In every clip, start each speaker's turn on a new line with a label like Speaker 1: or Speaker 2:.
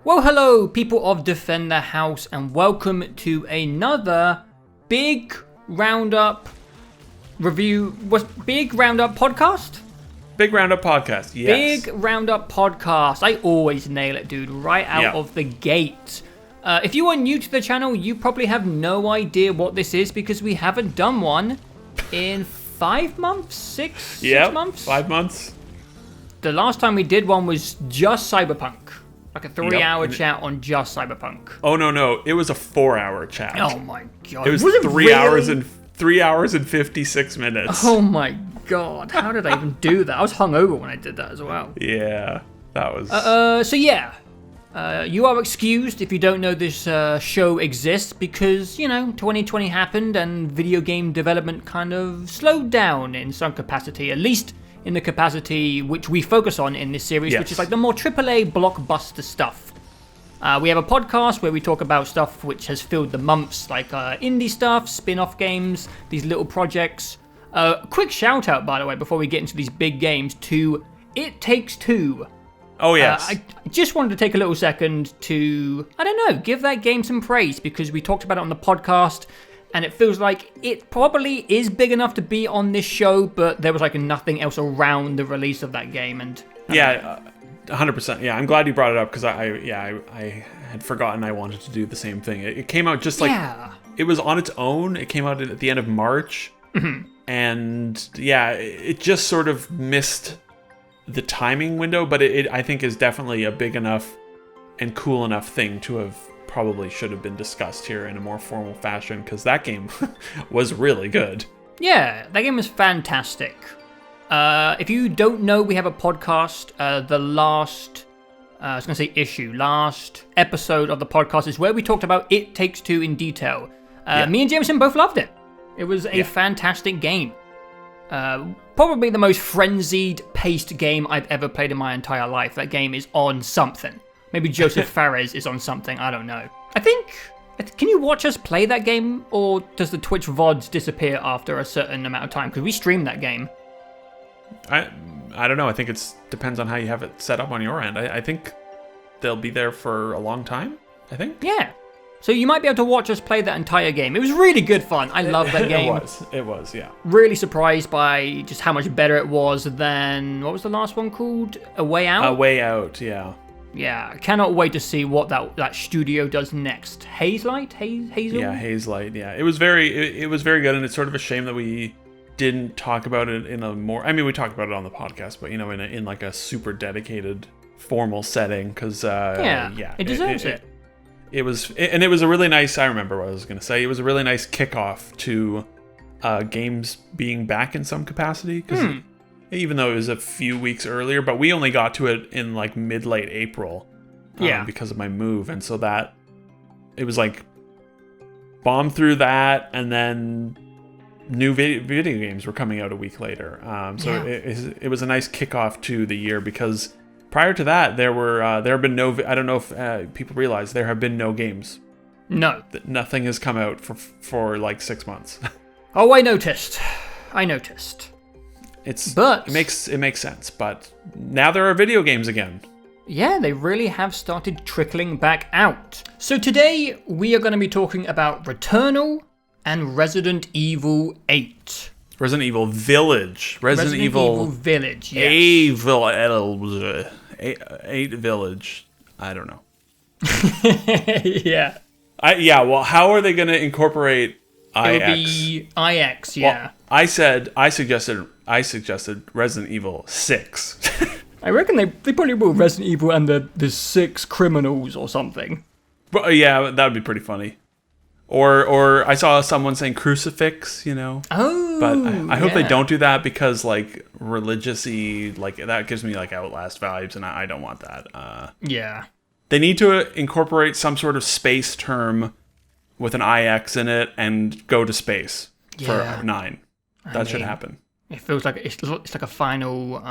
Speaker 1: Well, hello, people of Defend the House, and welcome to another big Roundup review. Big Roundup podcast?
Speaker 2: Big Roundup podcast, yes.
Speaker 1: Big Roundup podcast. I always nail it, dude, right out of the gate. If you are new to the channel, you probably have no idea what this is because we haven't done one in 5 months? 6 months?
Speaker 2: 5 months.
Speaker 1: The last time we did one was just Cyberpunk. Like a 3-hour chat on just Cyberpunk.
Speaker 2: Oh, no. It was a 4-hour chat.
Speaker 1: Oh, my God.
Speaker 2: It was 3 hours and 3 hours and 56 minutes.
Speaker 1: Oh, my God. How did I even do that? I was hungover when I did that as well.
Speaker 2: Yeah, that was...
Speaker 1: You are excused if you don't know this show exists because, 2020 happened and video game development kind of slowed down in some capacity, at least in the capacity which we focus on in this series, which is like the more AAA blockbuster stuff. We have a podcast where we talk about stuff which has filled the months, like indie stuff, spin-off games, these little projects. Quick shout out, by the way, before we get into these big games, to It Takes Two.
Speaker 2: Oh, yes.
Speaker 1: I just wanted to take a little second to, give that game some praise because we talked about it on the podcast and it feels like it probably is big enough to be on this show, but there was like nothing else around the release of that game. And
Speaker 2: 100%. Yeah, I'm glad you brought it up because I had forgotten I wanted to do the same thing. It came out just like, it was on its own. It came out at the end of March. Mm-hmm. And it just sort of missed the timing window, but it I think is definitely a big enough and cool enough thing to have probably should have been discussed here in a more formal fashion because that game was really good. Yeah, that game was fantastic.
Speaker 1: If you don't know, we have a podcast. The last episode of the podcast is where we talked about It Takes Two in detail. Me and Jameson both loved it. It was a fantastic game. Probably the most frenzied paced game I've ever played in my entire life. That game is on something. Maybe Joseph Fares is on something. I don't know. Can you watch us play that game, or does the Twitch VODs disappear after a certain amount of time? Because we stream that game.
Speaker 2: I don't know. I think it depends on how you have it set up on your end. I think they'll be there for a long time. I think.
Speaker 1: Yeah. So you might be able to watch us play that entire game. It was really good fun. I love that game.
Speaker 2: It was, yeah.
Speaker 1: Really surprised by just how much better it was than, what was the last one called? A Way Out?
Speaker 2: A Way Out, yeah.
Speaker 1: Yeah, I cannot wait to see what that studio does next. Hazelight? Hazel?
Speaker 2: Yeah, Hazelight, yeah. It was very good, and it's sort of a shame that we didn't talk about it in a more... I mean, we talked about it on the podcast, but, in like a super dedicated, formal setting, because,
Speaker 1: it deserves it.
Speaker 2: It was a really nice, I remember what I was going to say, it was a really nice kickoff to games being back in some capacity, because even though it was a few weeks earlier, but we only got to it in like mid-late April because of my move, and so that, it was like, bombed through that, and then new video games were coming out a week later, it was a nice kickoff to the year, because prior to that, there have been no... I don't know if people realize there have been no games.
Speaker 1: No.
Speaker 2: Nothing has come out for like 6 months.
Speaker 1: Oh, I noticed.
Speaker 2: It makes sense, but now there are video games again.
Speaker 1: Yeah, they really have started trickling back out. So today we are going to be talking about Returnal and Resident Evil 8.
Speaker 2: Resident Evil Village. Resident Evil
Speaker 1: Village, yes.
Speaker 2: 8 Village. I don't know.
Speaker 1: Yeah.
Speaker 2: Well, how are they going to incorporate IX?
Speaker 1: It would be IX, yeah.
Speaker 2: Well, I suggested Resident Evil 6.
Speaker 1: I reckon they probably will Resident Evil and the 6 criminals or something.
Speaker 2: But, yeah, that would be pretty funny. Or I saw someone saying crucifix,
Speaker 1: Oh,
Speaker 2: but I hope they don't do that because like religious-y, like that gives me like Outlast vibes, and I don't want that.
Speaker 1: Yeah.
Speaker 2: They need to incorporate some sort of space term with an IX in it and go to space for 9. That should happen. It
Speaker 1: feels like it's like a final.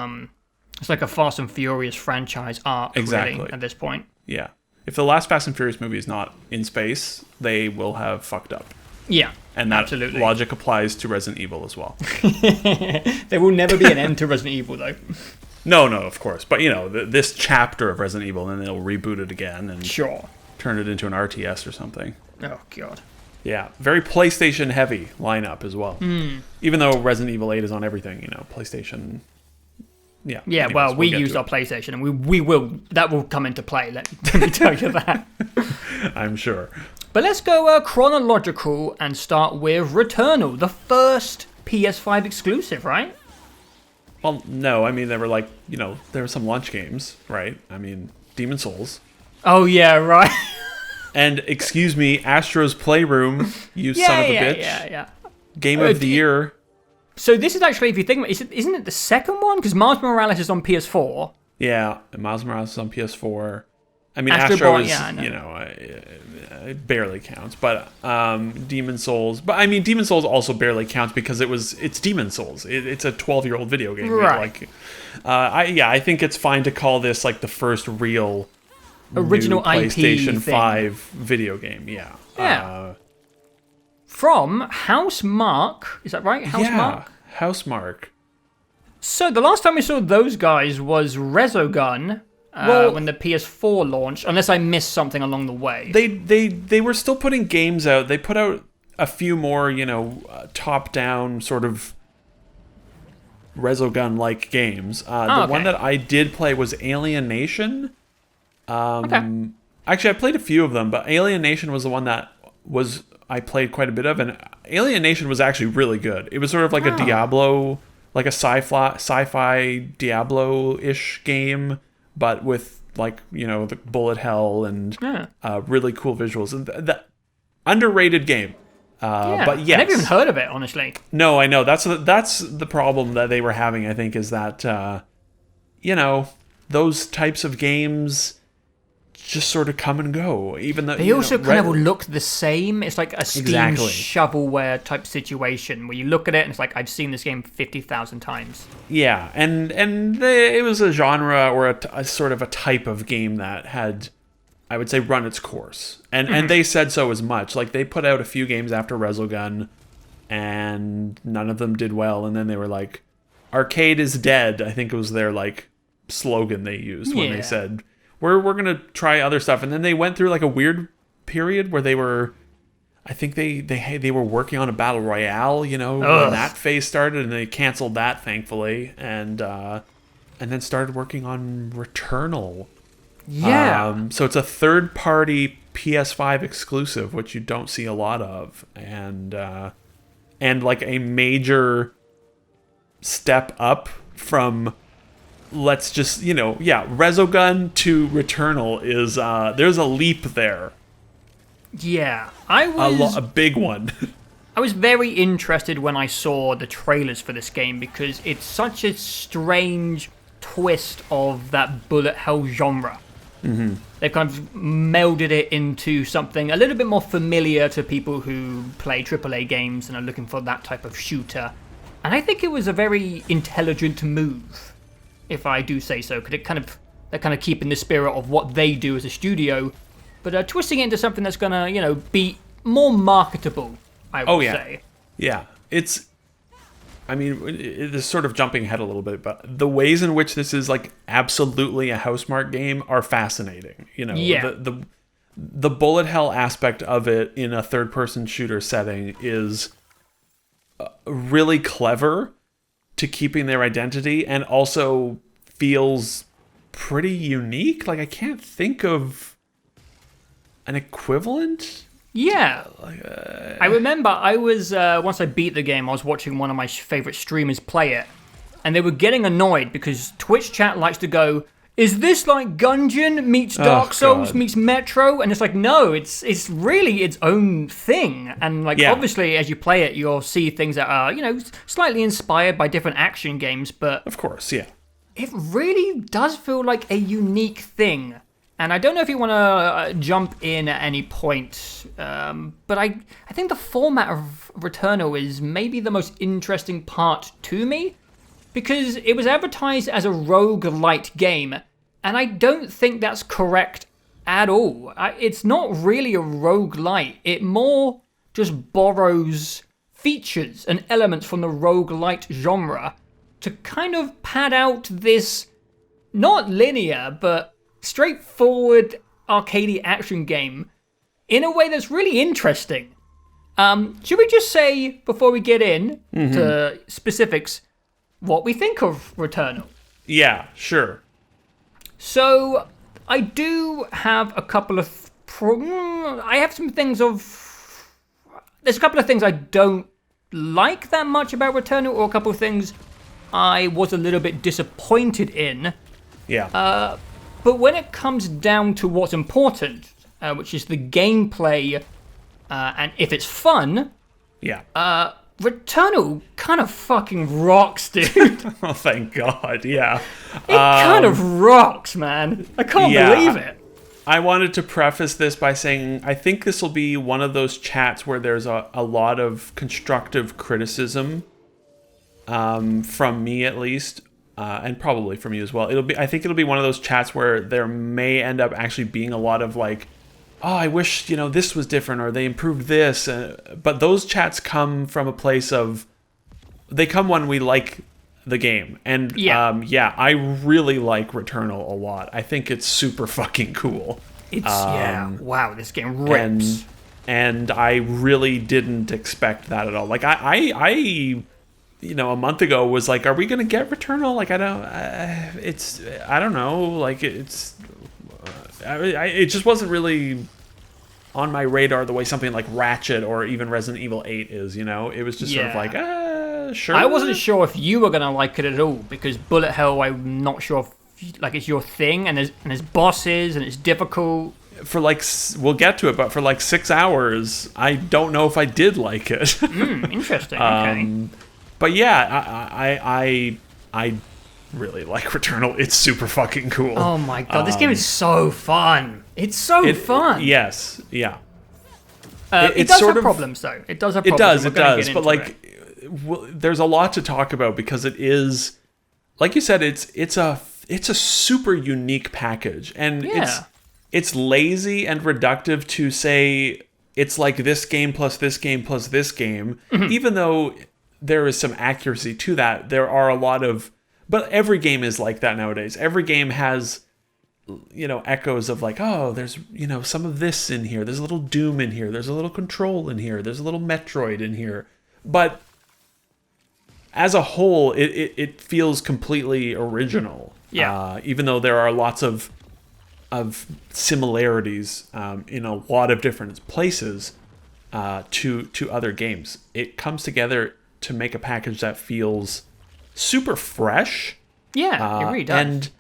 Speaker 1: It's like a Fast and Furious franchise arc, really, at this point.
Speaker 2: Yeah. If the last Fast and Furious movie is not in space, they will have fucked up.
Speaker 1: Yeah,
Speaker 2: and that logic applies to Resident Evil as well.
Speaker 1: There will never be an end to Resident Evil, though.
Speaker 2: No, of course. But, this chapter of Resident Evil, and then they'll reboot it again and
Speaker 1: Sure.
Speaker 2: turn it into an RTS or something.
Speaker 1: Oh, God.
Speaker 2: Yeah, very PlayStation-heavy lineup as well. Even though Resident Evil 8 is on everything, PlayStation... Yeah.
Speaker 1: Yeah,
Speaker 2: anyways,
Speaker 1: well, we
Speaker 2: we'll
Speaker 1: used our PlayStation, and we will... That will come into play, let me tell you that.
Speaker 2: I'm sure.
Speaker 1: But let's go chronological and start with Returnal, the first PS5 exclusive, right?
Speaker 2: Well, no, I mean, there were there were some launch games, right? I mean, Demon Souls.
Speaker 1: Oh, yeah, right.
Speaker 2: And, excuse me, Astro's Playroom, you son of a bitch.
Speaker 1: Yeah.
Speaker 2: Game of the year.
Speaker 1: So this is actually, if you think about it, isn't it the second one? Because Miles Morales is on PS4.
Speaker 2: Yeah, Miles Morales is on PS4. I mean,
Speaker 1: Astro
Speaker 2: is,
Speaker 1: yeah,
Speaker 2: it barely counts. But Demon Souls... But, I mean, Demon Souls also barely counts because it's Demon Souls. It's a 12-year-old video game.
Speaker 1: Right.
Speaker 2: I think it's fine to call this, the first real...
Speaker 1: Original
Speaker 2: new PlayStation
Speaker 1: IP
Speaker 2: 5 video game, yeah.
Speaker 1: Yeah. From Housemarque, is that right? Housemarque?
Speaker 2: Yeah, Housemarque.
Speaker 1: So the last time we saw those guys was Resogun when the PS4 launched, unless I missed something along the way.
Speaker 2: They were still putting games out. They put out a few more, top-down sort of Resogun-like games. The one that I did play was Alienation. Okay. Actually, I played a few of them, but Alienation was the one that I played quite a bit of, and Alienation was actually really good. It was sort of like a Diablo, like a sci-fi Diablo-ish game, but with the bullet hell and really cool visuals. And the underrated game. But yes,
Speaker 1: I never even heard of it, honestly.
Speaker 2: No, I know that's the problem that they were having. I think is that those types of games just sort of come and go. Even though
Speaker 1: they also kind of look the same. It's like a Steam
Speaker 2: Exactly.
Speaker 1: shovelware type situation where you look at it and it's like, I've seen this game 50,000 times.
Speaker 2: Yeah, and it was a genre or a sort of a type of game that had, I would say, run its course. And they said so as much. Like, they put out a few games after Resogun, and none of them did well. And then they were like, arcade is dead. I think it was their slogan they used when they said, we're going to try other stuff. And then they went through a weird period where they were, I think they were working on a battle royale, when that phase started, and they canceled that, thankfully. And then started working on Returnal.
Speaker 1: Yeah.
Speaker 2: So it's a third-party PS5 exclusive, which you don't see a lot of. And a major step up from... Let's just, Resogun to Returnal is, there's a leap there.
Speaker 1: Yeah. A
Speaker 2: big one.
Speaker 1: I was very interested when I saw the trailers for this game because it's such a strange twist of that bullet hell genre. Mm-hmm. They've kind of melded it into something a little bit more familiar to people who play AAA games and are looking for that type of shooter. And I think it was a very intelligent move, if I do say so, because they're kind of keeping the spirit of what they do as a studio, but twisting it into something that's gonna, be more marketable, I would say.
Speaker 2: Yeah, it's sort of jumping ahead a little bit, but the ways in which this is absolutely a Housemarque game are fascinating. The bullet hell aspect of it in a third-person shooter setting is really clever to keeping their identity, and also feels pretty unique. I can't think of an equivalent.
Speaker 1: Yeah. I remember I was, once I beat the game, I was watching one of my favorite streamers play it, and they were getting annoyed because Twitch chat likes to go, is this like Gungeon meets Dark Souls meets Metro? And it's like, no, it's really its own thing. And obviously, as you play it, you'll see things that are, slightly inspired by different action games. But
Speaker 2: of course, yeah,
Speaker 1: it really does feel like a unique thing. And I don't know if you want to jump in at any point, but I think the format of Returnal is maybe the most interesting part to me, because it was advertised as a roguelite game, and I don't think that's correct at all. It's not really a roguelite. It more just borrows features and elements from the roguelite genre to kind of pad out this not linear, but straightforward arcadey action game in a way that's really interesting. Should we just say, before we get in to specifics, what we think of Returnal?
Speaker 2: Yeah, sure.
Speaker 1: So, I do have a couple of... I have some things of... There's a couple of things I don't like that much about Returnal, or a couple of things I was a little bit disappointed in.
Speaker 2: Yeah.
Speaker 1: But when it comes down to what's important, which is the gameplay, and if it's fun,
Speaker 2: yeah.
Speaker 1: Returnal kind of fucking rocks, dude.
Speaker 2: Oh, thank God, yeah.
Speaker 1: It kind of rocks, man. I can't believe it.
Speaker 2: I wanted to preface this by saying I think this will be one of those chats where there's a lot of constructive criticism, from me at least, and probably from you as well. I think it'll be one of those chats where there may end up actually being a lot of like, oh, I wish, this was different, or they improved this. But those chats come from a place of, they come when we like the game. And I really like Returnal a lot. I think it's super fucking cool.
Speaker 1: It's, wow, this game rips.
Speaker 2: And I really didn't expect that at all. Like, I a month ago was like, are we going to get Returnal? Like, I don't know. Like, it just wasn't really on my radar the way something like Ratchet or even Resident Evil 8 is, It was just sort of like, sure.
Speaker 1: I wasn't sure if you were going to like it at all, because Bullet Hell, I'm not sure if, it's your thing, and there's bosses, and it's difficult.
Speaker 2: For we'll get to it, but for 6 hours, I don't know if I did like it.
Speaker 1: Interesting, okay.
Speaker 2: But yeah, I really like Returnal. It's super fucking cool.
Speaker 1: Oh my God, this game is so fun. It's so fun.
Speaker 2: Yes, yeah.
Speaker 1: It does have problems, though. It does have problems.
Speaker 2: It does. But there's a lot to talk about, because it is, like you said, it's a super unique package, and it's lazy and reductive to say it's like this game plus this game plus this game, even though there is some accuracy to that. There are a lot of, but every game is like that nowadays. Every game has, echoes of like, oh, there's, some of this in here. There's a little Doom in here. There's a little Control in here. There's a little Metroid in here. But as a whole, it feels completely original.
Speaker 1: Yeah.
Speaker 2: Even though there are lots of similarities in a lot of different places to other games, it comes together to make a package that feels super fresh.
Speaker 1: Yeah, it really does.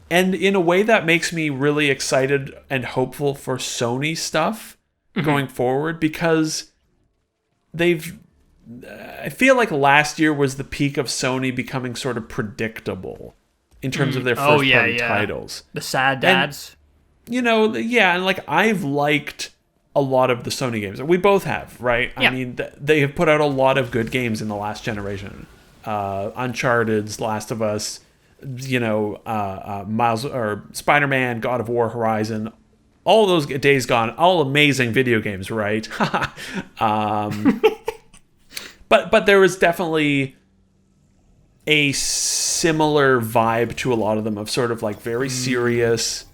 Speaker 2: And in a way that makes me really excited and hopeful for Sony stuff going forward, because I feel like last year was the peak of Sony becoming sort of predictable in terms of their first-party titles.
Speaker 1: The sad dads.
Speaker 2: And, and I've liked a lot of the Sony games. We both have, right? Yeah. I mean, they have put out a lot of good games in the last generation. Uncharted's, Last of Us, Miles or Spider-Man, God of War, Horizon, all those Days Gone, all amazing video games, right? But there was definitely a similar vibe to a lot of them, of sort of like very serious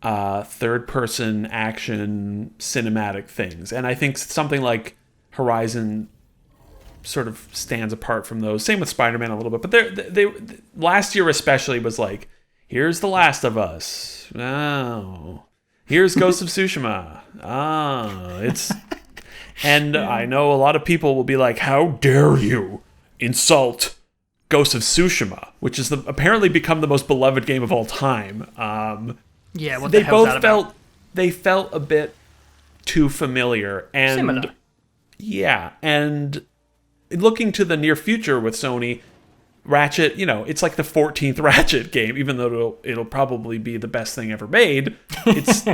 Speaker 2: third-person action cinematic things. And I think something like Horizon sort of stands apart from those. Same with Spider-Man a little bit. But they last year especially was like, here's The Last of Us. Oh. Here's Ghost of Tsushima. It's... And I know a lot of people will be like, how dare you insult Ghost of Tsushima, which is apparently become the most beloved game of all time.
Speaker 1: What the hell's that about?
Speaker 2: They felt a bit too familiar. And
Speaker 1: similar.
Speaker 2: Yeah, and looking to the near future with Sony, Ratchet, it's like the 14th Ratchet game, even though it'll probably be the best thing ever made. It's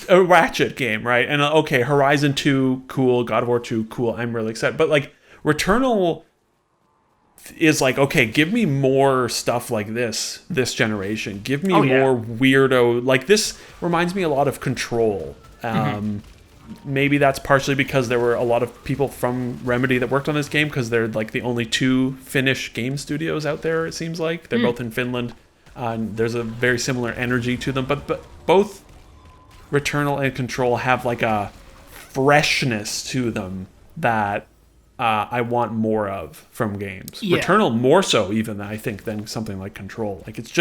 Speaker 2: a Ratchet game, right? And okay, Horizon 2, cool. God of War 2, cool. I'm really excited. But Returnal is like, okay, give me more stuff like this generation. Give me more weirdo. This reminds me a lot of Control. Maybe that's partially because there were a lot of people from Remedy that worked on this game, because they're like the only two Finnish game studios out there, it seems like. They're both in Finland. There's a very similar energy to them, but both Returnal and Control have like a freshness to them that I want more of from games.
Speaker 1: Yeah.
Speaker 2: Returnal more so even, I think, than something like Control. Like, it's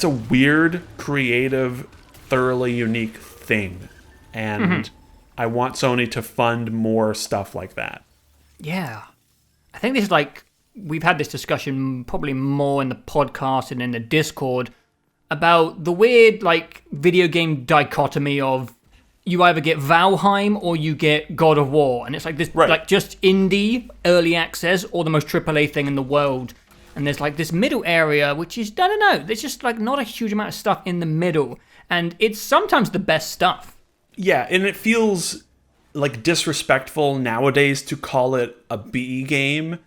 Speaker 2: a weird, creative, thoroughly unique thing. And I want Sony to fund more stuff like that.
Speaker 1: Yeah. I think this is like, we've had this discussion probably more in the podcast and in the Discord about the weird, like, video game dichotomy of you either get Valheim or you get God of War. And it's like this, like, just indie, early access, or the most AAA thing in the world. And there's, like, this middle area, which is, I don't know, there's just, like, not a huge amount of stuff in the middle. And it's sometimes the best stuff.
Speaker 2: Yeah, and it feels like disrespectful nowadays to call it a B game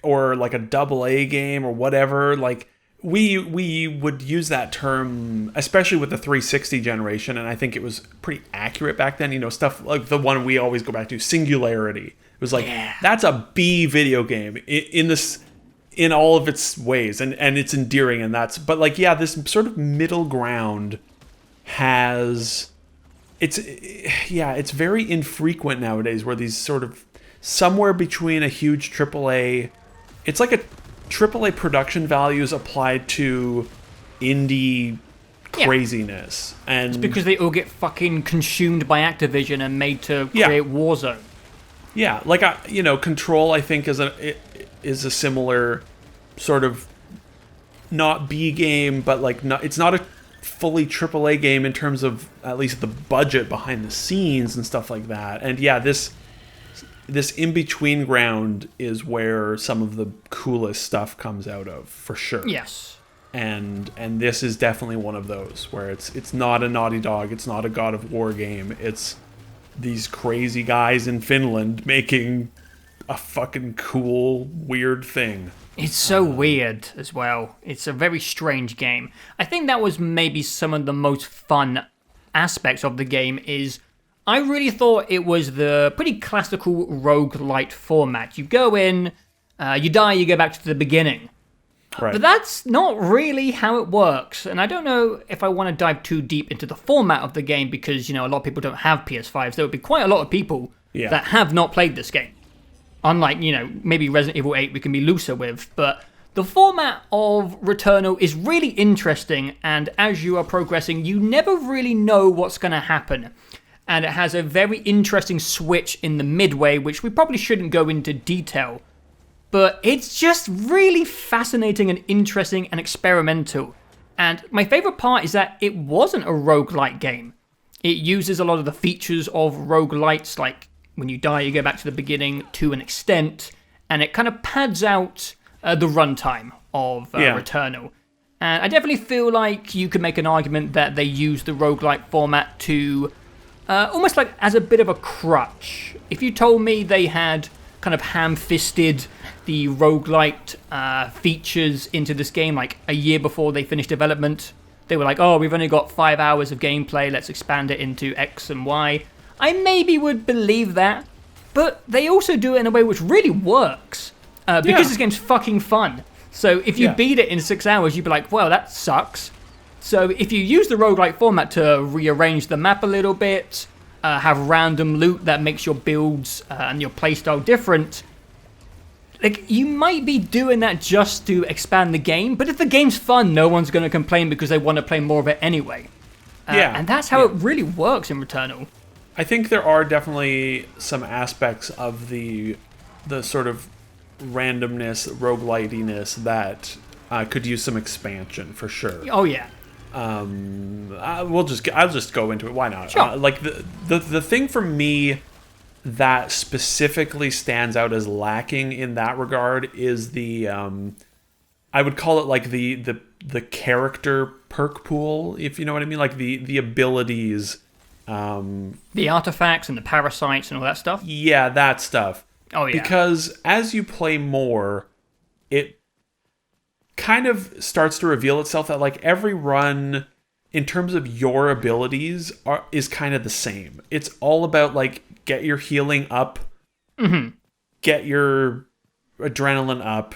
Speaker 2: or like a AA game or whatever. Like, we would use that term, especially with the 360 generation, and I think it was pretty accurate back then. You know, stuff like the one we always go back to, Singularity. It was like, that's a B video game in all of its ways, and it's endearing, and that's, but like, yeah, this sort of middle ground it's very infrequent nowadays where these sort of somewhere between a huge AAA, it's like a AAA production values applied to indie craziness. And
Speaker 1: it's because they all get fucking consumed by Activision and made to create Warzone.
Speaker 2: Yeah, like, Control, I think, is a similar sort of not B game, but like it's not a fully AAA game in terms of at least the budget behind the scenes and stuff like that. And yeah, this in-between ground is where some of the coolest stuff comes out of, for sure.
Speaker 1: Yes.
Speaker 2: And this is definitely one of those where it's not a Naughty Dog, it's not a God of War game, it's these crazy guys in Finland making a fucking cool, weird thing.
Speaker 1: It's so weird as well. It's a very strange game. I think that was maybe some of the most fun aspects of the game is I really thought it was the pretty classical roguelite format. You go in, you die, you go back to the beginning.
Speaker 2: Right.
Speaker 1: But that's not really how it works. And I don't know if I want to dive too deep into the format of the game because, a lot of people don't have PS5s. There would be quite a lot of people that have not played this game. Unlike, maybe Resident Evil 8 we can be looser with, but the format of Returnal is really interesting, and as you are progressing, you never really know what's going to happen. And it has a very interesting switch in the midway, which we probably shouldn't go into detail. But it's just really fascinating and interesting and experimental. And my favorite part is that it wasn't a roguelite game. It uses a lot of the features of roguelites, like when you die, you go back to the beginning to an extent, and it kind of pads out the runtime of Returnal. And I definitely feel like you could make an argument that they use the roguelike format to almost like as a bit of a crutch. If you told me they had kind of ham-fisted the roguelite features into this game like a year before they finished development, they were like, oh, we've only got 5 hours of gameplay, let's expand it into X and Y. I maybe would believe that, but they also do it in a way which really works, because this game's fucking fun. So if you beat it in 6 hours, you'd be like, well, that sucks. So if you use the roguelike format to rearrange the map a little bit, have random loot that makes your builds and your playstyle different, like, you might be doing that just to expand the game, but if the game's fun, no one's going to complain because they want to play more of it anyway. And that's how it really works in Returnal.
Speaker 2: I think there are definitely some aspects of the sort of randomness, roguelitiness that could use some expansion for sure.
Speaker 1: Oh yeah.
Speaker 2: I'll just go into it. Why not?
Speaker 1: Sure.
Speaker 2: Like the thing for me that specifically stands out as lacking in that regard is the I would call it like the character perk pool, if you know what I mean, like the abilities.
Speaker 1: The artifacts and the parasites and all that stuff?
Speaker 2: Yeah, that stuff.
Speaker 1: Oh, yeah.
Speaker 2: Because as you play more, it kind of starts to reveal itself that like every run, in terms of your abilities, is kind of the same. It's all about like get your healing up, get your adrenaline up,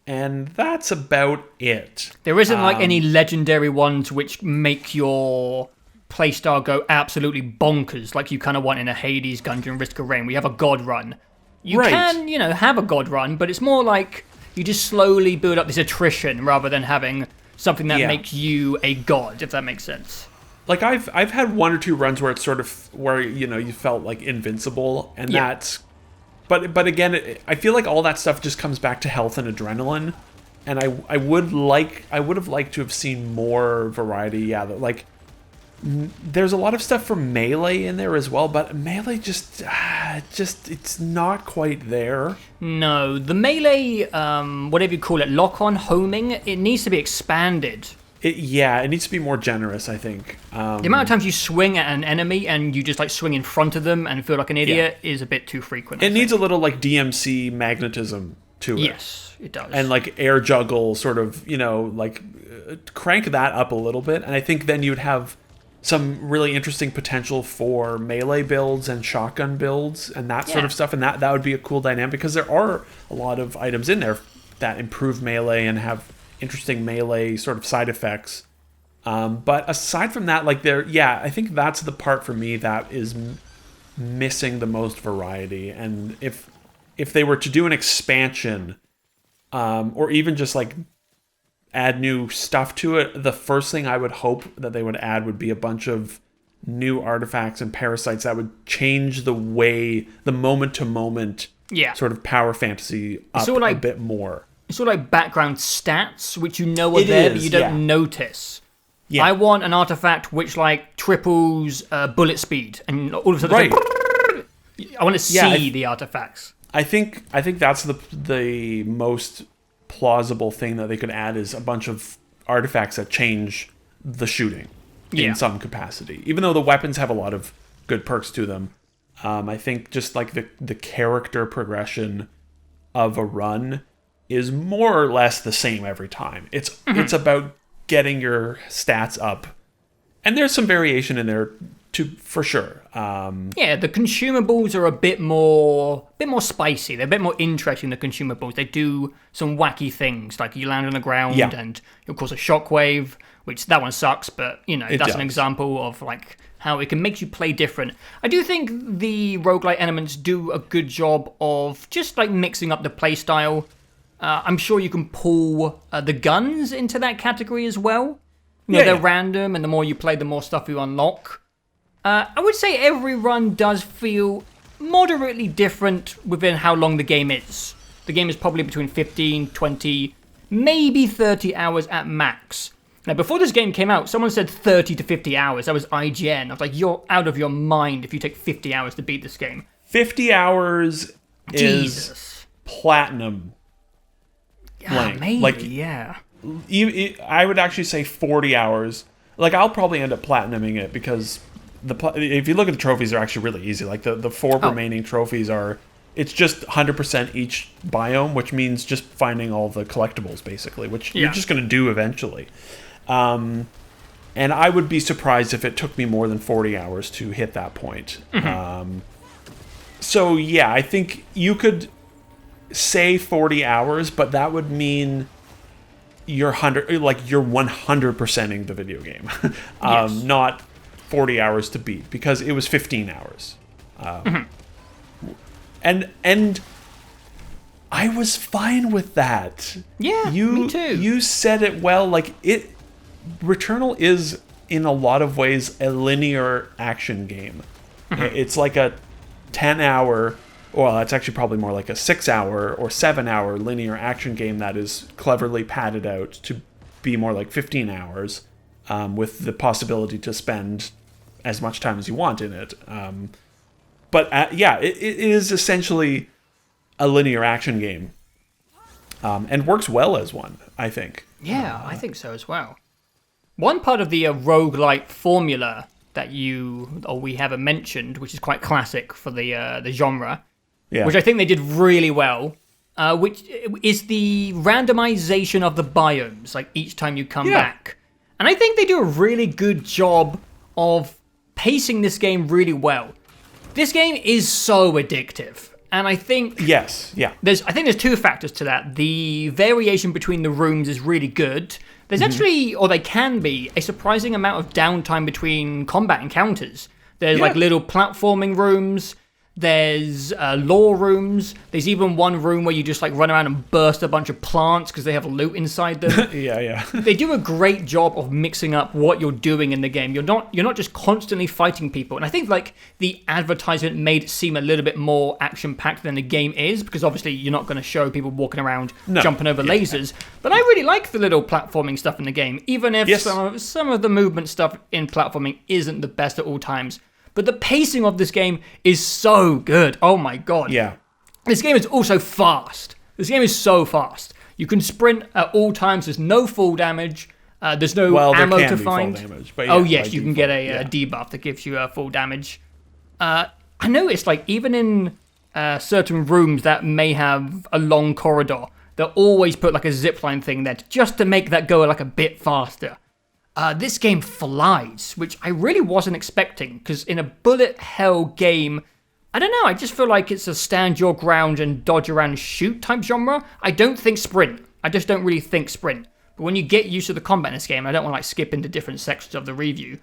Speaker 2: and that's about it.
Speaker 1: There isn't like any legendary ones which make your playstyle go absolutely bonkers, like you kind of want in a Hades Gungeon Risk of Rain. We have a god run. You can, have a god run, but it's more like you just slowly build up this attrition rather than having something that makes you a god, if that makes sense.
Speaker 2: Like I've had one or two runs where it's sort of where you felt like invincible, and that's. But again, I feel like all that stuff just comes back to health and adrenaline, and I would have liked to have seen more variety. Yeah, like there's a lot of stuff from Melee in there as well, but Melee just it's not quite there.
Speaker 1: No, the Melee, whatever you call it, lock-on homing, it needs to be expanded.
Speaker 2: It needs to be more generous, I think.
Speaker 1: The amount of times you swing at an enemy and you just like swing in front of them and feel like an idiot is a bit too frequent.
Speaker 2: It needs a little like DMC magnetism to it.
Speaker 1: Yes, it does.
Speaker 2: And like air juggle, sort of, crank that up a little bit. And I think then you'd have some really interesting potential for melee builds and shotgun builds and that sort of stuff. And that would be a cool dynamic, because there are a lot of items in there that improve melee and have interesting melee sort of side effects. But aside from that, I think that's the part for me that is missing the most variety. And if they were to do an expansion, or even just like add new stuff to it, the first thing I would hope that they would add would be a bunch of new artifacts and parasites that would change the moment to moment sort of power fantasy up a bit more. It's
Speaker 1: sort of like background stats, which are there, but you don't notice. Yeah. I want an artifact which like triples bullet speed, and all of a sudden, I want to see the artifacts.
Speaker 2: I think that's the most plausible thing that they could add, is a bunch of artifacts that change the shooting in some capacity. Even though the weapons have a lot of good perks to them, I think just like the character progression of a run is more or less the same every time. It's about getting your stats up, and there's some variation in there too, for sure.
Speaker 1: The consumables are a bit more spicy. They're a bit more interesting. The consumables, they do some wacky things, like you land on the ground and you'll cause a shockwave, which that one sucks, but that's an example of like how it can make you play different. I do think the roguelite elements do a good job of just like mixing up the playstyle. I'm sure you can pull the guns into that category as well. They're random, and the more you play, the more stuff you unlock. I would say every run does feel moderately different within how long the game is. The game is probably between 15, 20, maybe 30 hours at max. Now, before this game came out, someone said 30 to 50 hours. That was IGN. I was like, you're out of your mind if you take 50 hours to beat this game.
Speaker 2: 50 hours is platinum.
Speaker 1: Maybe,
Speaker 2: I would actually say 40 hours. Like, I'll probably end up platinuming it, because if you look at the trophies, they're actually really easy. Like, the four remaining trophies it's just 100% each biome, which means just finding all the collectibles, basically, which you're just going to do eventually. And I would be surprised if it took me more than 40 hours to hit that point. So, I think you could say 40 hours, but that would mean you're 100%ing the video game. Not 40 hours to beat, because it was 15 hours. And I was fine with that.
Speaker 1: Yeah, me too.
Speaker 2: You said it well. Like, Returnal is in a lot of ways a linear action game. It's like a 10-hour, well, it's actually probably more like a 6-hour or 7-hour linear action game that is cleverly padded out to be more like 15 hours, with the possibility to spend as much time as you want in it. It is essentially a linear action game, and works well as one, I think.
Speaker 1: Yeah, I think so as well. One part of the roguelite formula that we haven't mentioned, which is quite classic for the genre, which I think they did really well, which is the randomization of the biomes, like each time you come back. And I think they do a really good job of pacing this game really well. This game is so addictive. And I think
Speaker 2: Yes, yeah.
Speaker 1: there's two factors to that. The variation between the rooms is really good. There's actually, or they can be, a surprising amount of downtime between combat encounters. There's like little platforming rooms. There's lore rooms. There's even one room where you just like run around and burst a bunch of plants because they have loot inside them.
Speaker 2: Yeah.
Speaker 1: They do a great job of mixing up what you're doing in the game. You're not just constantly fighting people. And I think like the advertisement made it seem a little bit more action-packed than the game is, because obviously you're not going to show people walking around jumping over lasers. But I really like the little platforming stuff in the game, even if some of the movement stuff in platforming isn't the best at all times. But the pacing of this game is so good. Oh my god.
Speaker 2: Yeah.
Speaker 1: This game is also fast. This game is so fast. You can sprint at all times. There's no fall damage. There's no ammo to find.
Speaker 2: Fall damage, but
Speaker 1: yes, you can get a debuff that gives you full damage. I noticed, like, even in certain rooms that may have a long corridor, they'll always put like a zipline thing there just to make that go like a bit faster. This game flies, which I really wasn't expecting, because in a bullet hell game, I don't know, I just feel like it's a stand your ground and dodge around and shoot type genre. I don't think sprint. I just don't really think sprint. But when you get used to the combat in this game, I don't want to like skip into different sections of the review.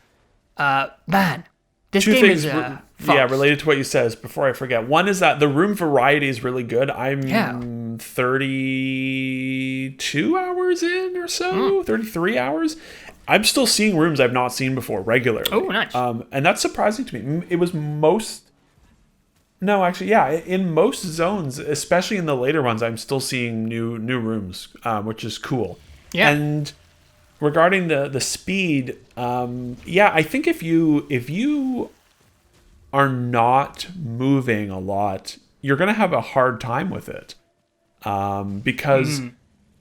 Speaker 1: Man, this game is fast.
Speaker 2: Yeah, related to what you said, before I forget. One is that the room variety is really good. I'm 32 hours in or so, 33 hours. I'm still seeing rooms I've not seen before regularly.
Speaker 1: Oh, nice.
Speaker 2: And that's surprising to me. It was in most zones, especially in the later ones, I'm still seeing new rooms, which is cool.
Speaker 1: Yeah.
Speaker 2: And regarding the speed, I think if you are not moving a lot, you're going to have a hard time with it. Because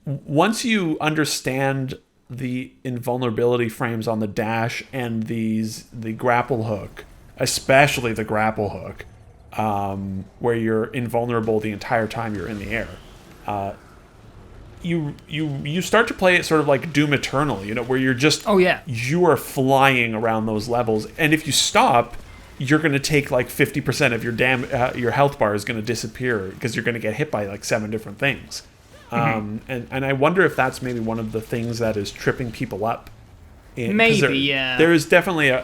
Speaker 2: once you understand the invulnerability frames on the dash and the grapple hook, especially the grapple hook, where you're invulnerable the entire time you're in the air, you start to play it sort of like Doom Eternal, where you're just you are flying around those levels, and if you stop, you're going to take like 50% of your health bar is going to disappear because you're going to get hit by like 7 different things. And I wonder if that's maybe one of the things that is tripping people up. There is definitely a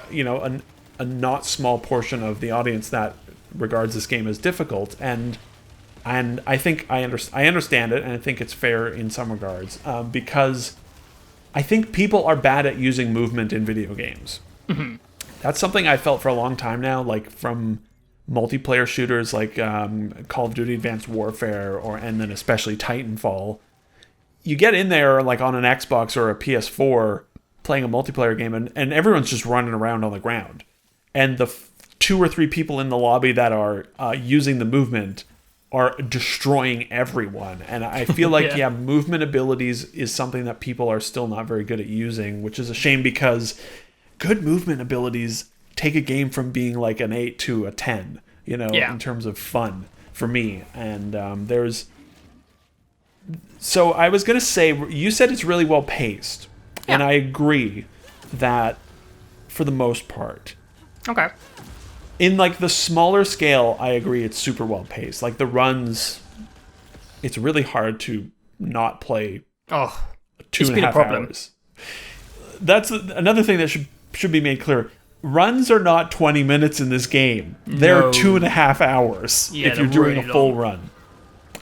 Speaker 2: not small portion of the audience that regards this game as difficult, and I think I understand it, and I think it's fair in some regards, because I think people are bad at using movement in video games. That's something I felt for a long time now, like from multiplayer shooters like Call of Duty Advanced Warfare, and then especially Titanfall. You get in there like on an Xbox or a PS4 playing a multiplayer game, and everyone's just running around on the ground. And the 2 or 3 people in the lobby that are using the movement are destroying everyone. And I feel like, movement abilities is something that people are still not very good at using, which is a shame, because good movement abilities take a game from being like an 8 to a 10, in terms of fun for me. And so I was going to say, you said it's really well paced. Yeah. And I agree that for the most part.
Speaker 1: Okay.
Speaker 2: In like the smaller scale, I agree it's super well paced. Like the runs, it's really hard to not play 2.5 hours. That's another thing that should be made clear. Runs are not 20 minutes in this game. They're 2.5 hours if you're doing a full run.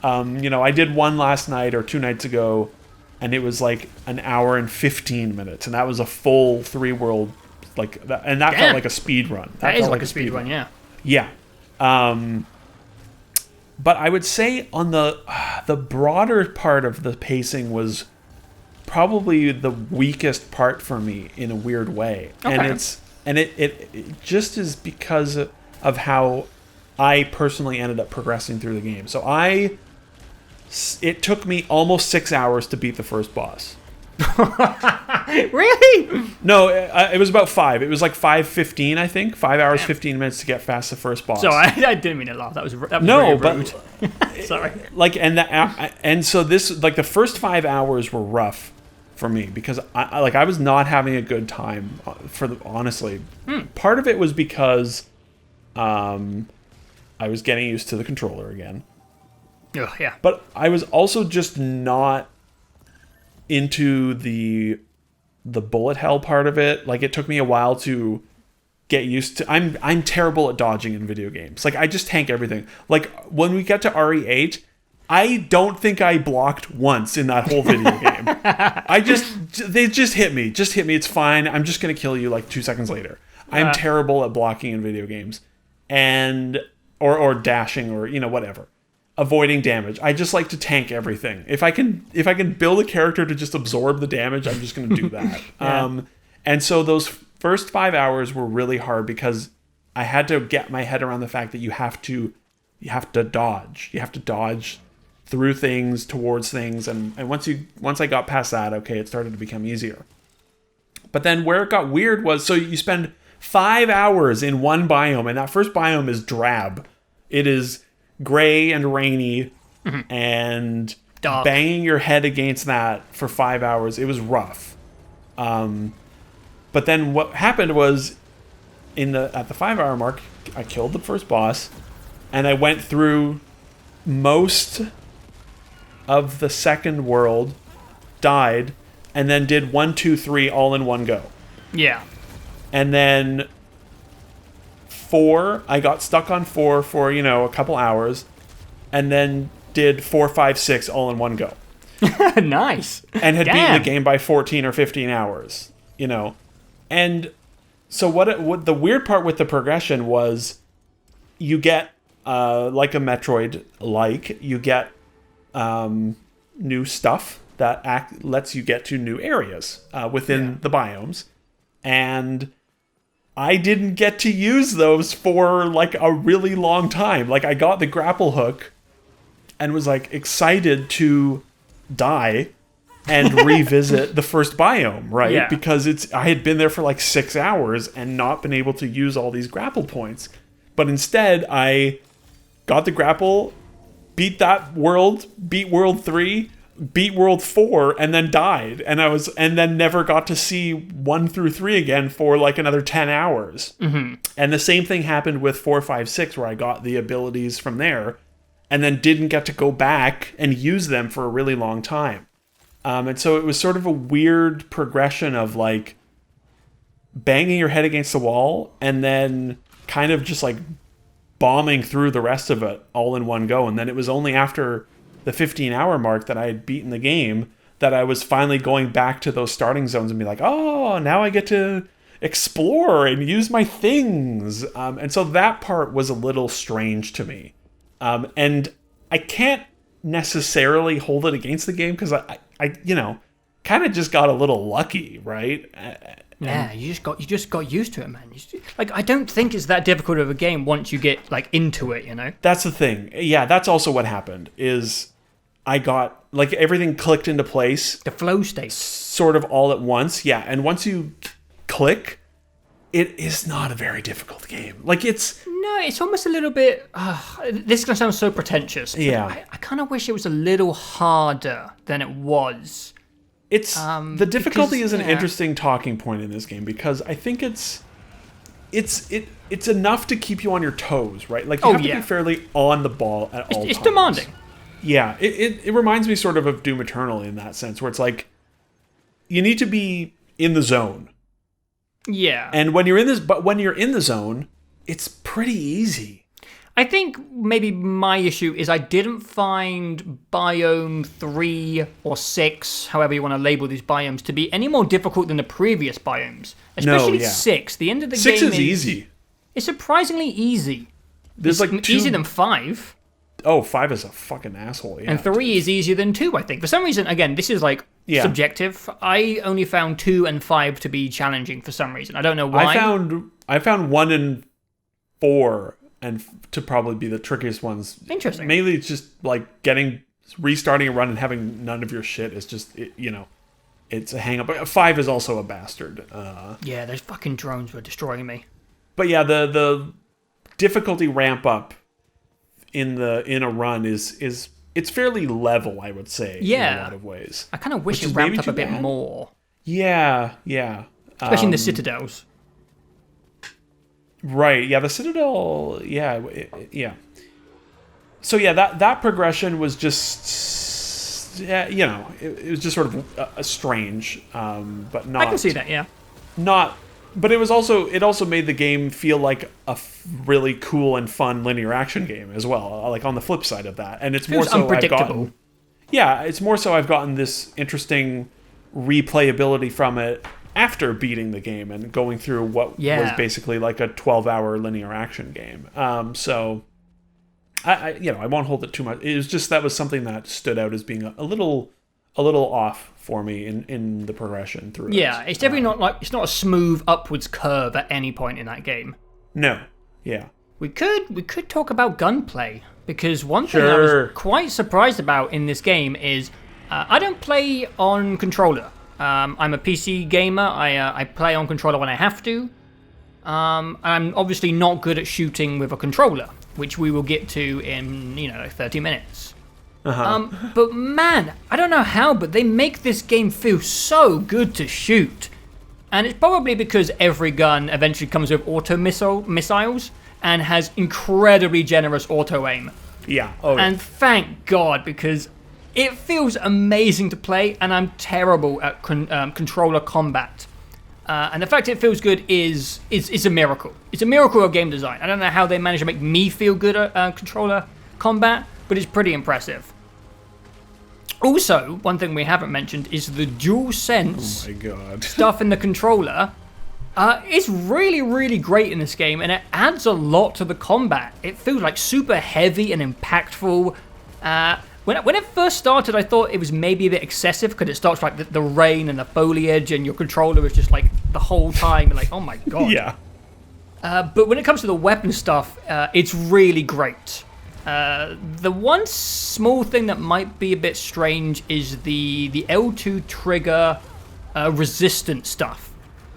Speaker 2: I did one last night or 2 nights ago, and it was like an hour and 15 minutes, and that was a full 3 world, like that, and that felt like a speed run.
Speaker 1: That is like a speed run, yeah.
Speaker 2: Yeah. But I would say on the broader part of the pacing was probably the weakest part for me in a weird way. Okay. And it just is because of how I personally ended up progressing through the game. So it took me almost 6 hours to beat the first boss.
Speaker 1: Really?
Speaker 2: No, it was about 5. It was like 5:15, I think. 5 hours, 15 minutes to get past the first boss.
Speaker 1: So I didn't mean to laugh. That was very rude. Sorry.
Speaker 2: And so this, like, the first 5 hours were rough for me, because I was not having a good time, honestly. Part of it was because I was getting used to the controller again.
Speaker 1: Ugh, yeah.
Speaker 2: But I was also just not into the bullet hell part of it. Like, it took me a while to get used to. I'm terrible at dodging in video games. Like, I just tank everything. Like, when we get to RE8, I don't think I blocked once in that whole video game. They just hit me. Just hit me. It's fine. I'm just going to kill you like 2 seconds later. I'm terrible at blocking in video games. And, or dashing or, whatever. Avoiding damage. I just like to tank everything. If I can build a character to just absorb the damage, I'm just going to do that. Yeah. And so those first 5 hours were really hard because I had to get my head around the fact that you have to dodge. You have to dodge through things, towards things, and once I got past that, okay, it started to become easier. But then where it got weird was, so you spend 5 hours in one biome, and that first biome is drab. It is gray and rainy, and
Speaker 1: dark.
Speaker 2: Banging your head against that for 5 hours, it was rough. But then what happened was, at the 5 hour mark, I killed the first boss, and I went through most of the second world, died, and then did 1, 2, 3 all in one go.
Speaker 1: Yeah.
Speaker 2: And then 4, I got stuck on 4 for, a couple hours, and then did 4, 5, 6 all in one go.
Speaker 1: Nice.
Speaker 2: And had beaten the game by 14 or 15 hours, And so what the weird part with the progression was, you get, like a Metroid, you get new stuff that lets you get to new areas within the biomes. And I didn't get to use those for like a really long time. Like, I got the grapple hook and was like excited to die and revisit the first biome, right?
Speaker 1: Yeah.
Speaker 2: Because I had been there for like 6 hours and not been able to use all these grapple points. But instead, I got the grapple, beat that world, beat World 3, beat World 4, and then died. And then never got to see 1 through 3 again for like another 10 hours. Mm-hmm. And the same thing happened with 4, 5, 6, where I got the abilities from there and then didn't get to go back and use them for a really long time. And so it was sort of a weird progression of like banging your head against the wall and then kind of just like bombing through the rest of it all in one go. And then it was only after the 15-hour mark that I had beaten the game that I was finally going back to those starting zones and be like, oh, now I get to explore and use my things. And so that part was a little strange to me. And I can't necessarily hold it against the game because I kind of just got a little lucky, right?
Speaker 1: Yeah, you just got used to it, man. I don't think it's that difficult of a game once you get like into it,
Speaker 2: That's the thing. Yeah, that's also what happened. Is I got like everything clicked into place.
Speaker 1: The flow state,
Speaker 2: sort of all at once. Yeah, and once you click, it is not a very difficult game. Like it's
Speaker 1: almost a little bit. This is gonna sound so pretentious.
Speaker 2: Yeah,
Speaker 1: I kind of wish it was a little harder than it was.
Speaker 2: It's the difficulty is an interesting talking point in this game because I think it's enough to keep you on your toes, right? Like you have to be fairly on the ball at all times.
Speaker 1: It's demanding.
Speaker 2: Yeah, it reminds me sort of Doom Eternal in that sense, where it's like you need to be in the zone.
Speaker 1: Yeah.
Speaker 2: And when you're in the zone, it's pretty easy.
Speaker 1: I think maybe my issue is I didn't find biome 3 or 6, however you want to label these biomes, to be any more difficult than the previous biomes. Especially 6. The end of the
Speaker 2: 6
Speaker 1: game
Speaker 2: is easy.
Speaker 1: It's surprisingly easy.
Speaker 2: There's
Speaker 1: it's easier than 5.
Speaker 2: Oh, 5 is a fucking asshole, yeah.
Speaker 1: And 3 is easier than 2, I think. For some reason, again, this is like subjective. I only found 2 and 5 to be challenging for some reason. I don't know why.
Speaker 2: I found 1 and 4 and to probably be the trickiest ones.
Speaker 1: Interesting.
Speaker 2: Mainly it's just like restarting a run and having none of your shit is just, it's a hang up. 5 is also a bastard.
Speaker 1: Yeah, those fucking drones were destroying me.
Speaker 2: But yeah, the difficulty ramp up in a run is it's fairly level, I would say, in a lot of ways.
Speaker 1: I kind of wish it ramped up a bit more.
Speaker 2: Yeah.
Speaker 1: Especially in the Citadels.
Speaker 2: Right, yeah, the Citadel, yeah. So yeah, that progression was just, yeah, it was just sort of a strange, but not.
Speaker 1: I can see that, yeah.
Speaker 2: Not, but it also made the game feel like a really cool and fun linear action game as well. Like on the flip side of that, and it's more so
Speaker 1: unpredictable.
Speaker 2: It's more so I've gotten this interesting replayability from it after beating the game and going through what was basically like a 12-hour linear action game. So I won't hold it too much. It was just that was something that stood out as being a little off for me in the progression through it.
Speaker 1: Yeah, it's definitely it's not a smooth upwards curve at any point in that game.
Speaker 2: No. Yeah.
Speaker 1: We could talk about gunplay, because one thing I was quite surprised about in this game is I don't play on controller. I'm a PC gamer. I play on controller when I have to. I'm obviously not good at shooting with a controller, which we will get to in 30 minutes. But man, I don't know how, but they make this game feel so good to shoot. And it's probably because every gun eventually comes with auto missiles and has incredibly generous auto aim.
Speaker 2: Yeah.
Speaker 1: And thank God, because it feels amazing to play, and I'm terrible at controller combat. And the fact it feels good is a miracle. It's a miracle of game design. I don't know how they managed to make me feel good at controller combat, but it's pretty impressive. Also, one thing we haven't mentioned is the dual sense stuff in the controller. It's really, really great in this game, and it adds a lot to the combat. It feels like super heavy and impactful. When it first started, I thought it was maybe a bit excessive, because it starts like the rain and the foliage, and your controller is just like the whole time like, oh my god.
Speaker 2: Yeah.
Speaker 1: But when it comes to the weapon stuff, it's really great. The one small thing that might be a bit strange is the L2 trigger resistance stuff.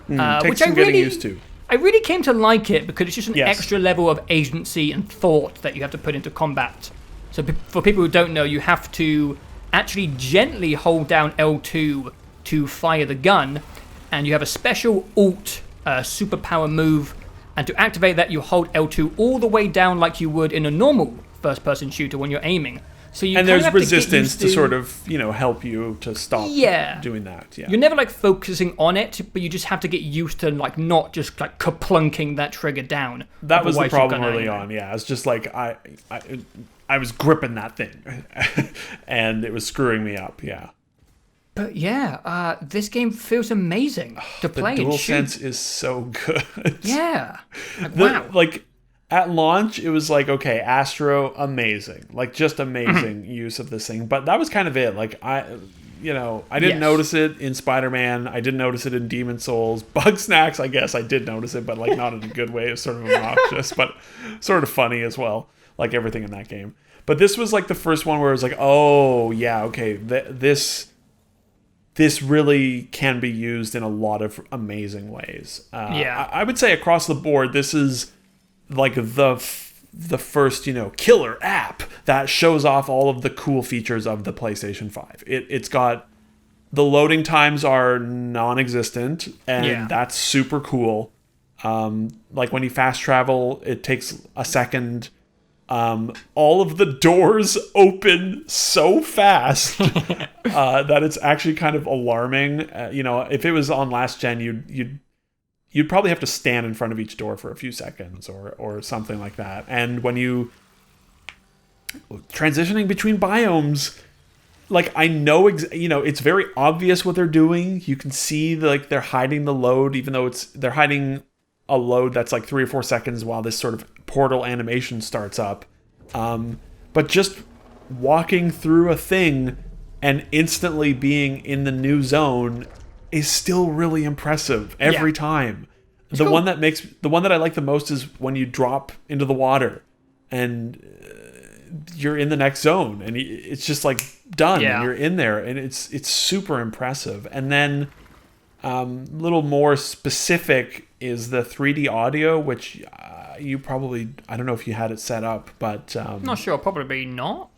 Speaker 2: Takes some getting used to.
Speaker 1: I really came to like it because it's just an extra level of agency and thought that you have to put into combat. So for people who don't know, you have to actually gently hold down L2 to fire the gun, and you have a special Alt superpower move, and to activate that you hold L2 all the way down like you would in a normal first-person shooter when you're aiming. So you
Speaker 2: there's resistance to sort of, help you to stop doing that. Yeah.
Speaker 1: You're never like focusing on it, but you just have to get used to like not just like kaplunking that trigger down.
Speaker 2: That was the problem early on. Yeah, it's just like I was gripping that thing, and it was screwing me up. Yeah.
Speaker 1: But yeah, this game feels amazing to play.
Speaker 2: The
Speaker 1: and shoot.
Speaker 2: DualSense is so good.
Speaker 1: Yeah. Wow.
Speaker 2: At launch, it was like, okay, Astro, amazing. Like, just amazing use of this thing. But that was kind of it. Like, I didn't notice it in Spider-Man. I didn't notice it in Demon Souls. Bug Snacks, I guess I did notice it, but, like, not in a good way. It was sort of obnoxious, but sort of funny as well. Like, everything in that game. But this was, like, the first one where it was like, oh, yeah, okay, this really can be used in a lot of amazing ways. I would say across the board, this is like the first, killer app that shows off all of the cool features of the PlayStation 5. It's got, the loading times are non-existent, and that's super cool. Like when you fast travel, it takes a second. All of the doors open so fast that it's actually kind of alarming. If it was on last gen, you'd probably have to stand in front of each door for a few seconds or something like that. And when you transitioning between biomes, like I know, it's very obvious what they're doing. You can see they're hiding the load, even though they're hiding a load that's like 3 or 4 seconds while this sort of portal animation starts up. But just walking through a thing and instantly being in the new zone is still really impressive every time. The one that I like the most is when you drop into the water and you're in the next zone and it's just like done and you're in there, and it's super impressive. And then a little more specific is the 3D audio, which you probably, I don't know if you had it set up, but
Speaker 1: not sure, probably not.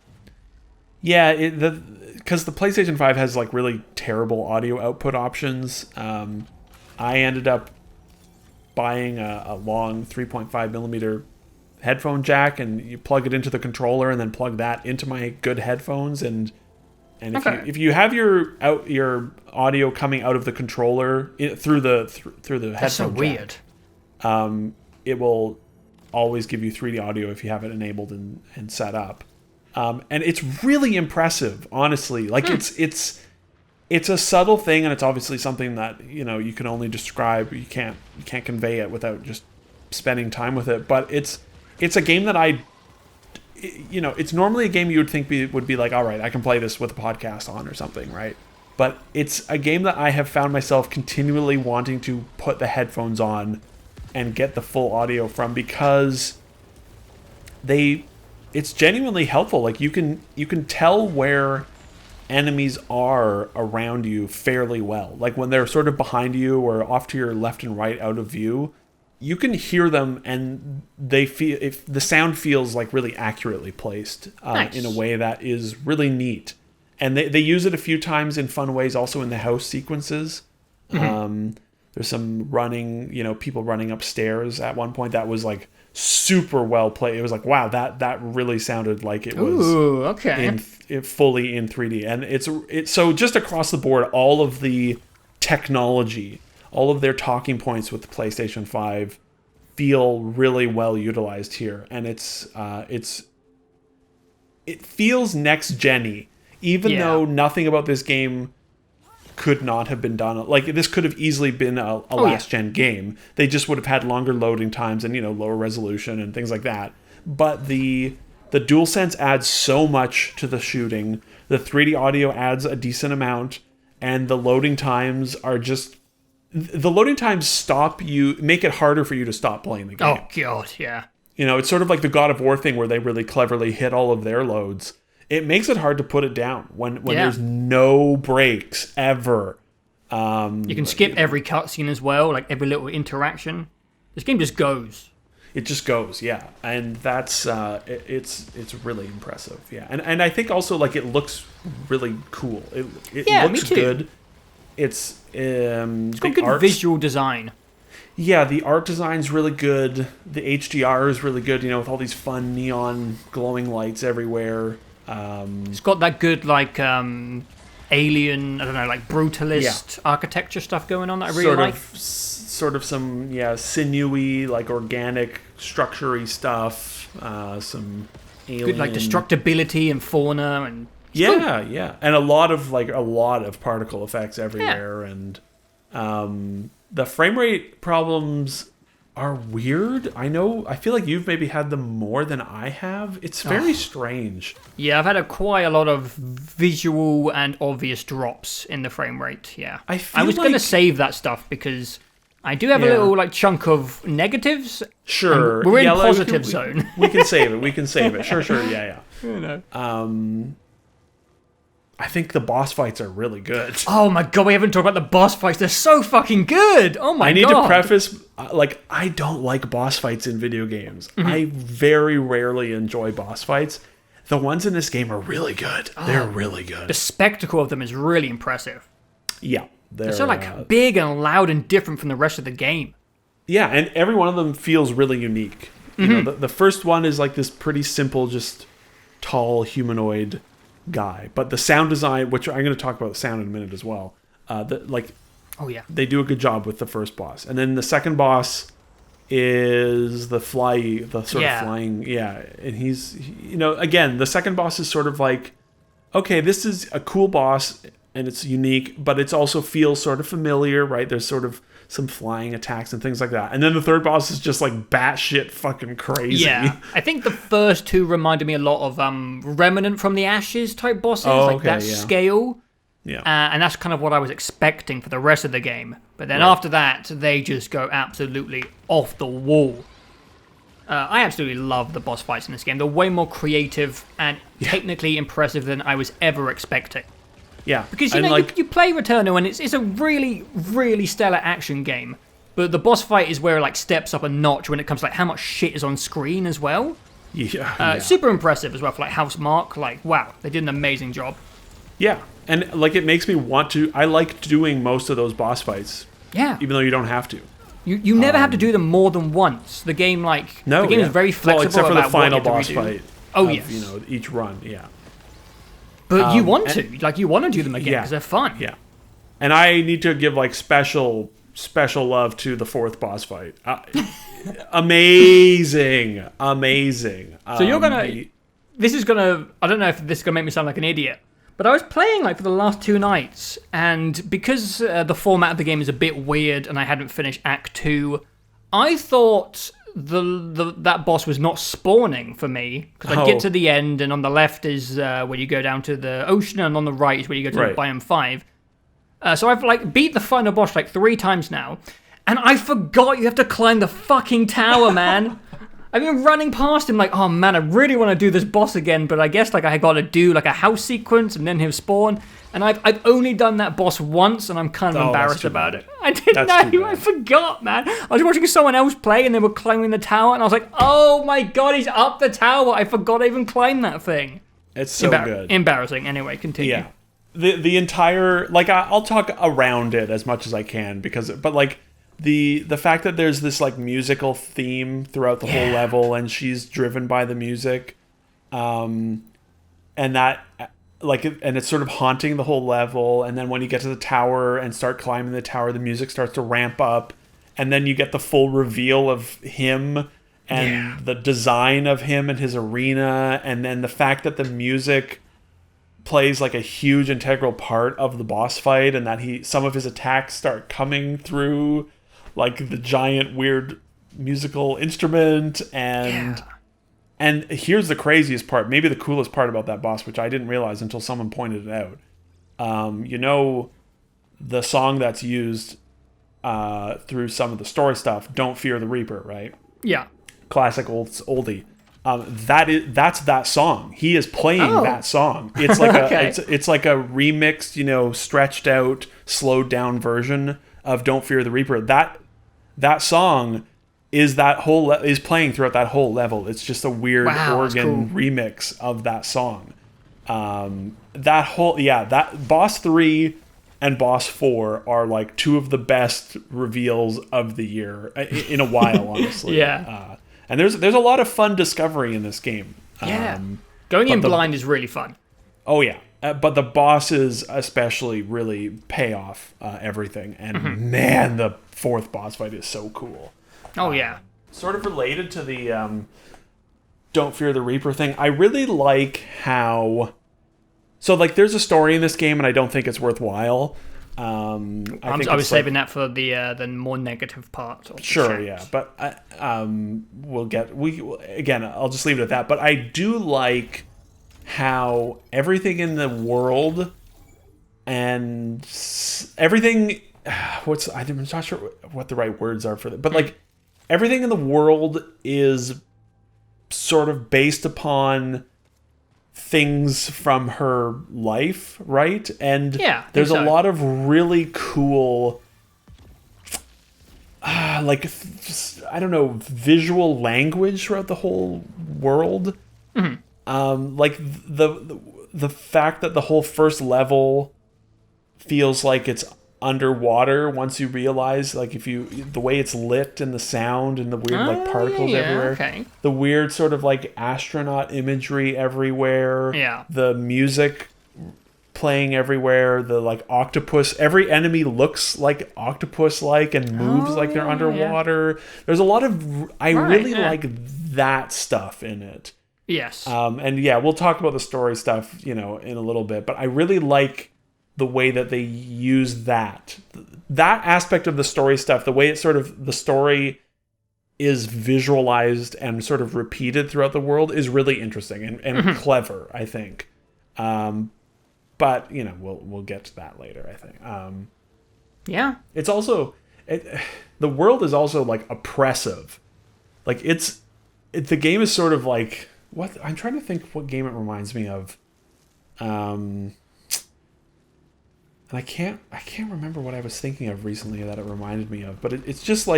Speaker 2: Yeah, because the PlayStation 5 has like really terrible audio output options. I ended up buying a long 3.5 millimeter headphone jack, and you plug it into the controller, and then plug that into my good headphones. And if you have your audio coming out of the controller through the headphone
Speaker 1: That's so weird.
Speaker 2: jack, it will always give you 3D audio if you have it enabled and set up. And it's really impressive, honestly. Like it's a subtle thing, and it's obviously something that you can only describe. You can't convey it without just spending time with it. But it's a game that it's normally a game you would think would be like, all right, I can play this with a podcast on or something, right? But it's a game that I have found myself continually wanting to put the headphones on and get the full audio from, because it's genuinely helpful. Like you can tell where enemies are around you fairly well. Like when they're sort of behind you or off to your left and right out of view, you can hear them, and if the sound feels like really accurately placed
Speaker 1: Nice.
Speaker 2: in a way that is really neat. And they use it a few times in fun ways, also in the house sequences. There's some running, people running upstairs at one point that was like super well played. It was like, wow, that really sounded like it was fully in 3D. And it's so just across the board, all of the technology, all of their talking points with the PlayStation 5 feel really well utilized here. And it feels next gen-y, even though nothing about this game could not have been done. Like this could have easily been a last gen game. They just would have had longer loading times and lower resolution and things like that. But the DualSense adds so much to the shooting. The 3D audio adds a decent amount, and the loading times are just make it harder for you to stop playing the game.
Speaker 1: Oh god, yeah.
Speaker 2: It's sort of like the God of War thing where they really cleverly hit all of their loads. It makes it hard to put it down when there's no breaks ever.
Speaker 1: You can skip every cutscene as well, like every little interaction. This game just goes.
Speaker 2: It just goes, yeah, and that's it's really impressive, yeah. And I think also like it looks really cool. It looks
Speaker 1: me too.
Speaker 2: good. It's
Speaker 1: got good visual design.
Speaker 2: Yeah, the art design's really good. The HDR is really good. With all these fun neon glowing lights everywhere.
Speaker 1: It's got that good like alien, I don't know, like brutalist architecture stuff going on that I really like.
Speaker 2: Sort of some sinewy, like organic, structure-y stuff. Some alien,
Speaker 1: good like destructibility and fauna and
Speaker 2: and a lot of particle effects everywhere, and the frame rate problems are weird. I feel like you've maybe had them more than I have. It's very strange.
Speaker 1: Yeah, I've had quite a lot of visual and obvious drops in the frame rate, yeah. I was going to save that stuff because I do have a little like chunk of negatives.
Speaker 2: Sure.
Speaker 1: We're in positive zone.
Speaker 2: We can save it. Sure, yeah. I think the boss fights are really good.
Speaker 1: Oh my god, we haven't talked about the boss fights. They're so fucking good. Oh my god. I need
Speaker 2: to preface, I don't like boss fights in video games. I very rarely enjoy boss fights. The ones in this game are really good. They're really good.
Speaker 1: The spectacle of them is really impressive.
Speaker 2: Yeah.
Speaker 1: They're so big and loud and different from the rest of the game.
Speaker 2: Yeah, and every one of them feels really unique. The first one is like this pretty simple, just tall humanoid guy, but the sound design, which I'm going to talk about the sound in a minute as well, they do a good job with the first boss. And then the second boss is the flying, and he's again, the second boss is sort of like, okay, this is a cool boss and it's unique, but it also feels sort of familiar, right? There's sort of some flying attacks and things like that. And then the third boss is just like batshit fucking crazy.
Speaker 1: Yeah, I think the first two reminded me a lot of Remnant from the Ashes type bosses, scale.
Speaker 2: Yeah.
Speaker 1: And that's kind of what I was expecting for the rest of the game. But then after that, they just go absolutely off the wall. I absolutely love the boss fights in this game. They're way more creative and technically impressive than I was ever expecting.
Speaker 2: Yeah.
Speaker 1: Because, you play Returnal and it's a really, really stellar action game. But the boss fight is where it like steps up a notch when it comes to like how much shit is on screen as well.
Speaker 2: Yeah.
Speaker 1: Super impressive as well for like House Mark. Like, wow, they did an amazing job.
Speaker 2: Yeah. And like it makes me want to. I like doing most of those boss fights.
Speaker 1: Yeah.
Speaker 2: Even though you don't have to.
Speaker 1: You never have to do them more than once. The game the game is very flexible.
Speaker 2: Except for the
Speaker 1: about
Speaker 2: final
Speaker 1: what you have
Speaker 2: boss
Speaker 1: to redo.
Speaker 2: fight.
Speaker 1: Oh
Speaker 2: of,
Speaker 1: yes.
Speaker 2: Each run. Yeah.
Speaker 1: But you want to do them again because they're fun.
Speaker 2: Yeah. And I need to give special love to the fourth boss fight. Amazing. So you're gonna. This is gonna. I don't know if this is gonna make me sound like an idiot, but I was playing for the last 2 nights, and because the format of the game is a bit weird, and I hadn't finished Act 2, I thought that boss was not spawning for me because I get to the end, and on the left is where you go down to the ocean, and on the right is where you go to biome 5. So I've beat the final boss 3 times now, and I forgot you have to climb the fucking tower, man. I've been running past him oh man, I really want to do this boss again, but I guess I got to do a house sequence and then he'll spawn, and I've only done that boss once, and I'm kind of embarrassed about it. I didn't know, I forgot, man. I was watching someone else play and they were climbing the tower, and I was like, oh my god, he's up the tower. I forgot I even climbed that thing. It's so good.
Speaker 1: Embarrassing. Anyway, continue.
Speaker 2: Yeah. The entire I'll talk around it as much as I can but the fact that there's this musical theme throughout the whole level, and she's driven by the music, and that and it's sort of haunting the whole level, and then when you get to the tower and start climbing the tower, the music starts to ramp up, and then you get the full reveal of him and the design of him and his arena, and then the fact that the music plays a huge integral part of the boss fight, and that some of his attacks start coming through the giant weird musical instrument, and here's the craziest part, maybe the coolest part about that boss, which I didn't realize until someone pointed it out. The song that's used through some of the story stuff, "Don't Fear the Reaper," right?
Speaker 1: Yeah.
Speaker 2: Classic oldie. That's that song. He is playing that song. It's it's like a remixed, stretched out, slowed down version of "Don't Fear the Reaper." That song is is playing throughout that whole level. It's just a weird organ remix of that song. That boss 3 and boss 4 are 2 of the best reveals of the year in a while, honestly.
Speaker 1: Yeah.
Speaker 2: And there's a lot of fun discovery in this game.
Speaker 1: Yeah. Going in blind is really fun.
Speaker 2: Oh yeah. But the bosses especially really pay off everything. And man, the 4th boss fight is so cool.
Speaker 1: Oh yeah.
Speaker 2: Sort of related to the Don't Fear the Reaper thing, I really like how... So there's a story in this game, and I don't think it's worthwhile. I
Speaker 1: was saving that for the more negative part.
Speaker 2: Sure, yeah. But I'll just leave it at that. But I do like how everything in the world and everything I'm not sure what the right words are for that, but everything in the world is sort of based upon things from her life, right? And there's a lot of really cool I don't know, visual language throughout the whole world. The fact that the whole first level feels like it's underwater once you realize the way it's lit and the sound and the weird particles everywhere, the weird sort of astronaut imagery everywhere, the music playing everywhere, the octopus, every enemy looks octopus and moves they're underwater. There's a lot of really like that stuff in it.
Speaker 1: Yes.
Speaker 2: And we'll talk about the story stuff, in a little bit, but I really like the way that they use that aspect of the story stuff, the way it's sort of the story is visualized and sort of repeated throughout the world is really interesting and clever, I think. But we'll get to that later, I think. It's also the world is also oppressive. The game is sort of what I'm trying to think what game it reminds me of. And I can't remember what I was thinking of recently that it reminded me of, but it's just all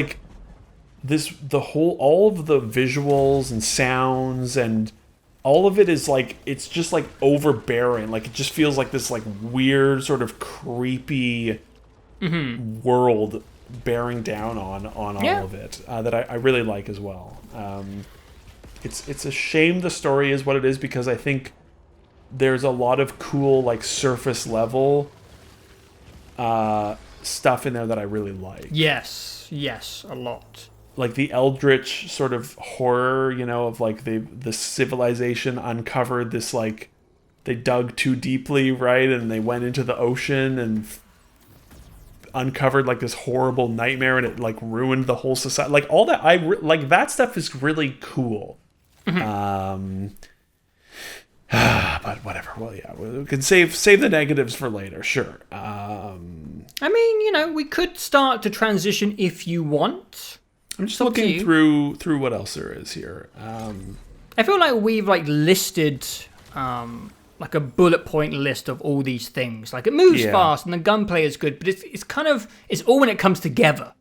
Speaker 2: of the visuals and sounds and all of it is it's just overbearing. It just feels like this weird sort of creepy world bearing down on all
Speaker 1: Yeah.
Speaker 2: of it that I really like as well. It's a shame the story is what it is, because I think there's a lot of cool, like, surface level stuff in there that I really like.
Speaker 1: Yes, a lot.
Speaker 2: Like the eldritch sort of horror, you know, of like the civilization uncovered this, like, they dug too deeply, right, and they went into the ocean and uncovered like this horrible nightmare, and it like ruined the whole society. Like all that, like that stuff is really cool. But whatever. Well, yeah, we can save the negatives for later. Sure.
Speaker 1: I mean, you know, we could start to transition if you want.
Speaker 2: I'm just looking through what else there is here.
Speaker 1: I feel like we've like listed like a bullet point list of all these things. Like it moves fast and the gunplay is good, but it's kind of it's all when it comes together.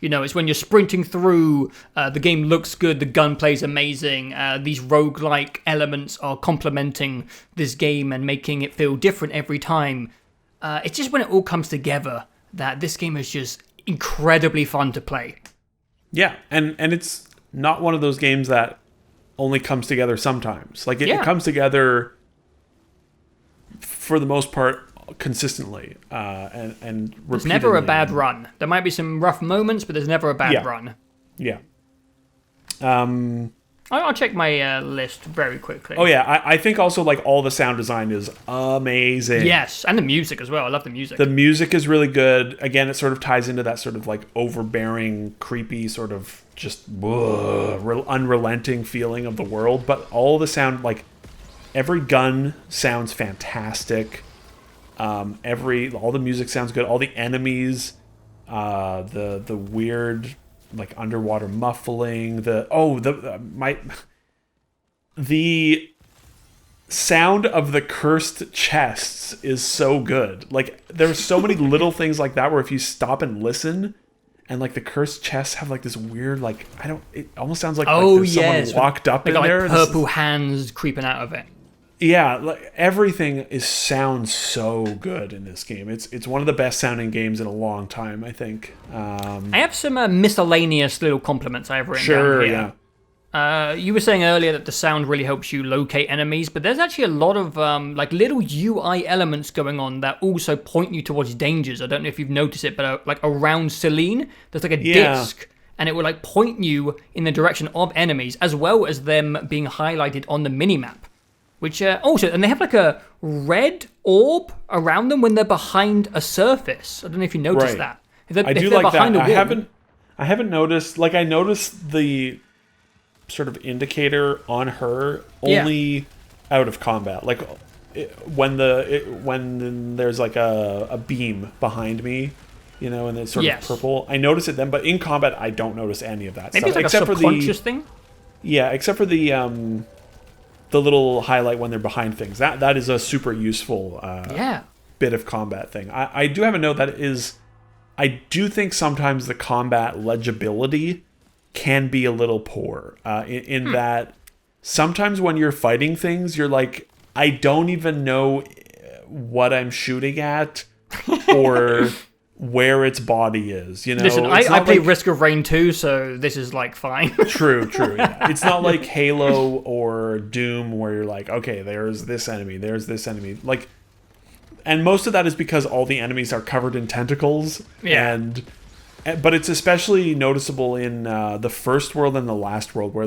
Speaker 1: You know, it's when you're sprinting through, the game looks good, the gunplay is amazing, these roguelike elements are complementing this game and making it feel different every time. It's just when it all comes together that this game is just incredibly fun to play.
Speaker 2: Yeah, and it's not one of those games that only comes together sometimes. Like it comes together for the most part consistently and repeatedly.
Speaker 1: There's never a bad run. There might be some rough moments, but there's never a bad run.
Speaker 2: Yeah.
Speaker 1: I'll check my list very quickly.
Speaker 2: Oh yeah, I think also like all the sound design is amazing.
Speaker 1: Yes, and the music as well. I love the music.
Speaker 2: The music is really good. Again, it sort of ties into that sort of like overbearing, creepy, sort of just unrelenting feeling of the world. But all the sound, like every gun sounds fantastic. All the music sounds good. All the enemies, the weird like underwater muffling. The sound of the cursed chests is so good. Like there's so many little things like that where if you stop and listen, and like the cursed chests have like this weird like it almost sounds like, there's someone locked up in there.
Speaker 1: Like purple hands creeping out of it.
Speaker 2: Yeah, like everything sounds so good in this game. It's one of the best sounding games in a long time, I think.
Speaker 1: I have some miscellaneous little compliments I have written down here.
Speaker 2: Yeah.
Speaker 1: You were saying earlier that the sound really helps you locate enemies, but there's actually a lot of like little UI elements going on that also point you towards dangers. I don't know if you've noticed it, but like around Celine, there's like a disc, and it will like point you in the direction of enemies, as well as them being highlighted on the minimap. Which also, and they have like a red orb around them when they're behind a surface. I don't know if you noticed that.
Speaker 2: I do like that. I haven't noticed. Like I noticed the sort of indicator on her only out of combat. Like when there's like a beam behind me, you know, and it's sort of purple. I notice it then, but in combat, I don't notice any of that.
Speaker 1: Maybe
Speaker 2: stuff.
Speaker 1: it's like a subconscious thing.
Speaker 2: Yeah, except for the little highlight when they're behind things. That is a super useful bit of combat thing. I do have a note that I do think sometimes the combat legibility can be a little poor in that sometimes when you're fighting things, you're like, I don't even know what I'm shooting at or where its body is, you know.
Speaker 1: Listen, I play Risk of Rain 2, so this is like fine.
Speaker 2: True. Yeah. It's not like Halo or Doom where you're like, okay, there's this enemy. Like, and most of that is because all the enemies are covered in tentacles.
Speaker 1: Yeah.
Speaker 2: But it's especially noticeable in the first world and the last world where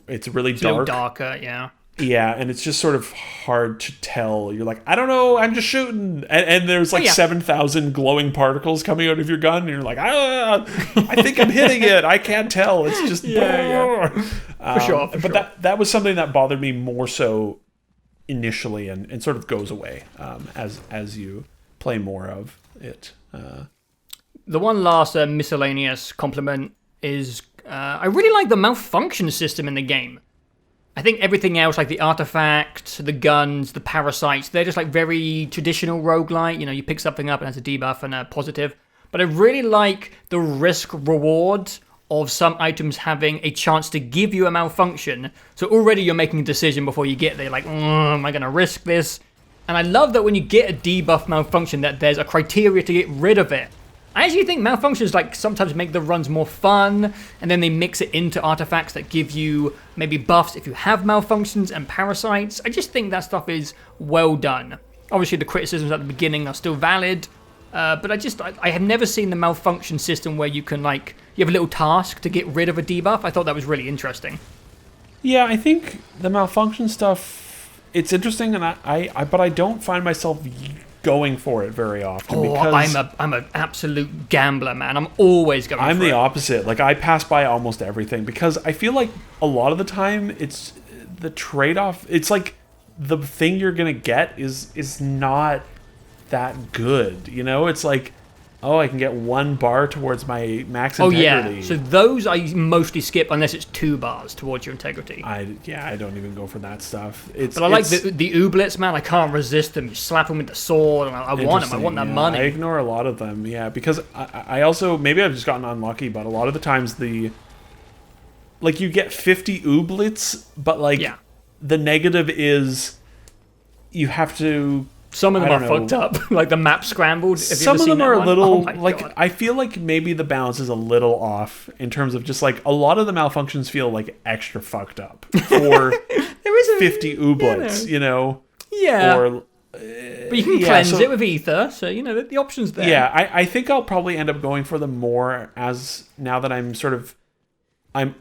Speaker 2: it's really dark.
Speaker 1: A little darker, yeah.
Speaker 2: Yeah, and it's just sort of hard to tell. You're like, I don't know, I'm just shooting. And there's like 7,000 glowing particles coming out of your gun, and you're like, I think I'm hitting it. I can't tell. It's just...
Speaker 1: For sure.
Speaker 2: But that was something that bothered me more so initially and sort of goes away as you play more of it.
Speaker 1: The one last miscellaneous compliment is I really like the malfunction system in the game. I think everything else, like the artifact, the guns, the parasites, they're just like very traditional roguelite. You know, you pick something up and it has a debuff and a positive. But I really like the risk-reward of some items having a chance to give you a malfunction. So already you're making a decision before you get there. Like, am I going to risk this? And I love that when you get a debuff malfunction that there's a criteria to get rid of it. I actually think malfunctions like sometimes make the runs more fun, and then they mix it into artifacts that give you maybe buffs if you have malfunctions and parasites. I just think that stuff is well done. Obviously, the criticisms at the beginning are still valid, but I have never seen the malfunction system where you can you have a little task to get rid of a debuff. I thought that was really interesting.
Speaker 2: Yeah, I think the malfunction stuff, it's interesting, and but I don't find myself going for it very often. Because
Speaker 1: I'm an absolute gambler, man. I'm always going for it.
Speaker 2: I'm the opposite. Like, I pass by almost everything because I feel like a lot of the time it's the trade-off. It's like the thing you're going to get is not that good, you know? It's like, oh, I can get 1 bar towards my max integrity.
Speaker 1: Yeah. So those I mostly skip unless it's 2 bars towards your integrity.
Speaker 2: I don't even go for that stuff.
Speaker 1: But I like the ooblets, man. I can't resist them. You slap them with the sword, and I want them. I want that money.
Speaker 2: I ignore a lot of them, yeah, because I also, maybe I've just gotten unlucky, but a lot of the times you get 50 ooblets, but the negative is you have to...
Speaker 1: Some of them are fucked up, like the map scrambled.
Speaker 2: Some of them are a little, God. I feel like maybe the balance is a little off in terms of just like a lot of the malfunctions feel like extra fucked up for 50 ooblets, you know?
Speaker 1: Yeah.
Speaker 2: Or,
Speaker 1: but you can cleanse it with ether, so you know the option's there.
Speaker 2: Yeah, I think I'll probably end up going for them more as now that I've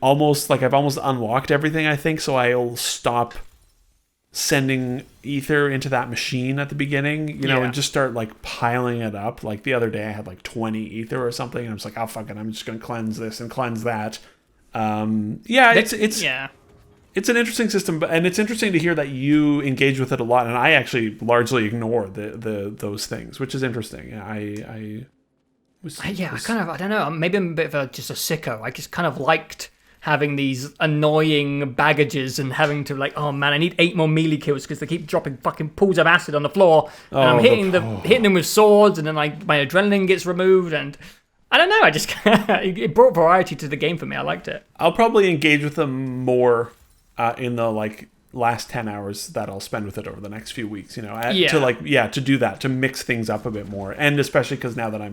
Speaker 2: almost unlocked everything, I think, so I'll stop sending ether into that machine at the beginning, you know, and just start like piling it up. Like the other day I had like 20 ether or something, and I was like, oh fuck it, I'm just gonna cleanse this and cleanse that. It's an interesting system, and it's interesting to hear that you engage with it a lot, and I actually largely ignore those things, which is interesting. I
Speaker 1: don't know, maybe I'm a bit of just a sicko. I just kind of liked having these annoying baggages and having to oh man, I need 8 more melee kills because they keep dropping fucking pools of acid on the floor, and I'm hitting them with swords, and then my adrenaline gets removed, and I don't know, I just it brought variety to the game for me. I liked it.
Speaker 2: I'll probably engage with them more in the last 10 hours that I'll spend with it over the next few weeks, you know, to do that, to mix things up a bit more, and especially because now that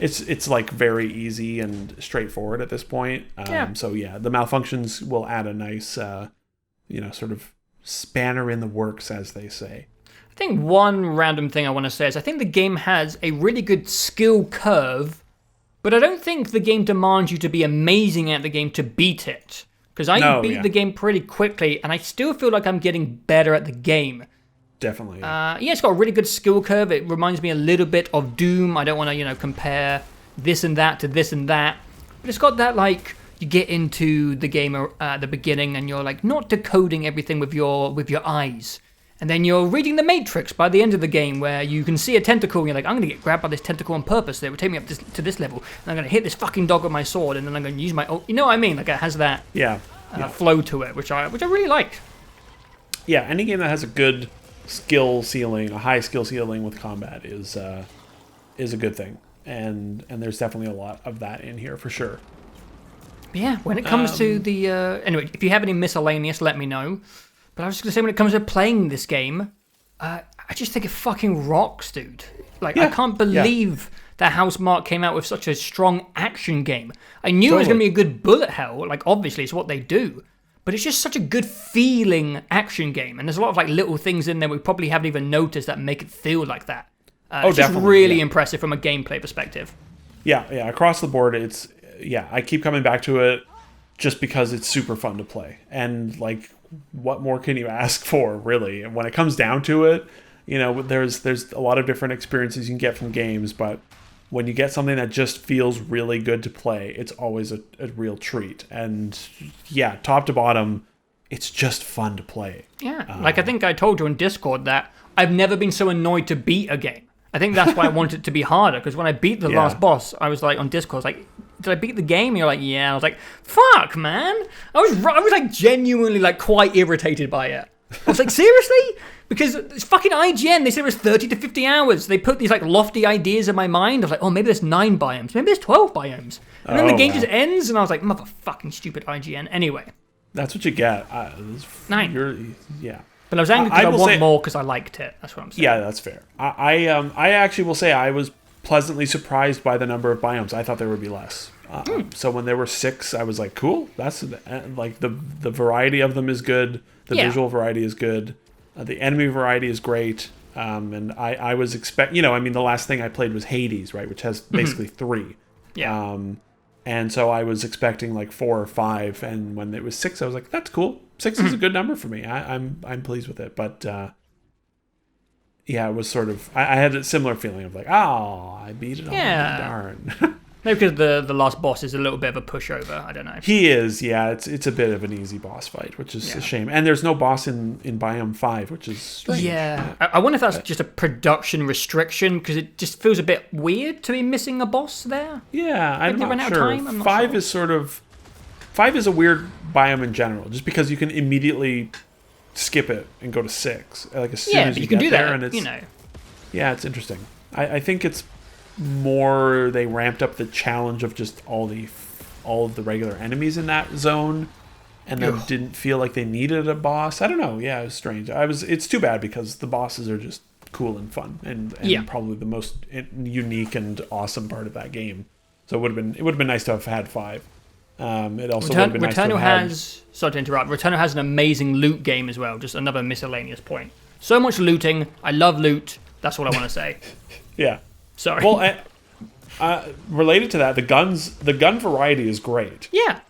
Speaker 2: it's like very easy and straightforward at this point. So yeah, the malfunctions will add a nice, sort of spanner in the works, as they say.
Speaker 1: I think one random thing I want to say is I think the game has a really good skill curve, but I don't think the game demands you to be amazing at the game to beat it. Because I beat the game pretty quickly, and I still feel like I'm getting better at the game.
Speaker 2: Definitely.
Speaker 1: It's got a really good skill curve. It reminds me a little bit of Doom. I don't want to, compare this and that to this and that. But it's got that, you get into the game at the beginning and you're, not decoding everything with your eyes. And then you're reading The Matrix by the end of the game, where you can see a tentacle and you're like, I'm going to get grabbed by this tentacle on purpose. It will take me up to this level. And I'm going to hit this fucking dog with my sword, and then I'm going to use my... You know what I mean? It has that flow to it, which I really like.
Speaker 2: Yeah, any game that has a good skill ceiling, a high skill ceiling with combat is a good thing, and there's definitely a lot of that in here for sure.
Speaker 1: Yeah, when it comes to the anyway, if you have any miscellaneous, let me know. But I was just gonna say, when it comes to playing this game, I just think it fucking rocks, dude. I can't believe that Housemarque came out with such a strong action game. I knew it was gonna be a good bullet hell. Obviously it's what they do. But it's just such a good feeling action game, and there's a lot of little things in there we probably haven't even noticed that make it feel like that. It's just really impressive from a gameplay perspective.
Speaker 2: Yeah, across the board, I keep coming back to it just because it's super fun to play, and what more can you ask for, really? And when it comes down to it, there's a lot of different experiences you can get from games, but when you get something that just feels really good to play, it's always a real treat. And yeah, top to bottom, it's just fun to play.
Speaker 1: Yeah, I think I told you on Discord that I've never been so annoyed to beat a game. I think that's why I want it to be harder, because when I beat the last boss, I was on Discord, I was did I beat the game? And you're like, yeah. I was like, fuck, man. I was genuinely quite irritated by it. I was like, seriously? Because it's fucking IGN. They said it was 30 to 50 hours. They put these lofty ideas in my mind. I was like, oh, maybe there's 9 biomes. Maybe there's 12 biomes. And then the game just ends, and I was like, motherfucking stupid IGN. Anyway.
Speaker 2: That's what you get.
Speaker 1: 9.
Speaker 2: Yeah.
Speaker 1: But I was angry because I want more because I liked it. That's what I'm saying.
Speaker 2: Yeah, that's fair. I actually will say I was pleasantly surprised by the number of biomes. I thought there would be less. So when there were 6, I was like, cool. That's like the variety of them is good. The visual variety is good. The enemy variety is great. And I was the last thing I played was Hades, right, which has basically 3.
Speaker 1: Yeah.
Speaker 2: And so I was expecting like 4 or 5, and when it was 6, I was like, that's cool. 6 is a good number for me. I'm pleased with it. But it was sort of, I had a similar feeling of like, oh, I beat it all. Darn.
Speaker 1: Maybe because the last boss is a little bit of a pushover. I don't know.
Speaker 2: He is, yeah. It's a bit of an easy boss fight, which is a shame. And there's no boss in Biome 5, which is strange.
Speaker 1: Yeah. I wonder if that's just a production restriction, because it just feels a bit weird to be missing a boss there.
Speaker 2: Yeah, I'm not sure. 5 is sort of... 5 is a weird biome in general, just because you can immediately skip it and go to 6. Like as soon as you can do there,
Speaker 1: that,
Speaker 2: and it's, Yeah, it's interesting. I think it's more they ramped up the challenge of just all of the regular enemies in that zone, and then didn't feel like they needed a boss. I don't know. Yeah, it was strange. It's too bad because the bosses are just cool and fun, and probably the most unique and awesome part of that game. So it would have been nice to have had 5. It also would have been nice to have had...
Speaker 1: Sorry to interrupt. Returnal has an amazing loot game as well. Just another miscellaneous point. So much looting. I love loot. That's what I want to say.
Speaker 2: Yeah.
Speaker 1: Sorry.
Speaker 2: Well, related to that, the gun variety is great.
Speaker 1: Yeah.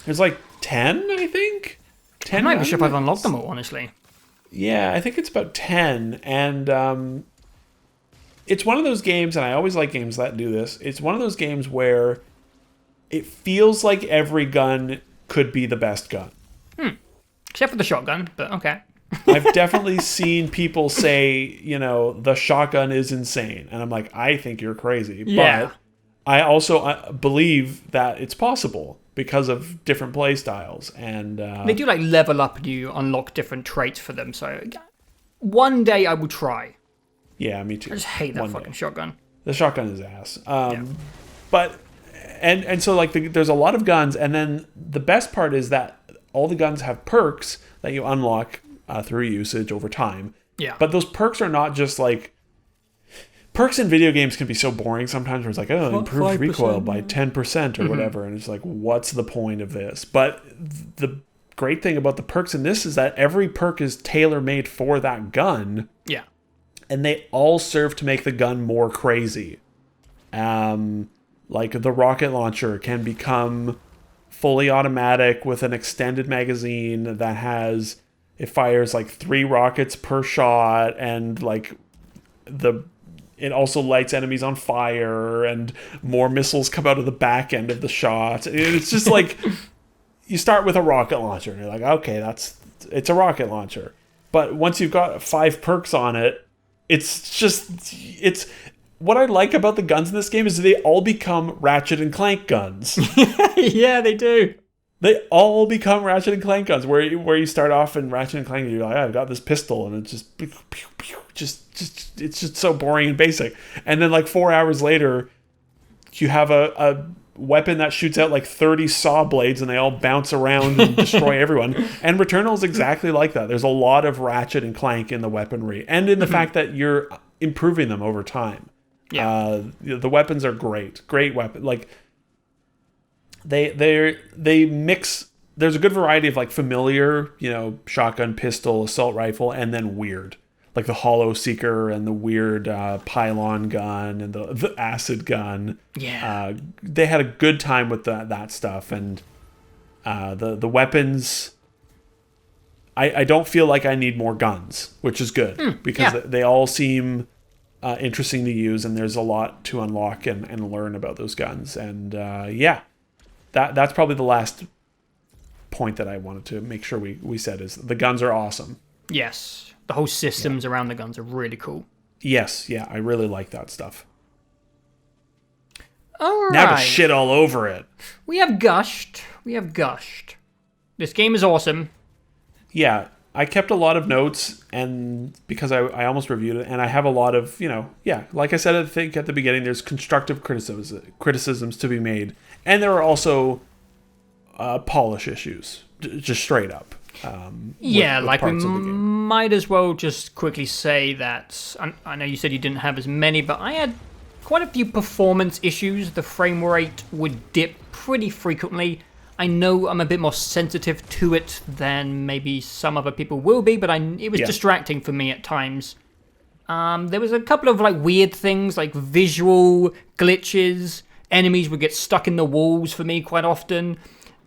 Speaker 2: There's like 10, I think. 10.
Speaker 1: I'm not even sure if I've unlocked them all, honestly.
Speaker 2: Yeah, I think it's about 10, and it's one of those games, and I always like games that do this. It's one of those games where it feels like every gun could be the best gun.
Speaker 1: Except for the shotgun, but okay.
Speaker 2: I've definitely seen people say, the shotgun is insane. And I'm like, I think you're crazy.
Speaker 1: Yeah.
Speaker 2: But I also believe that it's possible because of different play styles. And
Speaker 1: they do like level up and you unlock different traits for them. So one day I will try.
Speaker 2: Yeah, me too.
Speaker 1: I just hate that fucking shotgun.
Speaker 2: The shotgun is ass. But, and so like there's a lot of guns. And then the best part is that all the guns have perks that you unlock through usage over time.
Speaker 1: Yeah.
Speaker 2: But those perks are not just like... Perks in video games can be so boring sometimes where it's like, oh, improved recoil by 10% or whatever. And it's like, what's the point of this? But the great thing about the perks in this is that every perk is tailor-made for that gun.
Speaker 1: Yeah.
Speaker 2: And they all serve to make the gun more crazy. Like the rocket launcher can become fully automatic with an extended magazine that has... It fires like 3 rockets per shot, and like it also lights enemies on fire, and more missiles come out of the back end of the shot. It's just like you start with a rocket launcher, and you're like, okay, it's a rocket launcher. But once you've got 5 perks on it, it's what I like about the guns in this game is they all become Ratchet and Clank guns.
Speaker 1: Yeah, they do.
Speaker 2: They all become Ratchet and Clank guns, where you start off in Ratchet and Clank and you're like, I've got this pistol, and it's just so boring and basic. And then like 4 hours later, you have a weapon that shoots out like 30 saw blades, and they all bounce around and destroy everyone. And Returnal is exactly like that. There's a lot of Ratchet and Clank in the weaponry, and in the fact that you're improving them over time.
Speaker 1: Yeah.
Speaker 2: The weapons are great weapon. Like they mix. There's a good variety of like familiar, shotgun, pistol, assault rifle, and then weird, like the Hollow Seeker and the weird pylon gun and the acid gun.
Speaker 1: Yeah.
Speaker 2: They had a good time with that stuff, and the weapons. I don't feel like I need more guns, which is good because they all seem interesting to use, and there's a lot to unlock and learn about those guns. And that's probably the last point that I wanted to make sure we said is the guns are awesome.
Speaker 1: Yes. The whole systems around the guns are really cool.
Speaker 2: Yes, yeah, I really like that stuff.
Speaker 1: All right.
Speaker 2: Now to shit all over it.
Speaker 1: We have gushed. This game is awesome.
Speaker 2: Yeah, I kept a lot of notes, and because I almost reviewed it, and I have a lot of, like I said, I think at the beginning, there's constructive criticisms to be made. And there are also polish issues, just straight up.
Speaker 1: With we might as well just quickly say that, I know you said you didn't have as many, but I had quite a few performance issues. The frame rate would dip pretty frequently. I know I'm a bit more sensitive to it than maybe some other people will be, but it was distracting for me at times. There was a couple of like weird things, like visual glitches. Enemies would get stuck in the walls for me quite often.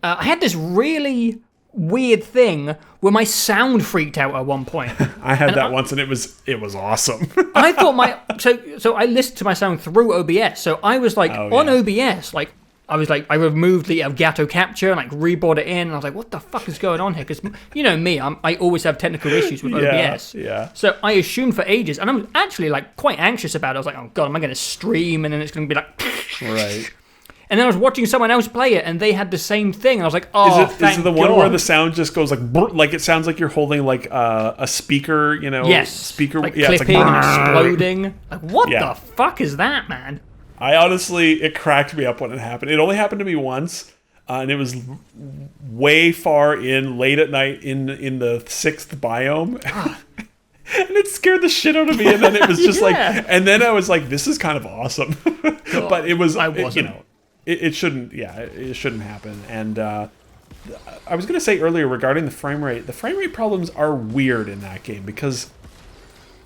Speaker 1: I had this really weird thing where my sound freaked out at one point.
Speaker 2: I had that once, and it was awesome.
Speaker 1: I thought so I listened to my sound through OBS. So I was like OBS, like I was like I removed the Elgato capture and like rebought it in, and I was like, what the fuck is going on here? Because you know me, I always have technical issues with OBS.
Speaker 2: Yeah.
Speaker 1: So I assumed for ages, and I'm actually like quite anxious about it. I was like, oh god, am I going to stream and then it's going to be like
Speaker 2: right.
Speaker 1: And then I was watching someone else play it, and they had the same thing. And I was like, "Oh,
Speaker 2: is it the one where the sound just goes like it sounds like you're holding like a speaker, you know?
Speaker 1: Yes,
Speaker 2: speaker.
Speaker 1: like
Speaker 2: yeah,
Speaker 1: clipping
Speaker 2: it's like
Speaker 1: and exploding. Like, what the fuck is that, man?
Speaker 2: I honestly, it cracked me up when it happened. It only happened to me once, and it was way far in, late at night in the 6th biome. And it scared the shit out of me, and then it was just like, and then I was like, "This is kind of awesome," but it was, you know. It shouldn't, it shouldn't happen. And I was going to say earlier regarding the frame rate problems are weird in that game because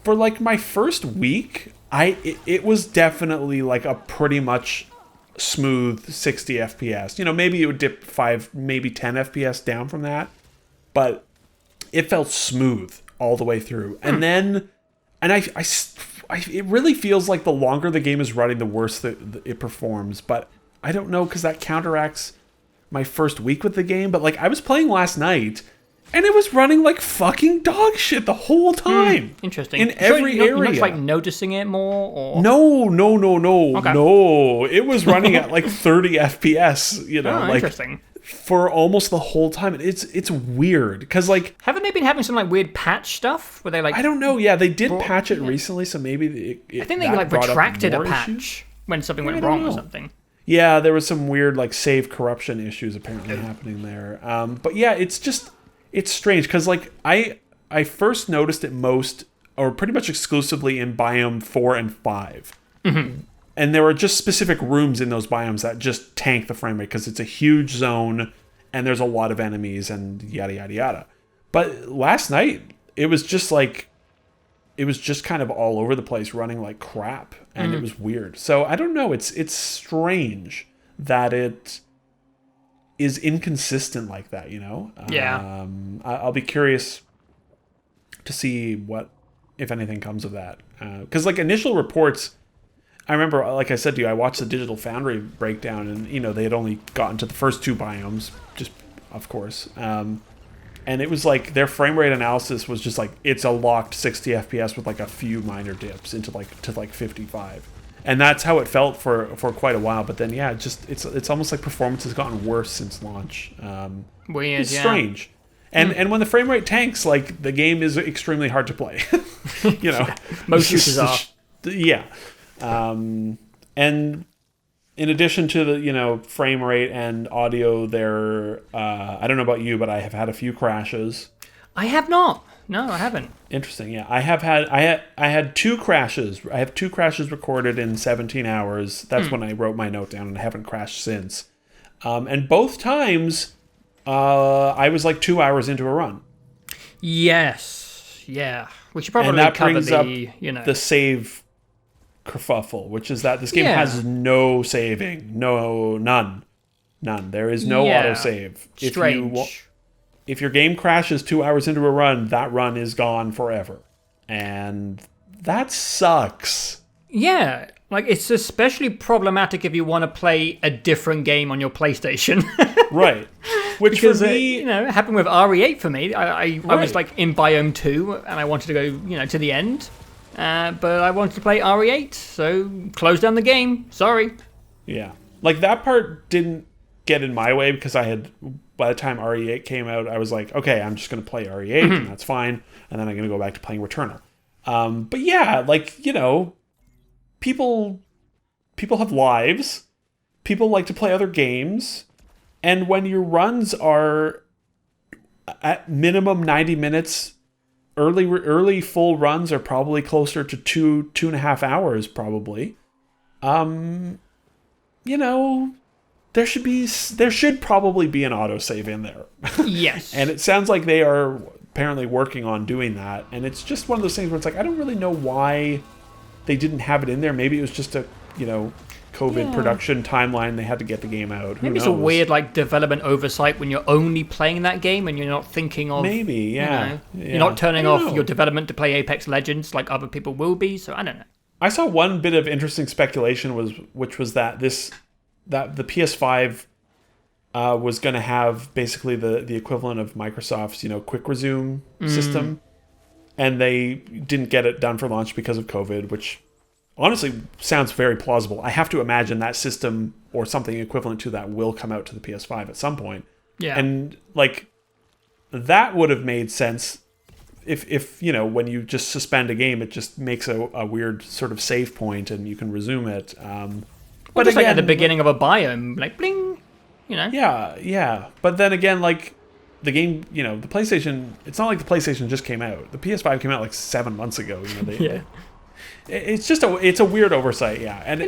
Speaker 2: for like my first week, it was definitely like a pretty much smooth 60 FPS. You know, maybe it would dip 5, maybe 10 FPS down from that, but it felt smooth all the way through. And then, it really feels like the longer the game is running, the worse it performs, but I don't know because that counteracts my first week with the game. But like I was playing last night and it was running like fucking dog shit the whole time.
Speaker 1: Interesting.
Speaker 2: In every area.
Speaker 1: You're not like noticing it more? Or?
Speaker 2: No.
Speaker 1: Okay.
Speaker 2: No. It was running at like 30 FPS, you know. Like,
Speaker 1: interesting.
Speaker 2: For almost the whole time. It's weird because like...
Speaker 1: Haven't they been having some like weird patch stuff where they like...
Speaker 2: I don't know. Yeah, they did patch it recently, so maybe...
Speaker 1: I think they like retracted a patch when something went wrong or something.
Speaker 2: Yeah, there was some weird like save corruption issues apparently happening there. But yeah, it's strange because like I first noticed it most or pretty much exclusively in biome 4 and 5. Mm-hmm. And there were just specific rooms in those biomes that just tank the frame rate because it's a huge zone and there's a lot of enemies and yada yada yada. But last night it was just kind of all over the place running like crap and it was weird. So I don't know, it's strange that it is inconsistent like that, you know?
Speaker 1: Yeah.
Speaker 2: I'll be curious to see what, if anything, comes of that. Because like initial reports, I remember, like I said to you, I watched the Digital Foundry breakdown and, you know, they had only gotten to the first 2 biomes, just of course. And it was like their frame rate analysis was just like it's a locked 60 FPS with like a few minor dips to 55, and that's how it felt for quite a while. But then it's almost like performance has gotten worse since launch.
Speaker 1: Weird,
Speaker 2: it's strange. And when the frame rate tanks, like the game is extremely hard to play. You know,
Speaker 1: most users are.
Speaker 2: Yeah, and. In addition to the, you know, frame rate and audio, there, I don't know about you, but I have had a few crashes.
Speaker 1: I have not. No, I haven't.
Speaker 2: Interesting. Yeah, I had 2 crashes. I have 2 crashes recorded in 17 hours. That's when I wrote my note down, and I haven't crashed since. And both times, I was like 2 hours into a run.
Speaker 1: Yes. Yeah. We should probably cover the
Speaker 2: save kerfuffle, which is that this game has no saving, none. There is no autosave.
Speaker 1: Strange.
Speaker 2: If your game crashes 2 hours into a run, that run is gone forever, and that sucks.
Speaker 1: Yeah, like it's especially problematic if you want to play a different game on your PlayStation.
Speaker 2: Right. Which
Speaker 1: because,
Speaker 2: for me,
Speaker 1: it happened with RE8 for me. I was like in biome 2, and I wanted to go, to the end. But I wanted to play RE8, so close down the game. Sorry.
Speaker 2: Yeah. Like, that part didn't get in my way because by the time RE8 came out, I was like, okay, I'm just going to play RE8, and that's fine. And then I'm going to go back to playing Returnal. But yeah, like, people have lives. People like to play other games. And when your runs are at minimum 90 minutes, early full runs are probably closer to 2.5 hours probably. You know, there should probably be an autosave in there.
Speaker 1: Yes.
Speaker 2: And it sounds like they are apparently working on doing that. And it's just one of those things where it's like, I don't really know why they didn't have it in there. Maybe it was just a, COVID production timeline. They had to get the game out.
Speaker 1: Maybe it's a weird development oversight when you're only playing that game and you're not thinking of...
Speaker 2: Maybe, yeah.
Speaker 1: You're not turning off your development to play Apex Legends like other people will be, so I don't know.
Speaker 2: I saw one bit of interesting speculation which was that the PS5 was going to have basically the equivalent of Microsoft's, quick resume system. And they didn't get it done for launch because of COVID, which honestly sounds very plausible. I have to imagine that system or something equivalent to that will come out to the PS5 at some point.
Speaker 1: Yeah.
Speaker 2: And that would have made sense if when you just suspend a game, it just makes a weird sort of save point and you can resume it.
Speaker 1: But just again, at the beginning of a biome, bling,
Speaker 2: Yeah. But then again, the game, the PlayStation, it's not like the PlayStation just came out. The PS5 came out 7 months ago. It's just it's a weird oversight, yeah. And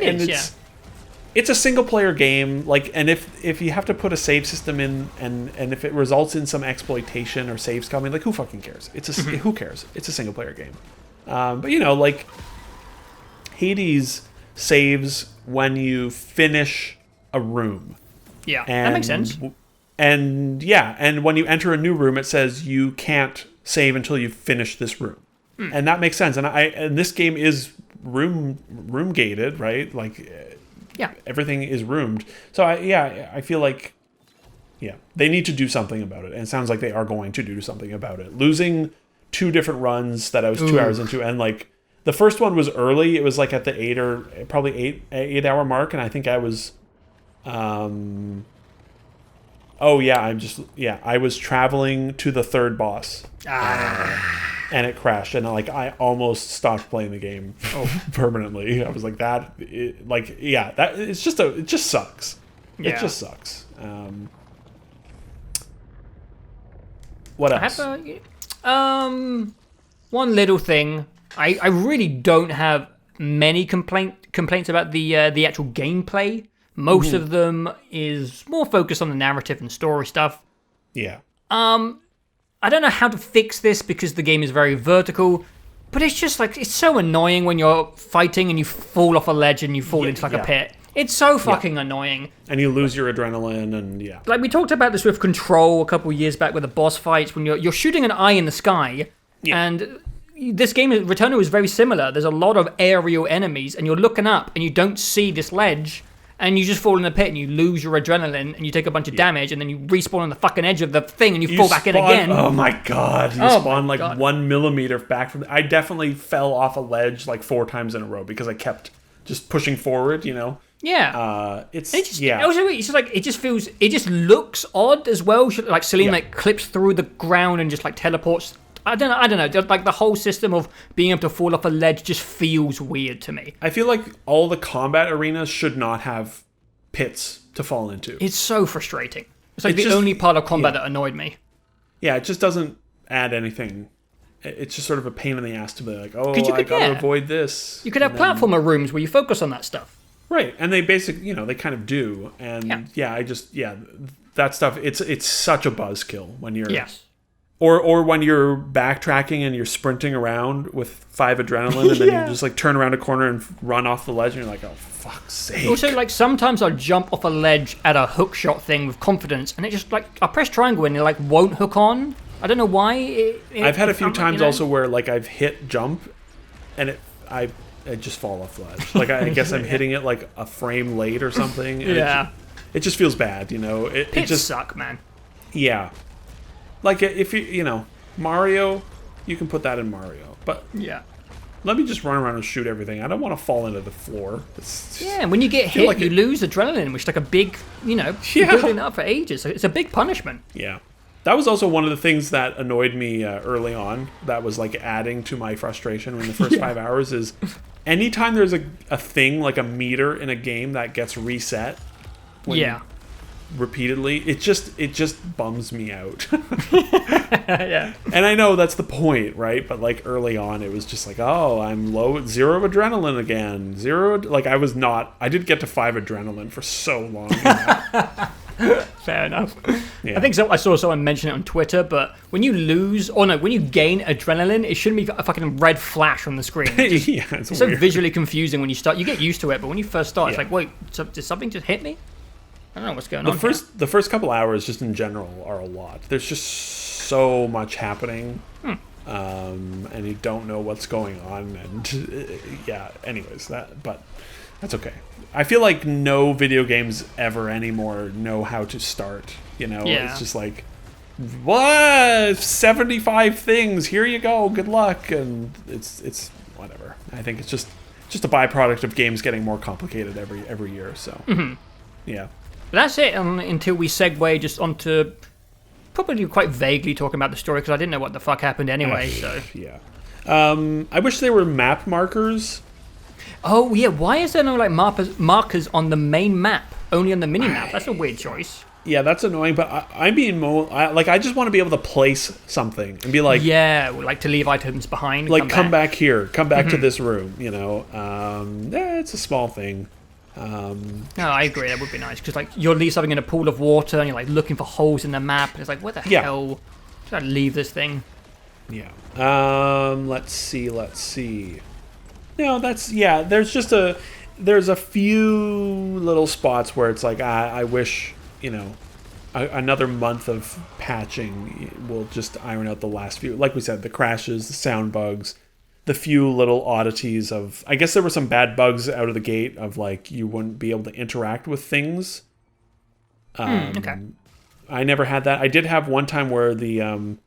Speaker 2: it's a single player game, and if you have to put a save system in and if it results in some exploitation or saves coming, who fucking cares? Who cares? It's a single player game. But Hades saves when you finish a room.
Speaker 1: Yeah, that makes sense.
Speaker 2: And when you enter a new room, it says you can't save until you finish this room. And that makes sense. And this game is room gated, right? Everything is roomed. So I feel like they need to do something about it. And it sounds like they are going to do something about it. Losing 2 different runs that I was 2 hours into, and the first one was early. It was at the 8 hour mark, and I think I was I was traveling to the 3rd boss. And it crashed, and I almost stopped playing the game permanently. I was like that. It just sucks. Yeah. It just sucks. What else?
Speaker 1: One little thing. I really don't have many complaints about the actual gameplay. Most of them is more focused on the narrative and story stuff.
Speaker 2: Yeah.
Speaker 1: I don't know how to fix this because the game is very vertical, but it's just it's so annoying when you're fighting and you fall off a ledge and you fall into a pit. It's so fucking annoying.
Speaker 2: And you lose your adrenaline and
Speaker 1: we talked about this with Control a couple of years back with the boss fights when you're shooting an eye in the sky, and this game, Returnal, is very similar. There's a lot of aerial enemies and you're looking up and you don't see this ledge. And you just fall in the pit and you lose your adrenaline and you take a bunch of damage and then you respawn on the fucking edge of the thing and you fall back in again.
Speaker 2: Oh my god. You spawn 1 millimeter back from... I definitely fell off a ledge 4 times in a row because I kept just pushing forward,
Speaker 1: Yeah.
Speaker 2: It's
Speaker 1: it just looks odd as well. Celine clips through the ground and just teleports. I don't know. The whole system of being able to fall off a ledge just feels weird to me.
Speaker 2: I feel like all the combat arenas should not have pits to fall into.
Speaker 1: It's so frustrating. It's the only part of combat that annoyed me.
Speaker 2: Yeah, it just doesn't add anything. It's just sort of a pain in the ass to be I gotta avoid this.
Speaker 1: You could have platformer rooms where you focus on that stuff.
Speaker 2: Right, and they basically, they kind of do. And that stuff, it's such a buzzkill when you're...
Speaker 1: Yes.
Speaker 2: Or when you're backtracking and you're sprinting around with 5 adrenaline and then you just turn around a corner and run off the ledge and you're oh, fuck's sake.
Speaker 1: Also, sometimes I'll jump off a ledge at a hook shot thing with confidence and it just, I press triangle and it, won't hook on. I don't know why.
Speaker 2: I've had a few times also where, I've hit jump and I just fall off the ledge. I guess I'm hitting it, a frame late or something. And it just feels bad,
Speaker 1: Pits just suck, man.
Speaker 2: Yeah. If Mario, you can put that in Mario. But let me just run around and shoot everything. I don't want to fall into the floor.
Speaker 1: And when you get hit, you lose adrenaline, which is a big, building up for ages. So it's a big punishment.
Speaker 2: Yeah. That was also one of the things that annoyed me early on. That was adding to my frustration in the first 5 hours is anytime there's a thing, a meter in a game that gets reset. repeatedly, it just bums me out.
Speaker 1: Yeah.
Speaker 2: And I know that's the point, right? But like early on, it was just like, oh, I'm low, 0 adrenaline again. I didn't get to 5 adrenaline for so long.
Speaker 1: Fair enough.
Speaker 2: Yeah.
Speaker 1: I think so. I saw someone mention it on Twitter, but when you lose, or no, when you gain adrenaline, it shouldn't be a fucking red flash on the screen.
Speaker 2: It's
Speaker 1: so
Speaker 2: weird.
Speaker 1: visually confusing when you start. You get used to it, but when you first start, it's
Speaker 2: Yeah.
Speaker 1: like, wait, did something just hit me? I don't know what's going on.
Speaker 2: The first couple hours, just in general, are a lot. There's just so much happening, and you don't know what's going on, and yeah. Anyways, but that's okay. I feel like no video games ever anymore know how to start.
Speaker 1: Yeah.
Speaker 2: It's just like, what? 75 things. Here you go. Good luck, and it's whatever. I think it's just a byproduct of games getting more complicated every year. So yeah.
Speaker 1: But that's it until we segue just onto probably quite vaguely talking about the story because I didn't know what the fuck happened anyway. So
Speaker 2: yeah. I wish there were map markers.
Speaker 1: Oh yeah, why is there no like markers on the main map, only on the mini map? That's a weird choice.
Speaker 2: Yeah, that's annoying. But I'm being I just want to be able to place something and be like,
Speaker 1: yeah, like to leave items behind.
Speaker 2: Like come back here, come back to this room. It's a small thing.
Speaker 1: No, I agree. That would be nice because like you'll leave something in a pool of water and you're like looking for holes in the map. And it's like, what the hell? Should I leave this thing?
Speaker 2: Yeah. Let's see. No, there's a few little spots where it's like I wish another month of patching will just iron out the last few. Like we said, the crashes, the sound bugs, the few little oddities of. I guess there were some bad bugs out of the gate of like you wouldn't be able to interact with things.
Speaker 1: Okay.
Speaker 2: I never had that. I did have one time where the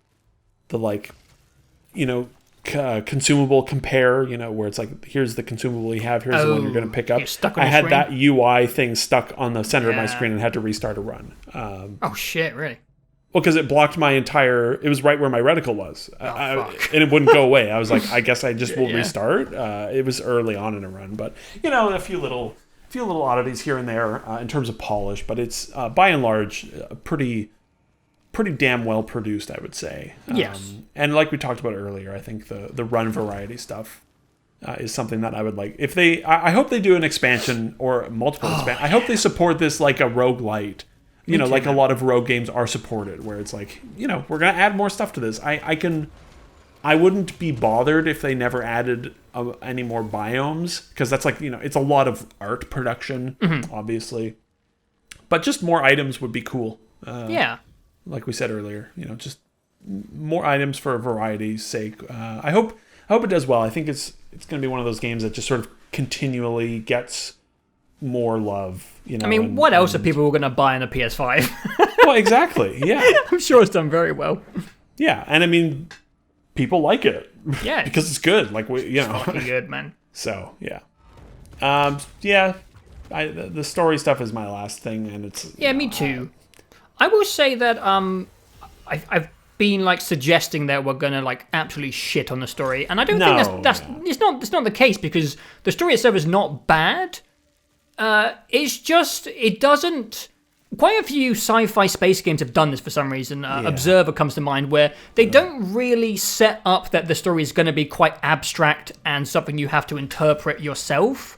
Speaker 2: consumable compare, where it's like, here's the consumable you have, here's the one you're going to pick up. I had that UI thing stuck on the center of my screen and had to restart a run.
Speaker 1: Oh shit, really?
Speaker 2: Well, because it blocked it was right where my reticle was. And it wouldn't go away. I was like, I guess I just will restart. It was early on in a run, but a few little oddities here and there in terms of polish, but it's by and large pretty damn well produced, I would say.
Speaker 1: Yes.
Speaker 2: And like we talked about earlier, I think the run variety stuff is something that I would like. I hope they do an expansion or multiple expansions. I hope they support this like a roguelite. Like a lot of rogue games are supported, where it's like, we're going to add more stuff to this. I wouldn't be bothered if they never added any more biomes, because that's like, it's a lot of art production, obviously. But just more items would be cool.
Speaker 1: Yeah.
Speaker 2: Like we said earlier, just more items for variety's sake. I hope it does well. I think it's going to be one of those games that just sort of continually gets more love.
Speaker 1: I mean, what else are people going to buy on a PS5?
Speaker 2: Well, exactly. Yeah,
Speaker 1: I'm sure it's done very well.
Speaker 2: Yeah, and I mean, people like it.
Speaker 1: Yeah,
Speaker 2: because it's good. Like
Speaker 1: it's fucking good, man.
Speaker 2: So yeah, yeah. The story stuff is my last thing, and it's
Speaker 1: me too. I will say that I've been like suggesting that we're gonna like absolutely shit on the story, and I don't think that's it's not the case, because the story itself is not bad. It's just it doesn't. Quite a few sci-fi space games have done this for some reason. Observer comes to mind, where they don't really set up that the story is going to be quite abstract and something you have to interpret yourself.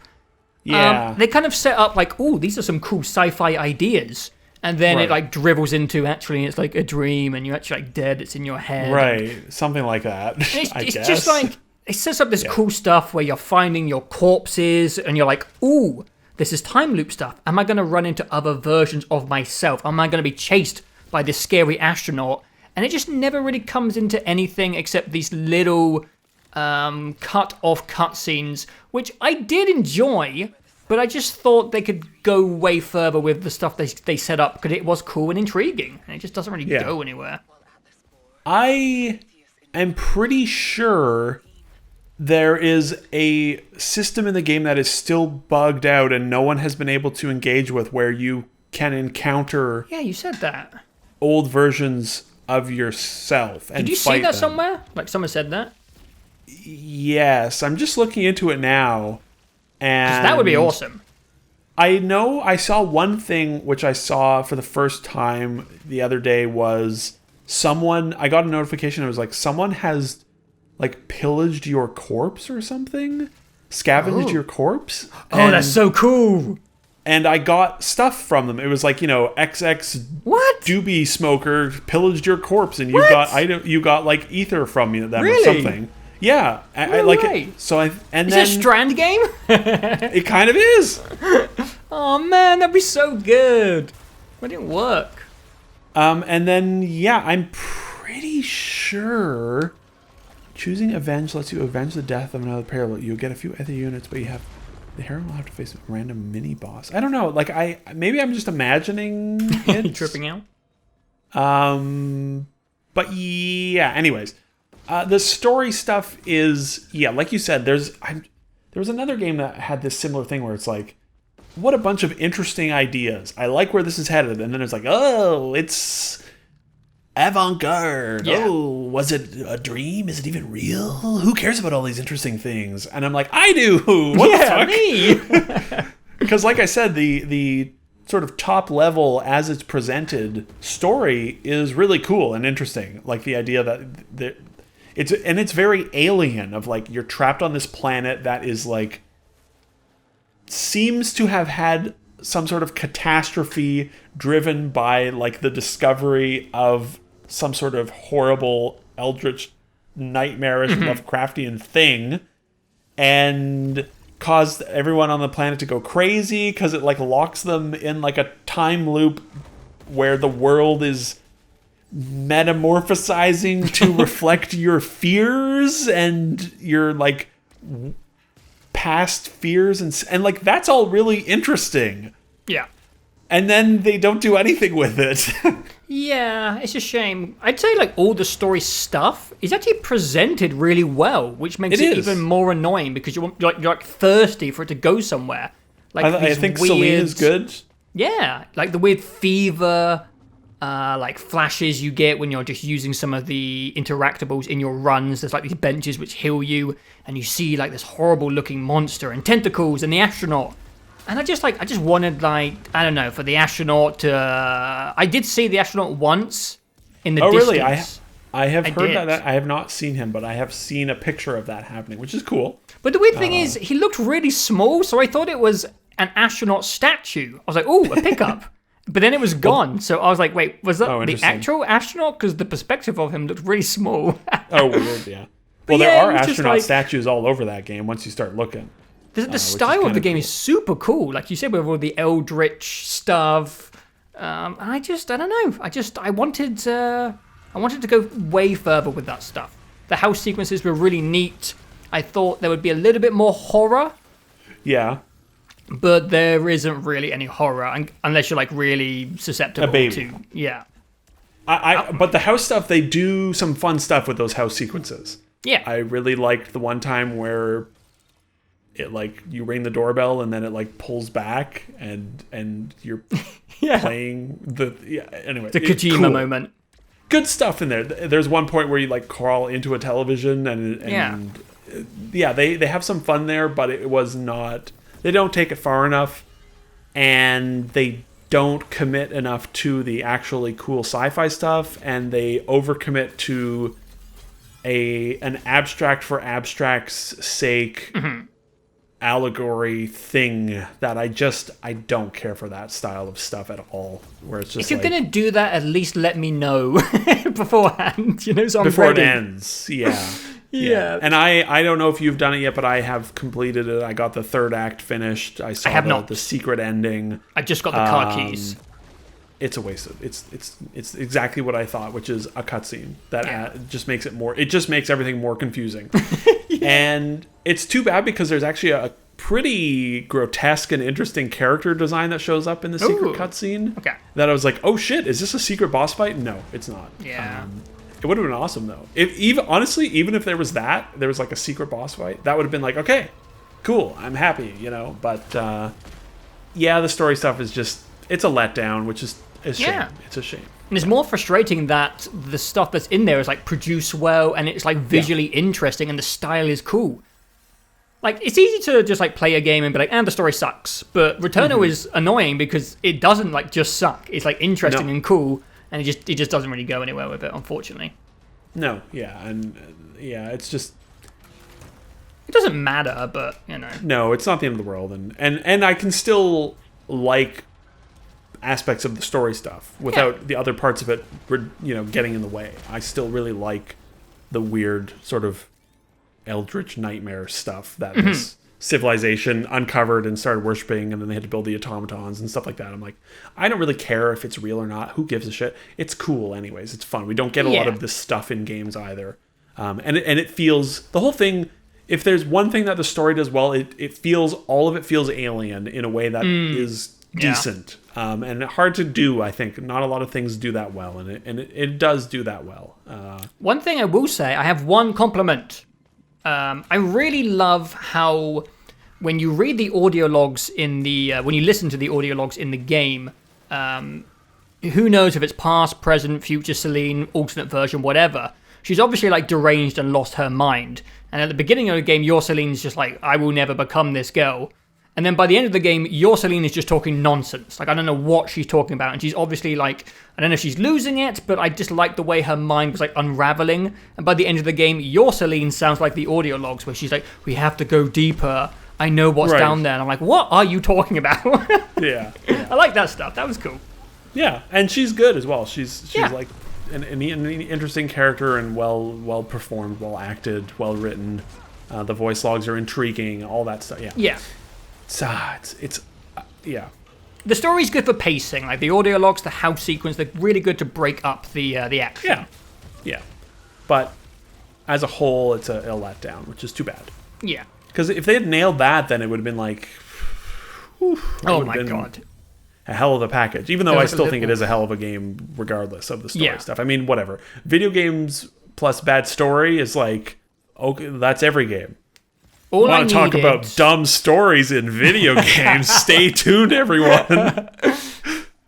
Speaker 2: Yeah,
Speaker 1: they kind of set up like, oh, these are some cool sci-fi ideas. And then it like dribbles into actually it's like a dream, and you're actually like dead. It's in your head,
Speaker 2: right? Something like that.
Speaker 1: It's just like it sets up this cool stuff where you're finding your corpses, and you're like, ooh, this is time loop stuff. Am I going to run into other versions of myself? Am I going to be chased by this scary astronaut? And it just never really comes into anything except these little cut off cutscenes, which I did enjoy. But I just thought they could go way further with the stuff they set up, because it was cool and intriguing, and it just doesn't really go anywhere.
Speaker 2: I am pretty sure there is a system in the game that is still bugged out and no one has been able to engage with, where you can encounter...
Speaker 1: Yeah, you said that.
Speaker 2: ...old versions of yourself and
Speaker 1: Did you see that somewhere? Like someone said that?
Speaker 2: Yes, I'm just looking into it now. And
Speaker 1: that would be awesome.
Speaker 2: I know I saw one thing which I saw for the first time the other day was I got a notification. It was like someone has like pillaged your corpse or something, scavenged your corpse.
Speaker 1: Oh, that's so cool.
Speaker 2: And I got stuff from them. It was like, XX doobie smoker pillaged your corpse, and you got like ether from them or something. Yeah, I like it. So is it a
Speaker 1: Strand game?
Speaker 2: It kind of is.
Speaker 1: Oh man, that'd be so good. But it didn't work.
Speaker 2: And then I'm pretty sure choosing Avenge lets you avenge the death of another player. You'll get a few other units, but the hero will have to face a random mini boss. I don't know. Like maybe I'm just imagining it.
Speaker 1: Tripping out.
Speaker 2: But yeah. Anyways, the story stuff is like you said. There was another game that had this similar thing where it's like, what a bunch of interesting ideas. I like where this is headed, and then it's like, oh, it's avant-garde.
Speaker 1: Yeah.
Speaker 2: Oh, was it a dream? Is it even real? Who cares about all these interesting things? And I'm like, I do. What the fuck?
Speaker 1: Me.
Speaker 2: Because like I said, the sort of top level as it's presented story is really cool and interesting. Like the idea that it's very alien, of like you're trapped on this planet that is like seems to have had some sort of catastrophe driven by like the discovery of some sort of horrible eldritch nightmarish Lovecraftian thing, and caused everyone on the planet to go crazy because it like locks them in like a time loop where the world is metamorphosizing to reflect your fears and your like past fears, and like that's all really interesting.
Speaker 1: Yeah.
Speaker 2: And then they don't do anything with it.
Speaker 1: Yeah, it's a shame. I'd say like all the story stuff is actually presented really well, which makes it even more annoying because you're like thirsty for it to go somewhere. Like
Speaker 2: I think Celine is good.
Speaker 1: Yeah, like the weird fever, like flashes you get when you're just using some of the interactables in your runs. There's like these benches which heal you, and you see like this horrible looking monster and tentacles and the astronaut. And I just wanted, like, I don't know, for the astronaut to... I did see the astronaut once in the distance.
Speaker 2: Oh, really? I have heard that. I have not seen him, but I have seen a picture of that happening, which is cool.
Speaker 1: But the weird thing is, he looked really small, so I thought it was an astronaut statue. I was like, oh, a pickup. But then it was gone, so I was like, wait, was that the actual astronaut? Because the perspective of him looked really small.
Speaker 2: Oh, weird, yeah. Well, there are astronaut statues all over that game once you start looking.
Speaker 1: The style of the game is super cool. Like you said, with all the eldritch stuff. I don't know. I wanted to go way further with that stuff. The house sequences were really neat. I thought there would be a little bit more horror.
Speaker 2: Yeah.
Speaker 1: But there isn't really any horror unless you're like really susceptible to. Yeah.
Speaker 2: But the house stuff, they do some fun stuff with those house sequences.
Speaker 1: Yeah.
Speaker 2: I really liked the one time where it like you ring the doorbell and then it like pulls back and you're playing anyway,
Speaker 1: the Kojima moment.
Speaker 2: Good stuff in there. There's one point where you like crawl into a television and they have some fun there, but it was not, they don't take it far enough, and they don't commit enough to the actually cool sci-fi stuff, and they overcommit to an abstract for abstract's sake allegory thing that I don't care for that style of stuff at all. Where it's just
Speaker 1: if you're gonna do that, at least let me know beforehand. So I'm
Speaker 2: before
Speaker 1: ready.
Speaker 2: It ends. Yeah.
Speaker 1: Yeah.
Speaker 2: And I don't know if you've done it yet, but I have completed it. I got the third act finished. I saw the secret ending.
Speaker 1: I just got the car keys.
Speaker 2: It's a waste of it's exactly what I thought, which is a cutscene that just makes it more. It just makes everything more confusing. And it's too bad because there's actually a pretty grotesque and interesting character design that shows up in the secret cutscene.
Speaker 1: Okay.
Speaker 2: That I was like, oh shit, is this a secret boss fight? No, it's not.
Speaker 1: Yeah.
Speaker 2: It would have been awesome though. Even if there was like a secret boss fight, that would have been like, okay, cool, I'm happy, But the story stuff is just, it's a letdown, which is a shame.
Speaker 1: Yeah.
Speaker 2: It's a shame.
Speaker 1: And it's more frustrating that the stuff that's in there is like produced well and it's like visually interesting and the style is cool. Like, it's easy to just, like, play a game and be like, the story sucks. But Returnal is annoying because it doesn't, like, just suck. It's, like, interesting and cool, and it just doesn't really go anywhere with it, unfortunately.
Speaker 2: No, yeah, and, it's just...
Speaker 1: It doesn't matter, but, you know.
Speaker 2: No, it's not the end of the world, and I can still like aspects of the story stuff without the other parts of it, getting in the way. I still really like the weird sort of eldritch nightmare stuff that this civilization uncovered and started worshiping, and then they had to build the automatons and stuff like that. I'm like, I don't really care if it's real or not. Who gives a shit? It's cool anyways. It's fun. We don't get a lot of this stuff in games either. And it feels, the whole thing, if there's one thing that the story does well, it feels, all of it feels alien in a way that is decent. And hard to do, I think. Not a lot of things do that well, and it does do that well.
Speaker 1: One thing I will say, I have one compliment. I really love how when you read the audio logs when you listen to the audio logs in the game, who knows if it's past, present, future Celine, alternate version, whatever. She's obviously like deranged and lost her mind. And at the beginning of the game, your Celine's just like, I will never become this girl. And then by the end of the game, your Celine is just talking nonsense. Like, I don't know what she's talking about. And she's obviously like, I don't know if she's losing it, but I just like the way her mind was like unraveling. And by the end of the game, your Celine sounds like the audio logs where she's like, we have to go deeper. I know what's down there. And I'm like, what are you talking about?
Speaker 2: Yeah.
Speaker 1: I like that stuff. That was cool.
Speaker 2: Yeah, and she's good as well. She's like an interesting character and well performed, well acted, well written. The voice logs are intriguing, all that stuff.
Speaker 1: Yeah.
Speaker 2: It's
Speaker 1: The story's good for pacing, like the audio logs, the house sequence. They're really good to break up the action.
Speaker 2: Yeah. But as a whole, it's a letdown, which is too bad.
Speaker 1: Yeah.
Speaker 2: Because if they had nailed that, then it would have been like,
Speaker 1: oh my god,
Speaker 2: a hell of a package. Even though I still think it is a hell of a game, regardless of the story stuff. I mean, whatever. Video games plus bad story is like, okay, that's every game.
Speaker 1: All I
Speaker 2: want to talk about dumb stories in video games? Stay tuned, everyone.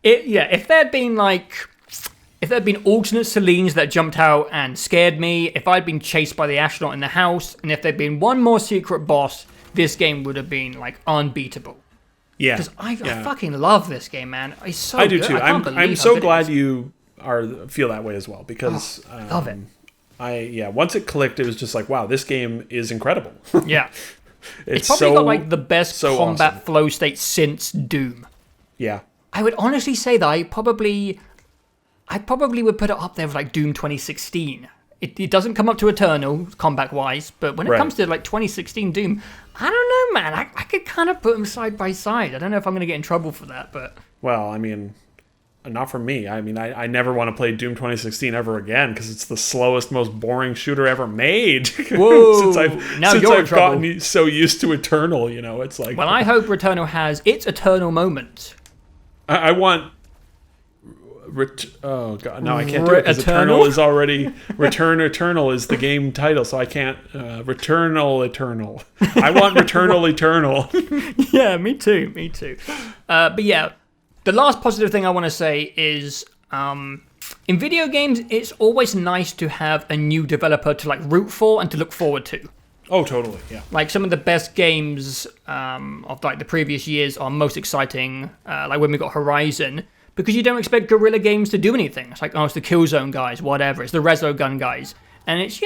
Speaker 1: If there'd been alternate Celines that jumped out and scared me, if I'd been chased by the astronaut in the house, and if there'd been one more secret boss, this game would have been like unbeatable.
Speaker 2: Yeah,
Speaker 1: because I fucking love this game, man. It's so
Speaker 2: I do
Speaker 1: good.
Speaker 2: too. I'm so glad you feel that way as well, because
Speaker 1: love it.
Speaker 2: Once it clicked, it was just like, wow, this game is incredible.
Speaker 1: Yeah. It's probably got like the best combat flow state since Doom.
Speaker 2: Yeah.
Speaker 1: I would honestly say that I probably would put it up there with like Doom 2016. It doesn't come up to Returnal combat-wise, but when it comes to like 2016 Doom, I don't know, man. I could kind of put them side by side. I don't know if I'm going to get in trouble for that, but...
Speaker 2: Well, I mean... Not for me. I mean, I never want to play Doom 2016 ever again because it's the slowest, most boring shooter ever made.
Speaker 1: Whoa!
Speaker 2: since I've gotten so used to Returnal, it's like...
Speaker 1: Well, I hope Returnal has its Eternal moment.
Speaker 2: I want... oh, God. No, I can't do it because Eternal is already... Return Eternal is the game title, so I can't... Returnal Eternal. I want Returnal Eternal.
Speaker 1: Yeah, me too. But yeah... The last positive thing I want to say is, in video games, it's always nice to have a new developer to like root for and to look forward to.
Speaker 2: Oh, totally, yeah.
Speaker 1: Like some of the best games of like the previous years are most exciting, like when we got Horizon, because you don't expect Guerrilla Games to do anything. It's like, oh, it's the Killzone guys, whatever. It's the Resogun guys. And it's,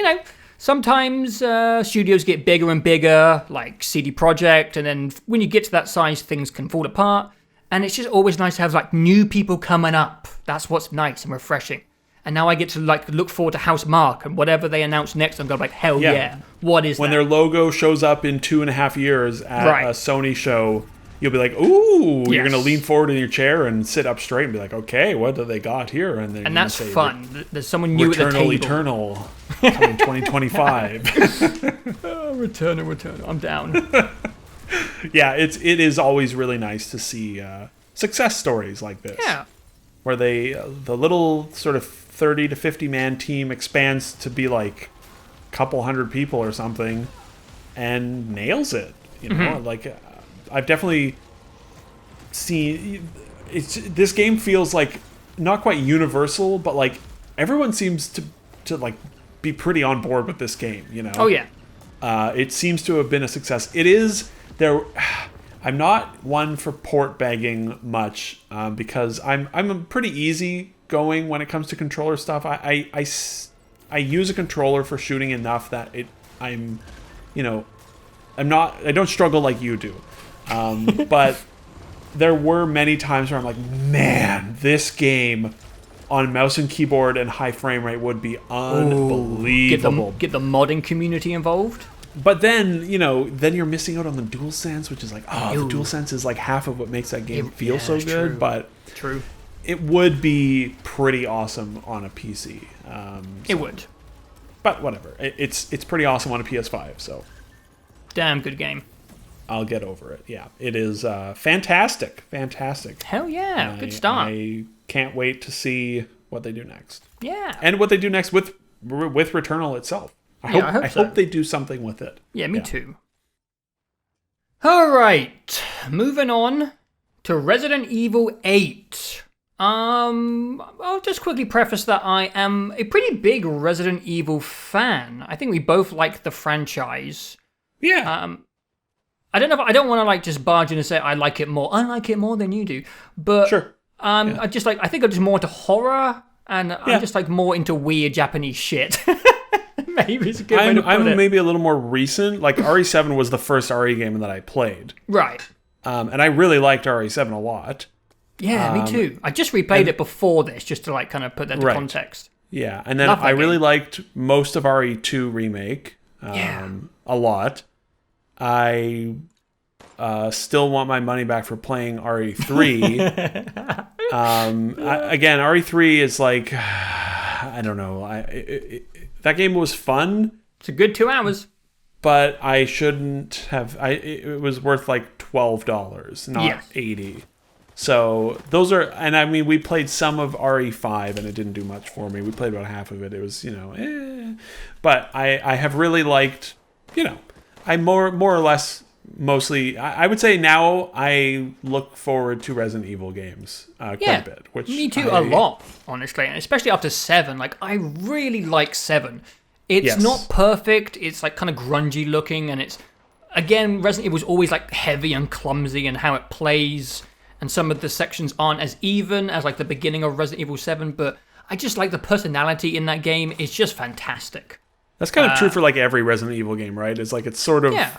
Speaker 1: sometimes studios get bigger and bigger, like CD Projekt, and then when you get to that size, things can fall apart. And it's just always nice to have like new people coming up. That's what's nice and refreshing. And now I get to like look forward to House Mark and whatever they announce next. I'm going to be like, hell yeah. What is
Speaker 2: when
Speaker 1: that?
Speaker 2: Their logo shows up in 2.5 years at a Sony show, you'll be like, ooh, you're going to lean forward in your chair and sit up straight and be like, okay, what do they got here? And
Speaker 1: that's fun. There's someone new at the table.
Speaker 2: Returnal coming 2025.
Speaker 1: Returnal. I'm down.
Speaker 2: Yeah, it is always really nice to see success stories like this.
Speaker 1: Yeah.
Speaker 2: Where the little sort of 30 to 50 man team expands to be like a couple hundred people or something and nails it. Like I've definitely seen this game feels like not quite universal, but like everyone seems to like be pretty on board with this game,
Speaker 1: Oh yeah.
Speaker 2: It seems to have been a success. It is there. I'm not one for port begging much because I'm pretty easy going when it comes to controller stuff. I use a controller for shooting enough that I don't struggle like you do. But there were many times where I'm like, man, this game on mouse and keyboard and high frame rate would be unbelievable.
Speaker 1: Get the modding community involved.
Speaker 2: But then, then you're missing out on the DualSense, which is like, the DualSense is like half of what makes that game feel so good.
Speaker 1: True.
Speaker 2: But
Speaker 1: true,
Speaker 2: it would be pretty awesome on a PC.
Speaker 1: It would.
Speaker 2: But whatever. It's pretty awesome on a PS5, so.
Speaker 1: Damn good game.
Speaker 2: I'll get over it. Yeah, it is fantastic. Fantastic.
Speaker 1: Hell yeah, good start.
Speaker 2: I can't wait to see what they do next.
Speaker 1: Yeah.
Speaker 2: And what they do next with Returnal itself. I hope they do something with it.
Speaker 1: Yeah, me too. All right, moving on to Resident Evil 8. I'll just quickly preface that I am a pretty big Resident Evil fan. I think we both like the franchise.
Speaker 2: Yeah.
Speaker 1: I don't know if I don't want to just barge in and say I like it more. I like it more than you do. But
Speaker 2: sure.
Speaker 1: I think I'm just more into horror, and I'm just more into weird Japanese shit. Maybe it's a good way to put it.
Speaker 2: I'm maybe a little more recent. Like RE7 was the first RE game that I played.
Speaker 1: Right.
Speaker 2: And I really liked RE7 a lot.
Speaker 1: Yeah, me too. I just replayed it before this, just to kind of put that into context.
Speaker 2: Yeah, and then I really liked most of RE2 Remake. A lot. I still want my money back for playing RE3. Again, RE3 is like, I don't know. That game was fun.
Speaker 1: It's a good 2 hours.
Speaker 2: But I shouldn't have. It was worth like $12, not $80. So those are, and I mean, we played some of RE5 and it didn't do much for me. We played about half of it. It was, But I have really liked, I more or less mostly, I would say now I look forward to Resident Evil games quite a bit. Which
Speaker 1: me too, a lot, honestly. And especially after 7. I really like 7. It's not perfect. It's kind of grungy looking. And it's, again, Resident Evil was always heavy and clumsy and how it plays. And some of the sections aren't as even as the beginning of Resident Evil 7. But I just like the personality in that game. It's just fantastic.
Speaker 2: That's kind of true for every Resident Evil game, right? It's it's sort of...
Speaker 1: Yeah.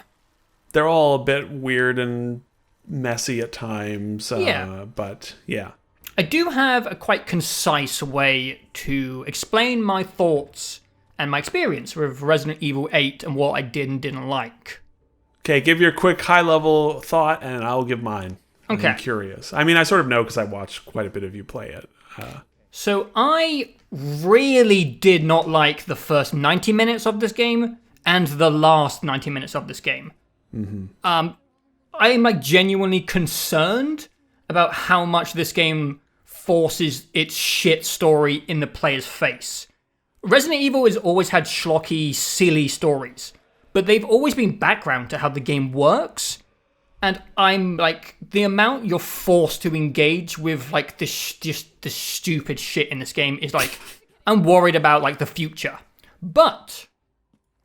Speaker 2: They're all a bit weird and messy at times. But, yeah.
Speaker 1: I do have a quite concise way to explain my thoughts and my experience with Resident Evil 8 and what I did and didn't like.
Speaker 2: Okay, give your quick high-level thought, and I'll give mine.
Speaker 1: Okay.
Speaker 2: I'm curious. I mean, I sort of know because I watched quite a bit of you play it.
Speaker 1: So I really did not like the first 90 minutes of this game and the last 90 minutes of this game.
Speaker 2: Mm-hmm.
Speaker 1: I am genuinely concerned about how much this game forces its shit story in the player's face. Resident Evil has always had schlocky, silly stories, but they've always been background to how the game works. And I'm the amount you're forced to engage with just the stupid shit in this game is I'm worried about the future. But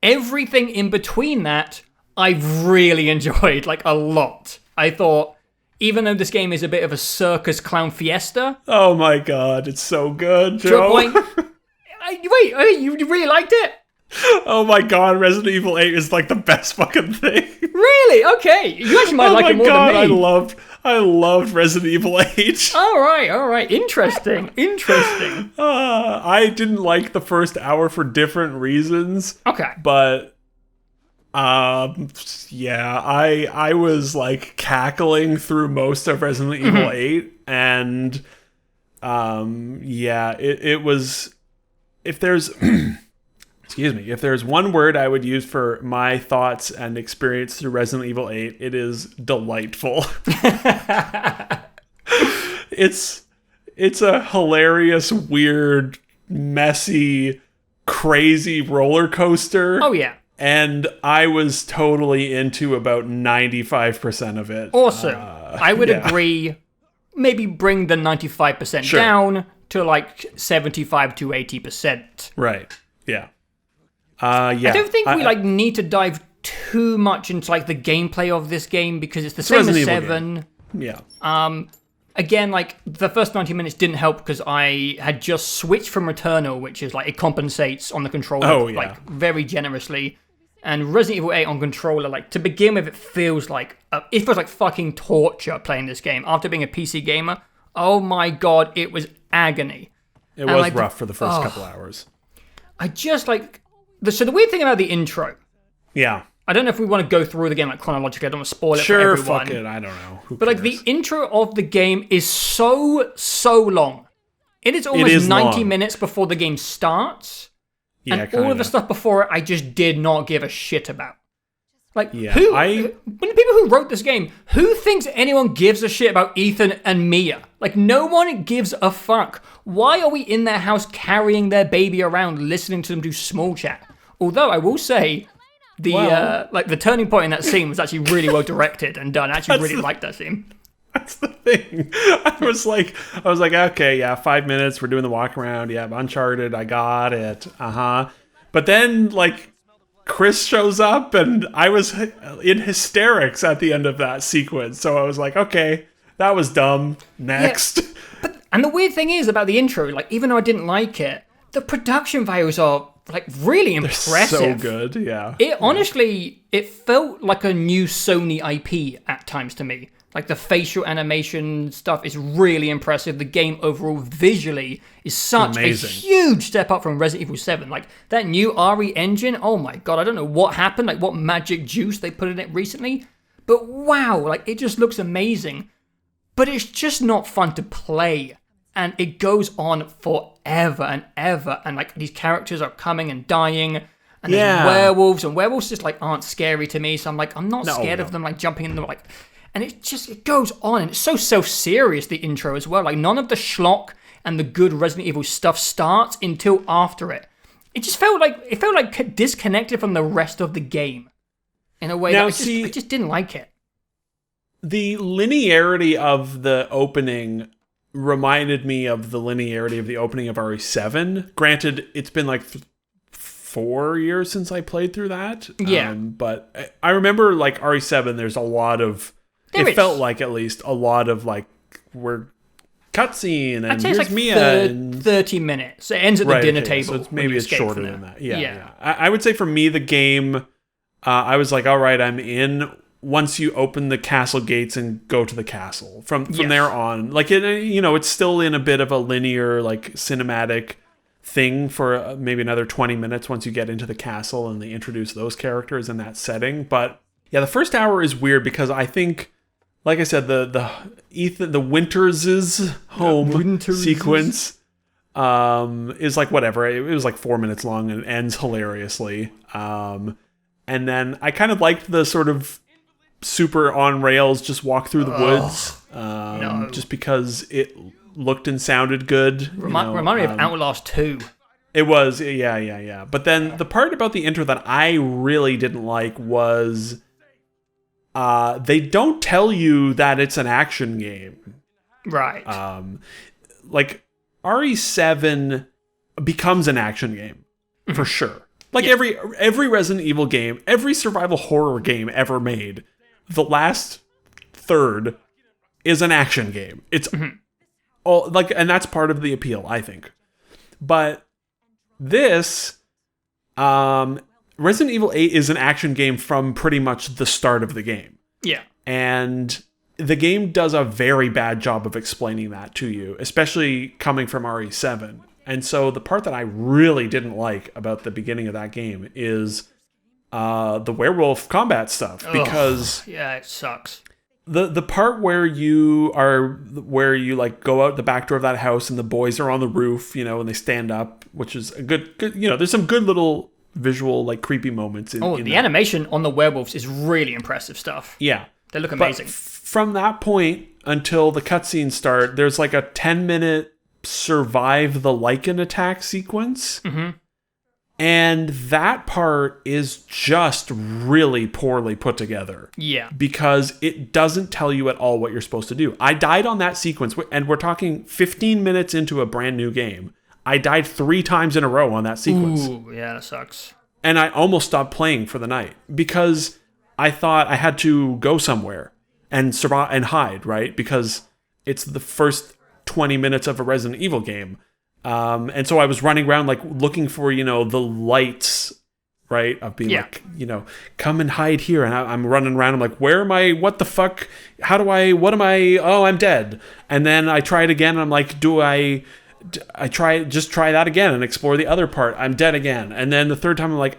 Speaker 1: everything in between that, I've really enjoyed a lot. I thought, even though this game is a bit of a circus clown fiesta.
Speaker 2: Oh my god, it's so good, Joe.
Speaker 1: To a point. Wait, you really liked it?
Speaker 2: Oh my god, Resident Evil 8 is the best fucking thing.
Speaker 1: Really? Okay. You actually might like it more than me.
Speaker 2: I loved Resident Evil 8.
Speaker 1: All right. Interesting.
Speaker 2: I didn't like the first hour for different reasons.
Speaker 1: Okay.
Speaker 2: But I was cackling through most of Resident Evil 8 and it was, if there's if there's one word I would use for my thoughts and experience through Resident Evil 8, it is delightful. It's a hilarious, weird, messy, crazy roller coaster.
Speaker 1: Oh, yeah.
Speaker 2: And I was totally into about 95% of it.
Speaker 1: Awesome. I would agree. Maybe bring the 95% down to 75 to 80%.
Speaker 2: Right. Yeah. Yeah.
Speaker 1: I don't think we need to dive too much into like the gameplay of this game because it's the same as 7.
Speaker 2: Yeah.
Speaker 1: Again, like the first 90 minutes didn't help because I had just switched from Returnal, which is like it compensates on the controller like very generously. And Resident Evil 8 on controller, like to begin with, it feels like fucking torture playing this game. After being a PC gamer, oh my god, it was agony.
Speaker 2: It was rough for the first couple hours.
Speaker 1: I just like so the weird thing about the intro.
Speaker 2: Yeah.
Speaker 1: I don't know if we want to go through the game like chronologically. I don't want to spoil it for everyone.
Speaker 2: Sure, fuck it. I don't know.
Speaker 1: But like the intro of the game is so long. It is almost 90 minutes before the game starts. Yeah, and all of the stuff before it, I just did not give a shit about. Like, when the people who wrote this game, who thinks anyone gives a shit about Ethan and Mia? Like, no one gives a fuck. Why are we in their house carrying their baby around, listening to them do small chat? Although, I will say, the turning point in that scene was actually really well directed and done. I actually really liked that scene.
Speaker 2: That's the thing. I was like, okay, yeah, 5 minutes. We're doing the walk around. Yeah, Uncharted. I got it. But then, like, Chris shows up, and I was in hysterics at the end of that sequence. So I was like, okay, that was dumb. Next.
Speaker 1: Yeah, and the weird thing is about the intro, like, even though I didn't like it, the production values are like really impressive.
Speaker 2: They're so good, yeah.
Speaker 1: It felt like a new Sony IP at times to me. Like the facial animation stuff is really impressive. The game overall visually is such a huge step up from Resident Evil 7. Like that new RE engine, oh my god, I don't know what happened, like what magic juice they put in it recently. But wow, like it just looks amazing. But it's just not fun to play. And it goes on forever and ever. And like these characters are coming and dying. And there's werewolves, and werewolves just like aren't scary to me. So I'm like, I'm not scared of them like jumping in them like... And it goes on, and it's so self-serious, the intro as well. Like, none of the schlock and the good Resident Evil stuff starts until after it. It just felt like disconnected from the rest of the game in a way that I just didn't like it.
Speaker 2: The linearity of the opening reminded me of the linearity of the opening of RE7. Granted, it's been like 4 years since I played through that.
Speaker 1: Yeah.
Speaker 2: But I remember, like, RE7, there's a lot of... felt like at least a lot of like we're cutscene and here's like Mia
Speaker 1: 30 minutes. It ends at the dinner table.
Speaker 2: So maybe it's shorter than that. Yeah. I would say for me the game, I was like, all right, I'm in. Once you open the castle gates and go to the castle, from there on, like it's still in a bit of a linear like cinematic thing for maybe another 20 minutes once you get into the castle and they introduce those characters in that setting. But yeah, the first hour is weird because I think. Like I said, the Winters' home sequence is like whatever. It was like 4 minutes long and ends hilariously. And then I kind of liked the sort of super on rails, just walk through the woods, just because it looked and sounded good.
Speaker 1: Remind me of Outlast 2.
Speaker 2: It was, yeah. But then the part about the intro that I really didn't like was... they don't tell you that it's an action game.
Speaker 1: Right.
Speaker 2: Like, RE7 becomes an action game, for sure. Like, every Resident Evil game, every survival horror game ever made, the last third is an action game. It's all, like, and that's part of the appeal, I think. But this... Resident Evil 8 is an action game from pretty much the start of the game.
Speaker 1: Yeah.
Speaker 2: And the game does a very bad job of explaining that to you, especially coming from RE7. And so the part that I really didn't like about the beginning of that game is the werewolf combat stuff. Because
Speaker 1: yeah, it sucks.
Speaker 2: The part where you like go out the back door of that house and the boys are on the roof, and they stand up, which is a good there's some good little visual, like, creepy moments.
Speaker 1: The animation on the werewolves is really impressive stuff.
Speaker 2: Yeah.
Speaker 1: They look amazing.
Speaker 2: But from that point until the cutscenes start, there's like a 10-minute survive the Lycan attack sequence.
Speaker 1: Mm-hmm.
Speaker 2: And that part is just really poorly put together.
Speaker 1: Yeah.
Speaker 2: Because it doesn't tell you at all what you're supposed to do. I died on that sequence, and we're talking 15 minutes into a brand new game. I died 3 times in a row on that sequence.
Speaker 1: Ooh, yeah, that sucks.
Speaker 2: And I almost stopped playing for the night because I thought I had to go somewhere and survive and hide, right? Because it's the first 20 minutes of a Resident Evil game. And so I was running around like looking for, the lights, right? Of being like, come and hide here. And I'm running around. I'm like, where am I? What the fuck? What am I? Oh, I'm dead. And then I try it again. And I'm like, try that again and explore the other part. I'm dead again. And then the third time I'm like,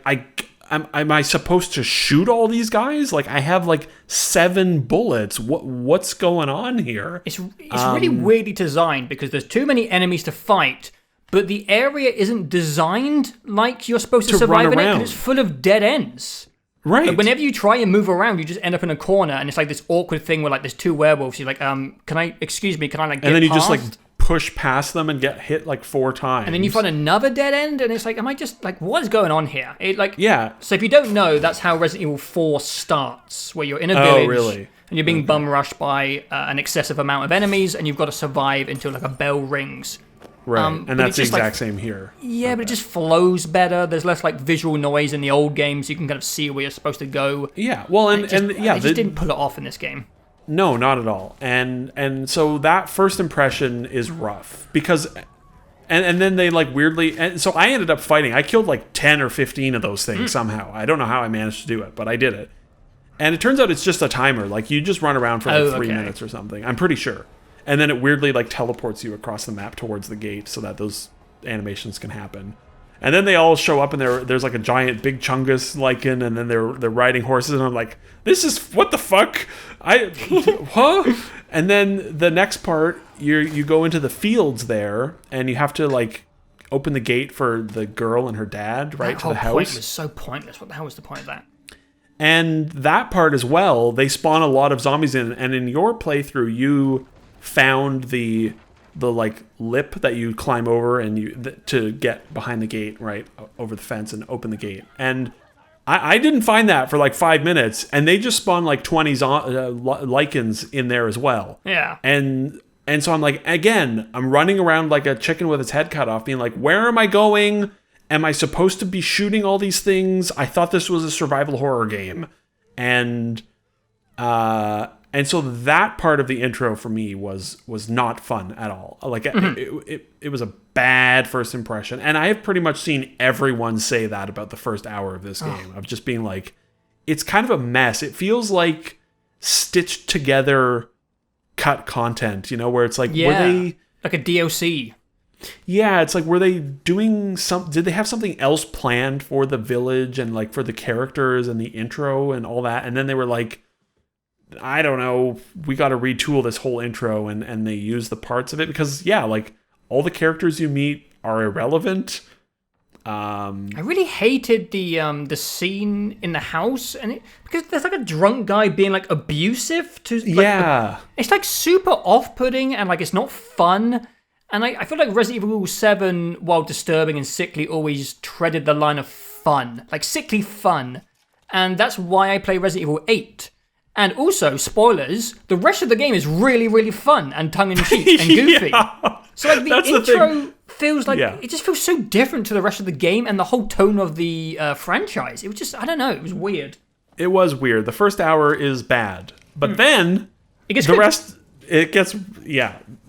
Speaker 2: am I supposed to shoot all these guys? Like I have like 7 bullets. What's going on here?
Speaker 1: It's really weirdly designed because there's too many enemies to fight, but the area isn't designed like you're supposed to survive in it because it's full of dead ends.
Speaker 2: Right.
Speaker 1: Like whenever you try and move around, you just end up in a corner, and it's like this awkward thing where like there's 2 werewolves. You're like, can I like get
Speaker 2: and then you
Speaker 1: past?
Speaker 2: Just like push past them and get hit like 4 times.
Speaker 1: And then you find another dead end, and it's like, am I just like, what is going on here?
Speaker 2: Yeah.
Speaker 1: So if you don't know, that's how Resident Evil 4 starts, where you're in a village.
Speaker 2: Oh, really?
Speaker 1: And you're being bum rushed by an excessive amount of enemies, and you've got to survive until like a bell rings.
Speaker 2: Right, and that's the exact same here.
Speaker 1: Yeah, but it just flows better. There's less like visual noise in the old games. You can kind of see where you're supposed to go.
Speaker 2: Yeah, well, they
Speaker 1: just didn't pull it off in this game.
Speaker 2: No, not at all. And so that first impression is rough because, and then they like weirdly, and so I ended up fighting. I killed like 10 or 15 of those things somehow. I don't know how I managed to do it, but I did it. And it turns out it's just a timer. Like you just run around for like 3 minutes or something. I'm pretty sure. And then it weirdly like teleports you across the map towards the gate so that those animations can happen. And then they all show up and there's like a giant big Chungus lichen, and then they're riding horses, and I'm like, this is what the fuck? Huh? And then the next part, you go into the fields there, and you have to like open the gate for the girl and her dad, right, to the house. That whole point
Speaker 1: was so pointless. What the hell was the point of that?
Speaker 2: And that part as well, they spawn a lot of zombies in, and in your playthrough, you found the like lip that you climb over and to get behind the gate, right, over the fence and open the gate. And I didn't find that for like 5 minutes, and they just spawned like 20 lichens in there as well.
Speaker 1: Yeah.
Speaker 2: And so I'm like, again, I'm running around like a chicken with its head cut off, being like, where am I going? Am I supposed to be shooting all these things? I thought this was a survival horror game. And so that part of the intro for me was not fun at all. Like it was a bad first impression, and I have pretty much seen everyone say that about the first hour of this game, of just being like, it's kind of a mess. It feels like stitched together cut content, where it's like, were they
Speaker 1: like a DLC?
Speaker 2: Yeah, it's like, were they doing did they have something else planned for the village and like for the characters and the intro and all that, and then they were like, I don't know, we got to retool this whole intro, and they use the parts of it because, like, all the characters you meet are irrelevant.
Speaker 1: I really hated the scene in the house, and because there's like a drunk guy being like abusive to it's like super off-putting, and like it's not fun. And I feel like Resident Evil 7, while disturbing and sickly, always treaded the line of fun, like sickly fun, and that's why I play Resident Evil 8. And also, spoilers, the rest of the game is really, really fun and tongue-in-cheek and goofy. So like the intro feels like, it just feels so different to the rest of the game and the whole tone of the franchise. It was just, I don't know, it was weird.
Speaker 2: It was weird. The first hour is bad. But then, rest, it gets,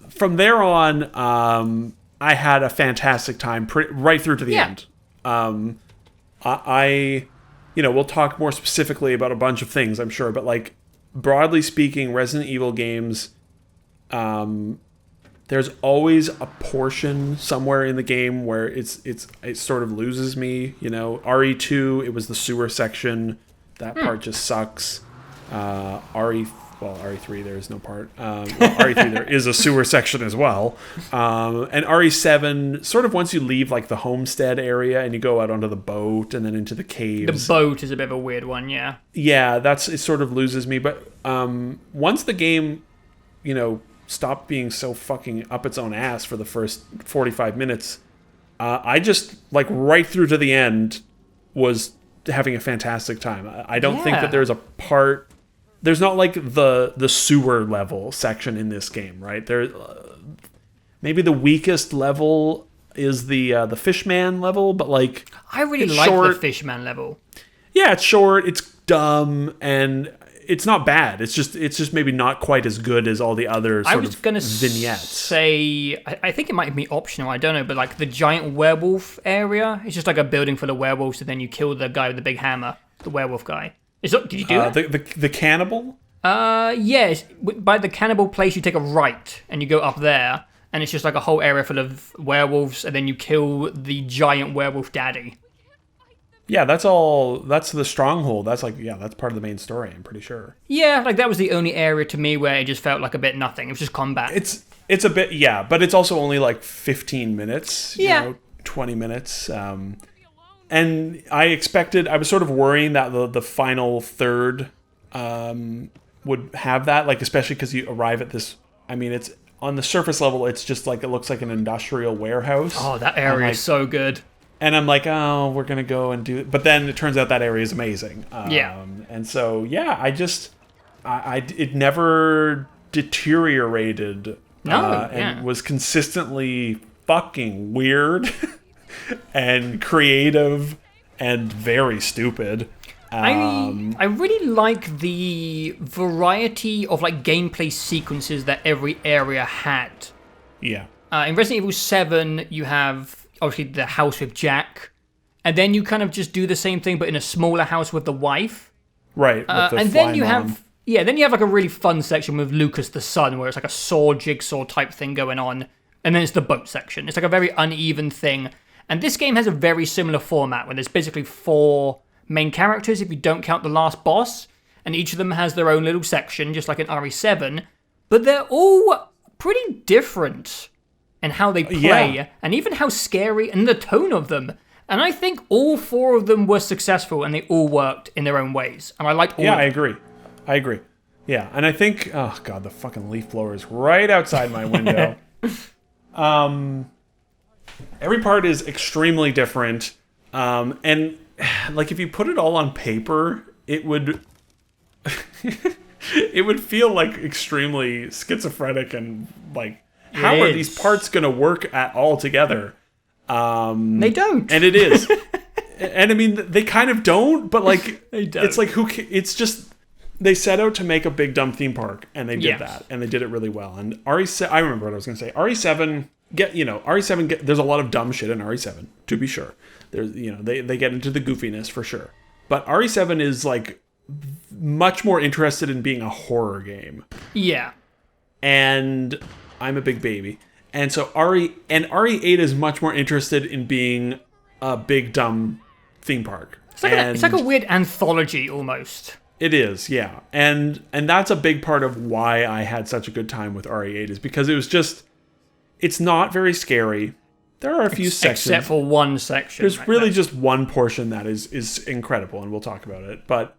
Speaker 2: From there on, I had a fantastic time right through to the end. We'll talk more specifically about a bunch of things, I'm sure, but like broadly speaking, Resident Evil games, there's always a portion somewhere in the game where it sort of loses me. RE2, it was the sewer section. That part just sucks. RE3, there is no part. RE3, there is a sewer section as well. And RE7, sort of once you leave like the homestead area and you go out onto the boat and then into the caves.
Speaker 1: The boat is a bit of a weird one, yeah.
Speaker 2: Yeah, it sort of loses me. But once the game, stopped being so fucking up its own ass for the first 45 minutes, I just, like, right through to the end was having a fantastic time. I don't think that there's a part... There's not like the sewer level section in this game, right? There, maybe the weakest level is the Fishman level, but like
Speaker 1: I really
Speaker 2: it's
Speaker 1: like
Speaker 2: short.
Speaker 1: the Fishman level.
Speaker 2: Yeah, it's short, it's dumb, and it's not bad. It's just maybe not quite as good as all the other sort of vignettes.
Speaker 1: Say, I think it might be optional, I don't know, but like the giant werewolf area, it's just like a building full of werewolves, and then you kill the guy with the big hammer, the werewolf guy. Did you do it?
Speaker 2: The cannibal?
Speaker 1: Yes. By the cannibal place, you take a right, and you go up there, and it's just like a whole area full of werewolves, and then you kill the giant werewolf daddy.
Speaker 2: Yeah, that's the stronghold. That's that's part of the main story, I'm pretty sure.
Speaker 1: Yeah, like that was the only area to me where it just felt like a bit nothing. It was just combat.
Speaker 2: It's a bit, yeah, but it's also only like 15 minutes, 20 minutes. And I was sort of worrying that the final third would have that, like especially because you arrive at this, I mean, it's on the surface level, it's just like, it looks like an industrial warehouse.
Speaker 1: Oh, that area is so good.
Speaker 2: And I'm like, oh, we're going to go and do it. But then it turns out that area is amazing. And so, it never deteriorated. And was consistently fucking weird and creative and very stupid.
Speaker 1: I really like the variety of like gameplay sequences that every area had.
Speaker 2: Yeah.
Speaker 1: In Resident Evil 7, you have obviously the house with Jack, and then you kind of just do the same thing but in a smaller house with the wife.
Speaker 2: Right.
Speaker 1: And then you have like a really fun section with Lucas the son, where it's like a saw jigsaw type thing going on, and then it's the boat section. It's like a very uneven thing. And this game has a very similar format where there's basically 4 main characters if you don't count the last boss, and each of them has their own little section, just like in RE7, but they're all pretty different in how they play, and even how scary, and the tone of them. And I think all 4 of them were successful, and they all worked in their own ways. And I liked all of them.
Speaker 2: I agree. Yeah, and I think, oh god, the fucking leaf blower is right outside my window. Every part is extremely different, and like if you put it all on paper, it would it would feel like extremely schizophrenic and like, how are these parts going to work at all together?
Speaker 1: They don't.
Speaker 2: And it is. And I mean, they kind of don't, but like,
Speaker 1: they don't.
Speaker 2: It's like, it's just, they set out to make a big dumb theme park, and they did that, and they did it really well. And RE7, I remember what I was going to say. RE7, there's a lot of dumb shit in RE7, to be sure. There's, they get into the goofiness for sure. But RE7 is like much more interested in being a horror game.
Speaker 1: Yeah.
Speaker 2: And I'm a big baby. And so RE8 is much more interested in being a big dumb theme park.
Speaker 1: It's like a weird anthology almost.
Speaker 2: It is, yeah. And that's a big part of why I had such a good time with RE8, is because it was just, it's not very scary. There are a few sections.
Speaker 1: Except for one section.
Speaker 2: There's really just one portion that is incredible, and we'll talk about it. But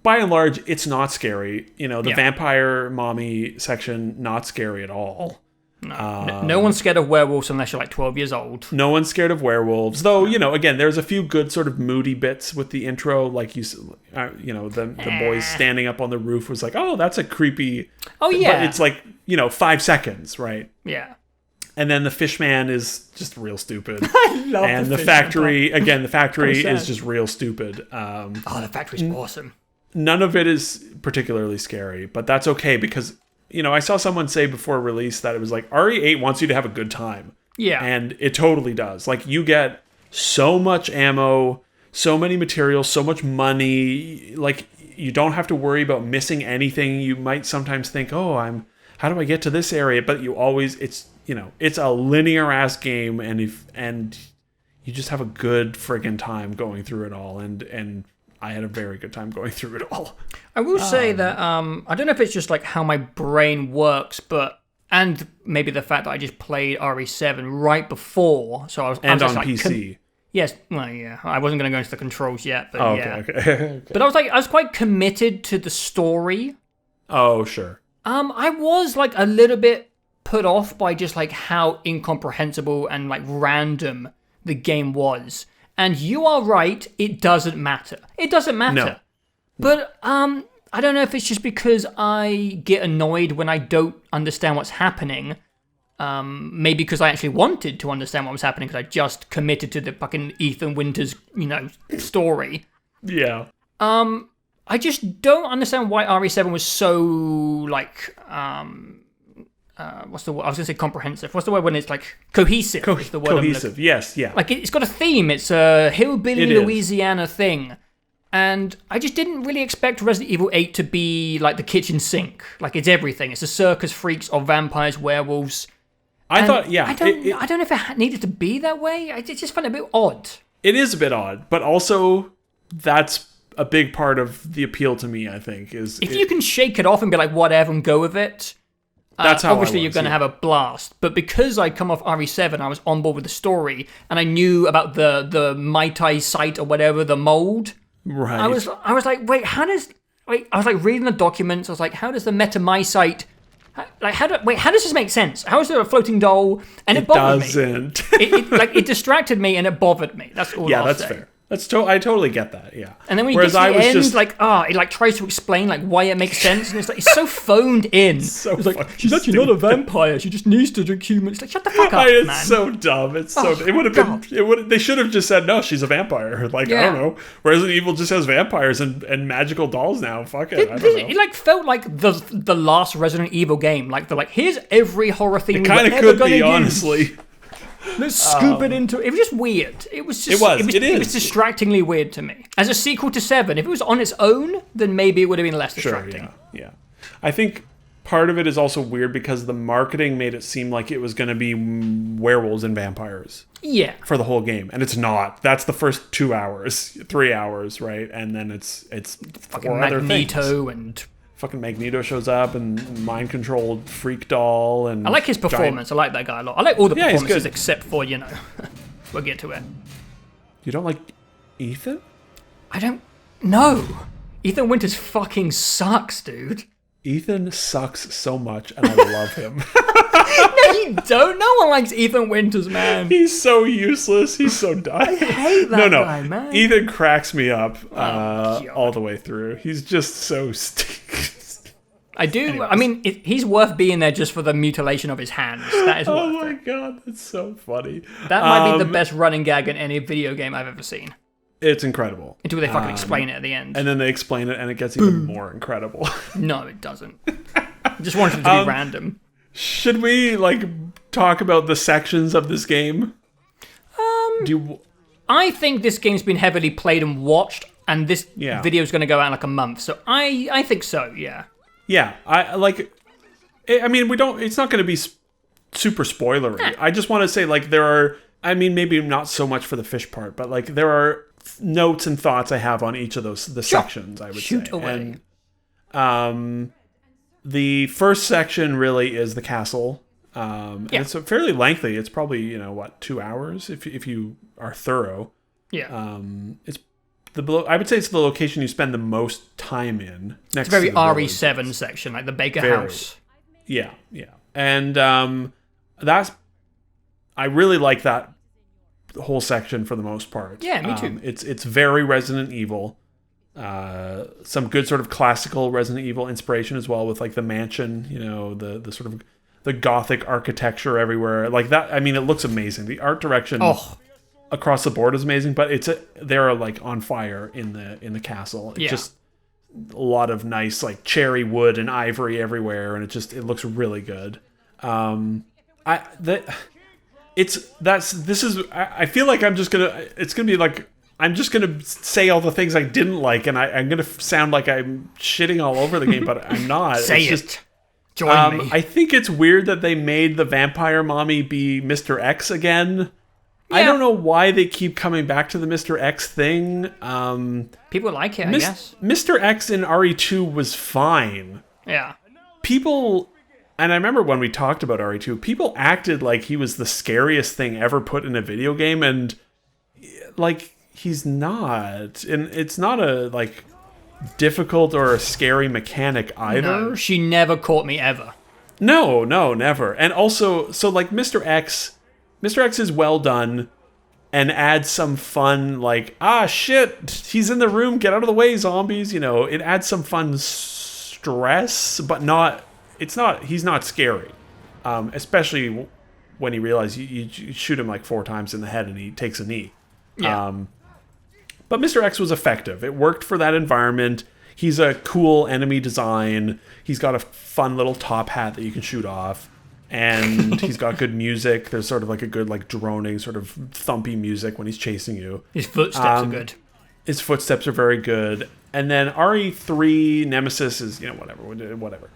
Speaker 2: by and large, it's not scary. The vampire mommy section, not scary at all.
Speaker 1: No one's scared of werewolves unless you're like 12 years old.
Speaker 2: No one's scared of werewolves. Though, again, there's a few good sort of moody bits with the intro. Like, the boys standing up on the roof was like, oh, that's a creepy...
Speaker 1: Oh, yeah.
Speaker 2: But it's like, 5 seconds, right?
Speaker 1: Yeah.
Speaker 2: And then the Fishman is just real stupid.
Speaker 1: I love
Speaker 2: and the factory, again, the factory is just real stupid.
Speaker 1: The factory's awesome.
Speaker 2: None of it is particularly scary, but that's okay because... I saw someone say before release that it was like RE8 wants you to have a good time.
Speaker 1: Yeah.
Speaker 2: And it totally does. Like, you get so much ammo, so many materials, so much money. Like, you don't have to worry about missing anything. You might sometimes think, how do I get to this area? But you always, it's a linear ass game, and you just have a good friggin' time going through it all. And I had a very good time going through it all.
Speaker 1: I will say that I don't know if it's just like how my brain works, and maybe the fact that I just played RE7 right before, so I was
Speaker 2: on
Speaker 1: like,
Speaker 2: PC.
Speaker 1: Yes, well, yeah. I wasn't going to go into the controls yet, but
Speaker 2: okay.
Speaker 1: But I was quite committed to the story.
Speaker 2: Oh, sure.
Speaker 1: I was like a little bit put off by just like how incomprehensible and like random the game was. And you are right, it doesn't matter. It doesn't matter.
Speaker 2: No.
Speaker 1: But I don't know if it's just because I get annoyed when I don't understand what's happening, Maybe because I actually wanted to understand what was happening because I just committed to the fucking Ethan Winters, story.
Speaker 2: Yeah.
Speaker 1: I just don't understand why RE7 was so, like, what's the word? I was going to say comprehensive. What's the word when it's, like, cohesive? Is the word
Speaker 2: cohesive, yes, yeah.
Speaker 1: Like, it's got a theme. It's a hillbilly
Speaker 2: It is.
Speaker 1: Louisiana thing. And I just didn't really expect Resident Evil 8 to be, like, the kitchen sink. Like, it's everything. It's a circus freaks of vampires, werewolves.
Speaker 2: I thought, yeah.
Speaker 1: I don't know if it needed to be that way. I just found it a bit odd.
Speaker 2: It is a bit odd, but also that's a big part of the appeal to me, I think. If
Speaker 1: you can shake it off and be like, whatever, and go with it,
Speaker 2: that's how
Speaker 1: obviously you're going to have a blast. But because I come off RE7, I was on board with the story, and I knew about the Mai Tai site or whatever, the mold.
Speaker 2: Right.
Speaker 1: I was like, I was like reading the documents. I was like, how does the metamycite? How does this make sense? How is there a floating doll? And it bothered
Speaker 2: doesn't.
Speaker 1: me. It distracted me and it bothered me. That's all. I'll say.
Speaker 2: Fair. I totally get that. Yeah.
Speaker 1: And then when you get to the end, it like tries to explain like why it makes sense, and it's like it's so phoned in.
Speaker 2: It's
Speaker 1: like she's actually not a vampire. She just needs to drink humans. It's like shut the fuck up,
Speaker 2: it's
Speaker 1: man.
Speaker 2: so dumb. It would have been. They should have just said no. She's a vampire. Like I don't know. Resident Evil just has vampires and magical dolls now. Fuck it. I don't know.
Speaker 1: It like felt like the last Resident Evil game. Like they're like, here's every horror theme
Speaker 2: it kind of could be, honestly.
Speaker 1: Let's scoop it into. It was just weird. It was just. It was distractingly weird to me. As a sequel to 7, if it was on its own, then maybe it would have been less distracting.
Speaker 2: Sure, yeah. I think part of it is also weird because the marketing made it seem like it was going to be werewolves and vampires.
Speaker 1: Yeah.
Speaker 2: For the whole game, and it's not. That's the first 2 hours, 3 hours, right? And then it's
Speaker 1: fucking
Speaker 2: four other
Speaker 1: Magneto
Speaker 2: things.
Speaker 1: And.
Speaker 2: Fucking Magneto shows up and mind-controlled freak doll and...
Speaker 1: I like his performance. I like that guy a lot. I like all the performances
Speaker 2: he's good.
Speaker 1: except for, we'll get to it.
Speaker 2: You don't like Ethan?
Speaker 1: I don't know. Ethan Winters fucking sucks, dude.
Speaker 2: Ethan sucks so much, and I love him.
Speaker 1: No, you don't. No one likes Ethan Winters, man.
Speaker 2: He's so useless. He's so dumb.
Speaker 1: I hate that guy, man.
Speaker 2: Ethan cracks me up all the way through. He's just so
Speaker 1: I do. Anyways. I mean, he's worth being there just for the mutilation of his hands. That is worth it.
Speaker 2: Oh my god, that's so funny.
Speaker 1: That might be the best running gag in any video game I've ever seen.
Speaker 2: It's incredible.
Speaker 1: Until they fucking explain it at the end.
Speaker 2: And then they explain it and it gets even more incredible.
Speaker 1: No, it doesn't. I just wanted it to be random.
Speaker 2: Should we, talk about the sections of this game?
Speaker 1: I think this game's been heavily played and watched, and this video is going to go out in a month, so I think so, yeah.
Speaker 2: Yeah, I mean, it's not going to be super spoilery.
Speaker 1: Nah.
Speaker 2: I just want to say, there are, I mean, maybe not so much for the fish part, but, there are notes and thoughts I have on each of the sections, I would say.
Speaker 1: Shoot away.
Speaker 2: And, the first section really is the castle. And it's fairly lengthy. It's probably, 2 hours if you are thorough.
Speaker 1: Yeah.
Speaker 2: I would say it's the location you spend the most time in.
Speaker 1: It's a very RE7 section, like the Baker House.
Speaker 2: Yeah. And I really like that whole section for the most part.
Speaker 1: Yeah, me too.
Speaker 2: It's very Resident Evil. Some good sort of classical Resident Evil inspiration as well with the mansion, the sort of the Gothic architecture everywhere. Like that, I mean, it looks amazing. The art direction across the board is amazing, but they're on fire in the castle. It's just a lot of nice cherry wood and ivory everywhere, and it looks really good. I feel like it's gonna be I'm just gonna say all the things I didn't like, and I'm gonna sound like I'm shitting all over the game, but I'm not.
Speaker 1: Say it. Join me.
Speaker 2: I think it's weird that they made the vampire mommy be Mr. X again. Yeah. I don't know why they keep coming back to the Mr. X thing.
Speaker 1: People like it, I guess.
Speaker 2: Mr. X in RE2 was fine.
Speaker 1: Yeah.
Speaker 2: People, and I remember when we talked about RE2, people acted like he was the scariest thing ever put in a video game, and he's not. And it's not a difficult or a scary mechanic either.
Speaker 1: No, she never caught me ever.
Speaker 2: No, never. And also, so Mr. X is well done and adds some fun, shit, he's in the room, get out of the way, zombies, it adds some fun stress, but he's not scary. especially when he realized you shoot him like 4 times in the head and he takes a knee.
Speaker 1: Yeah.
Speaker 2: But Mr. X was effective. It worked for that environment. He's a cool enemy design. He's got a fun little top hat that you can shoot off. And he's got good music. There's sort of like a good like droning sort of thumpy music when he's chasing you.
Speaker 1: His footsteps are good.
Speaker 2: His footsteps are very good. And then RE3 Nemesis is, whatever.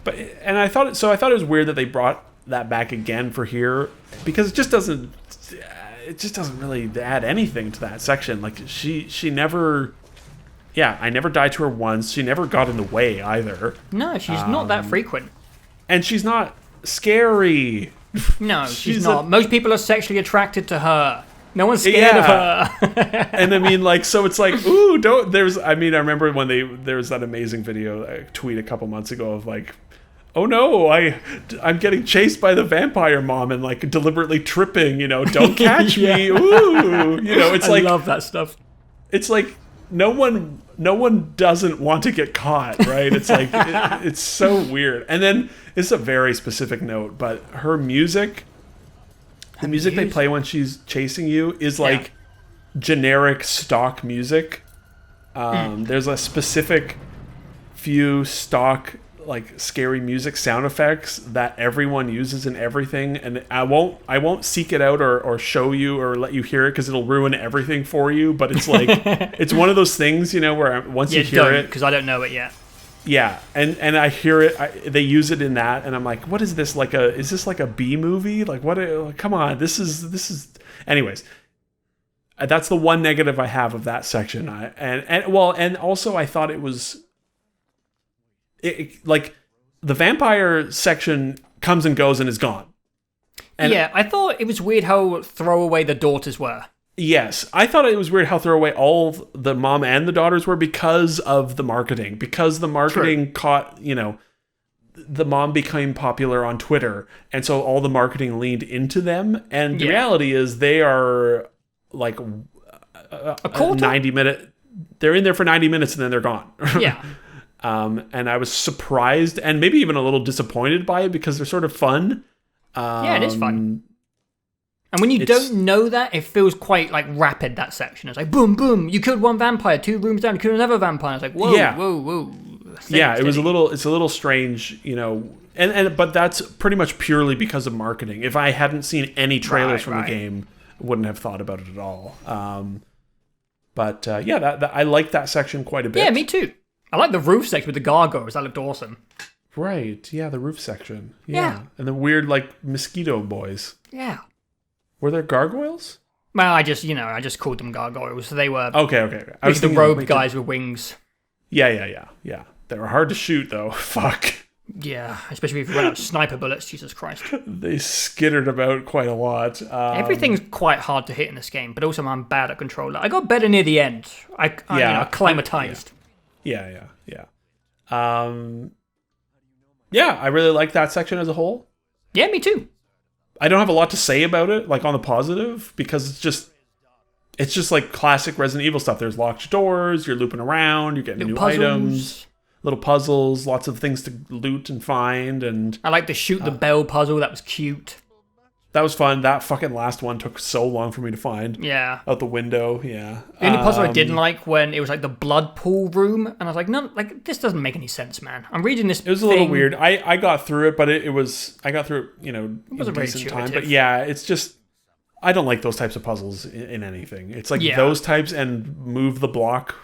Speaker 2: I thought it was weird that they brought that back again for here, because it just doesn't really add anything to that section. Like she never, I never died to her once. She never got in the way either.
Speaker 1: No, she's not that frequent.
Speaker 2: And she's not scary.
Speaker 1: No, she's not. Most people are sexually attracted to her. No one's scared of her.
Speaker 2: And I mean, like, so it's like, ooh, don't. I remember when there was that amazing video, tweet a couple months ago of like, oh no, I'm getting chased by the vampire mom and like deliberately tripping, don't catch me. Ooh, it's like,
Speaker 1: I love that stuff.
Speaker 2: It's like no one doesn't want to get caught, right? It's like it's so weird. And then it's a very specific note, but her music, the music they play when she's chasing you is like generic stock music. There's a specific few stock like scary music sound effects that everyone uses in everything, and I won't seek it out or show you or let you hear it because it'll ruin everything for you. But it's like it's one of those things, where once you hear it,
Speaker 1: because I don't know it yet.
Speaker 2: Yeah, and I hear it. They use it in that, and I'm like, what is this? Is this like a B movie? Like what? Come on, this is. Anyways, that's the one negative I have of that section. And also I thought it was. Like the vampire section comes and goes and is gone. And
Speaker 1: I thought it was weird how throwaway the daughters were.
Speaker 2: Yes, I thought it was weird how throwaway all the mom and the daughters were because of the marketing. Because the marketing caught, the mom became popular on Twitter, and so all the marketing leaned into them. And the reality is they are like a 90-minute. They're in there for 90 minutes and then they're gone.
Speaker 1: Yeah.
Speaker 2: And I was surprised and maybe even a little disappointed by it because they're sort of fun.
Speaker 1: It is fun. And when you don't know that, it feels quite like rapid, that section. It's like, boom, boom, you killed one vampire, 2 rooms down, you killed another vampire. It's like, whoa, whoa. It's a little strange, but that's pretty much purely because of marketing. If I hadn't seen any trailers from the game, I wouldn't have thought about it at all. I like that section quite a bit. Yeah, me too. I like the roof section with the gargoyles. That looked awesome.
Speaker 2: Right. Yeah, the roof section. Yeah. And the weird, like, mosquito boys.
Speaker 1: Yeah.
Speaker 2: Were there gargoyles?
Speaker 1: Well, I just called them gargoyles. So they were...
Speaker 2: Okay.
Speaker 1: I was the robed guys with wings.
Speaker 2: Yeah. They were hard to shoot, though. Fuck.
Speaker 1: Yeah, especially if you run out of sniper bullets. Jesus Christ.
Speaker 2: They skittered about quite a lot.
Speaker 1: Everything's quite hard to hit in this game, but also I'm bad at controller. I got better near the end. I acclimatized.
Speaker 2: Yeah. I really like that section as a whole.
Speaker 1: Yeah, me too.
Speaker 2: I don't have a lot to say about it, like on the positive, because it's just like classic Resident Evil stuff. There's locked doors, you're looping around, you're getting new items, little puzzles, lots of things to loot and find, and
Speaker 1: I like the shoot the bell puzzle. That was cute.
Speaker 2: That was fun. That fucking last one took so long for me to find.
Speaker 1: Yeah.
Speaker 2: Out the window, yeah.
Speaker 1: The only puzzle I didn't like when it was like the blood pool room, and I was like, no, like this doesn't make any sense, man. I'm reading this.
Speaker 2: It was a little weird. I got through it, but I got through it, in decent time. But yeah, it's just I don't like those types of puzzles in anything. It's like those types and move the block,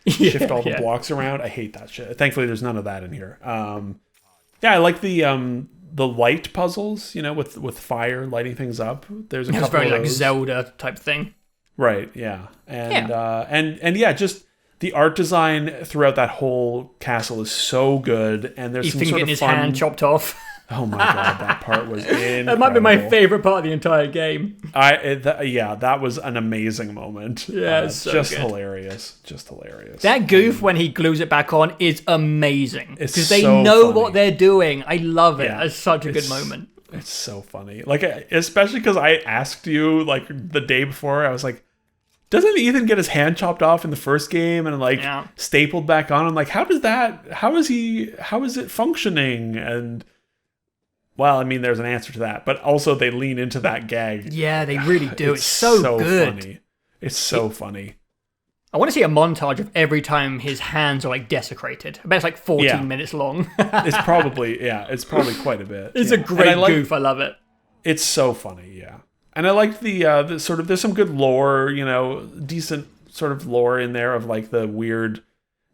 Speaker 2: shift all the blocks around. I hate that shit. Thankfully, there's none of that in here. I like the light puzzles, with fire lighting things up. There's a couple
Speaker 1: very
Speaker 2: of those.
Speaker 1: Like Zelda type thing.
Speaker 2: Right, yeah. And just the art design throughout that whole castle is so good, and there's some sort
Speaker 1: getting
Speaker 2: of
Speaker 1: his
Speaker 2: fun...
Speaker 1: hand chopped off.
Speaker 2: Oh my god, that part was incredible.
Speaker 1: That might be my favorite part of the entire game.
Speaker 2: That was an amazing moment.
Speaker 1: Yeah, it's so
Speaker 2: just
Speaker 1: good.
Speaker 2: Hilarious. Just hilarious.
Speaker 1: That goof when he glues it back on is amazing. Because they
Speaker 2: so
Speaker 1: know
Speaker 2: funny.
Speaker 1: what they're doing. I love it.
Speaker 2: Yeah,
Speaker 1: it's such a good moment.
Speaker 2: It's so funny. Like, especially because I asked you, like, the day before, I was like, doesn't Ethan get his hand chopped off in the first game and, stapled back on? I'm like, how is it functioning? And Well, I mean, there's an answer to that, but also they lean into that gag.
Speaker 1: Yeah, they really do. It's so good.
Speaker 2: Funny. It's so funny.
Speaker 1: I want to see a montage of every time his hands are like desecrated. I bet it's like 14 minutes long.
Speaker 2: It's probably quite a bit.
Speaker 1: It's a great goof. I love it.
Speaker 2: It's so funny, yeah. And I liked the sort of, there's some good lore, decent sort of lore in there of like the weird,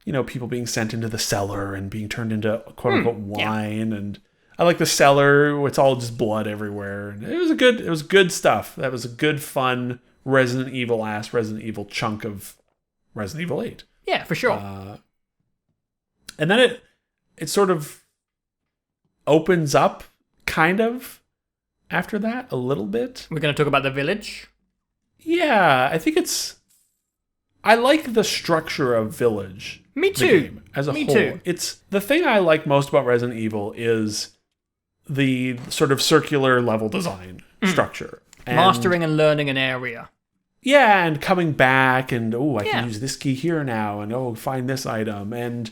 Speaker 2: people being sent into the cellar and being turned into quote unquote wine. Yeah. And I like the cellar where it's all just blood everywhere. And it was good stuff. That was a good, fun Resident Evil chunk of Resident Evil 8.
Speaker 1: Yeah, for sure.
Speaker 2: And then it sort of opens up, kind of, after that, a little bit.
Speaker 1: We're going to talk about the village?
Speaker 2: Yeah, I think I like the structure of Village.
Speaker 1: Me too.
Speaker 2: The game as a
Speaker 1: Me
Speaker 2: whole.
Speaker 1: too.
Speaker 2: It's the thing I like most about Resident Evil is the sort of circular level design structure. And
Speaker 1: mastering and learning an area.
Speaker 2: Yeah, and coming back, and I can use this key here now, and find this item. And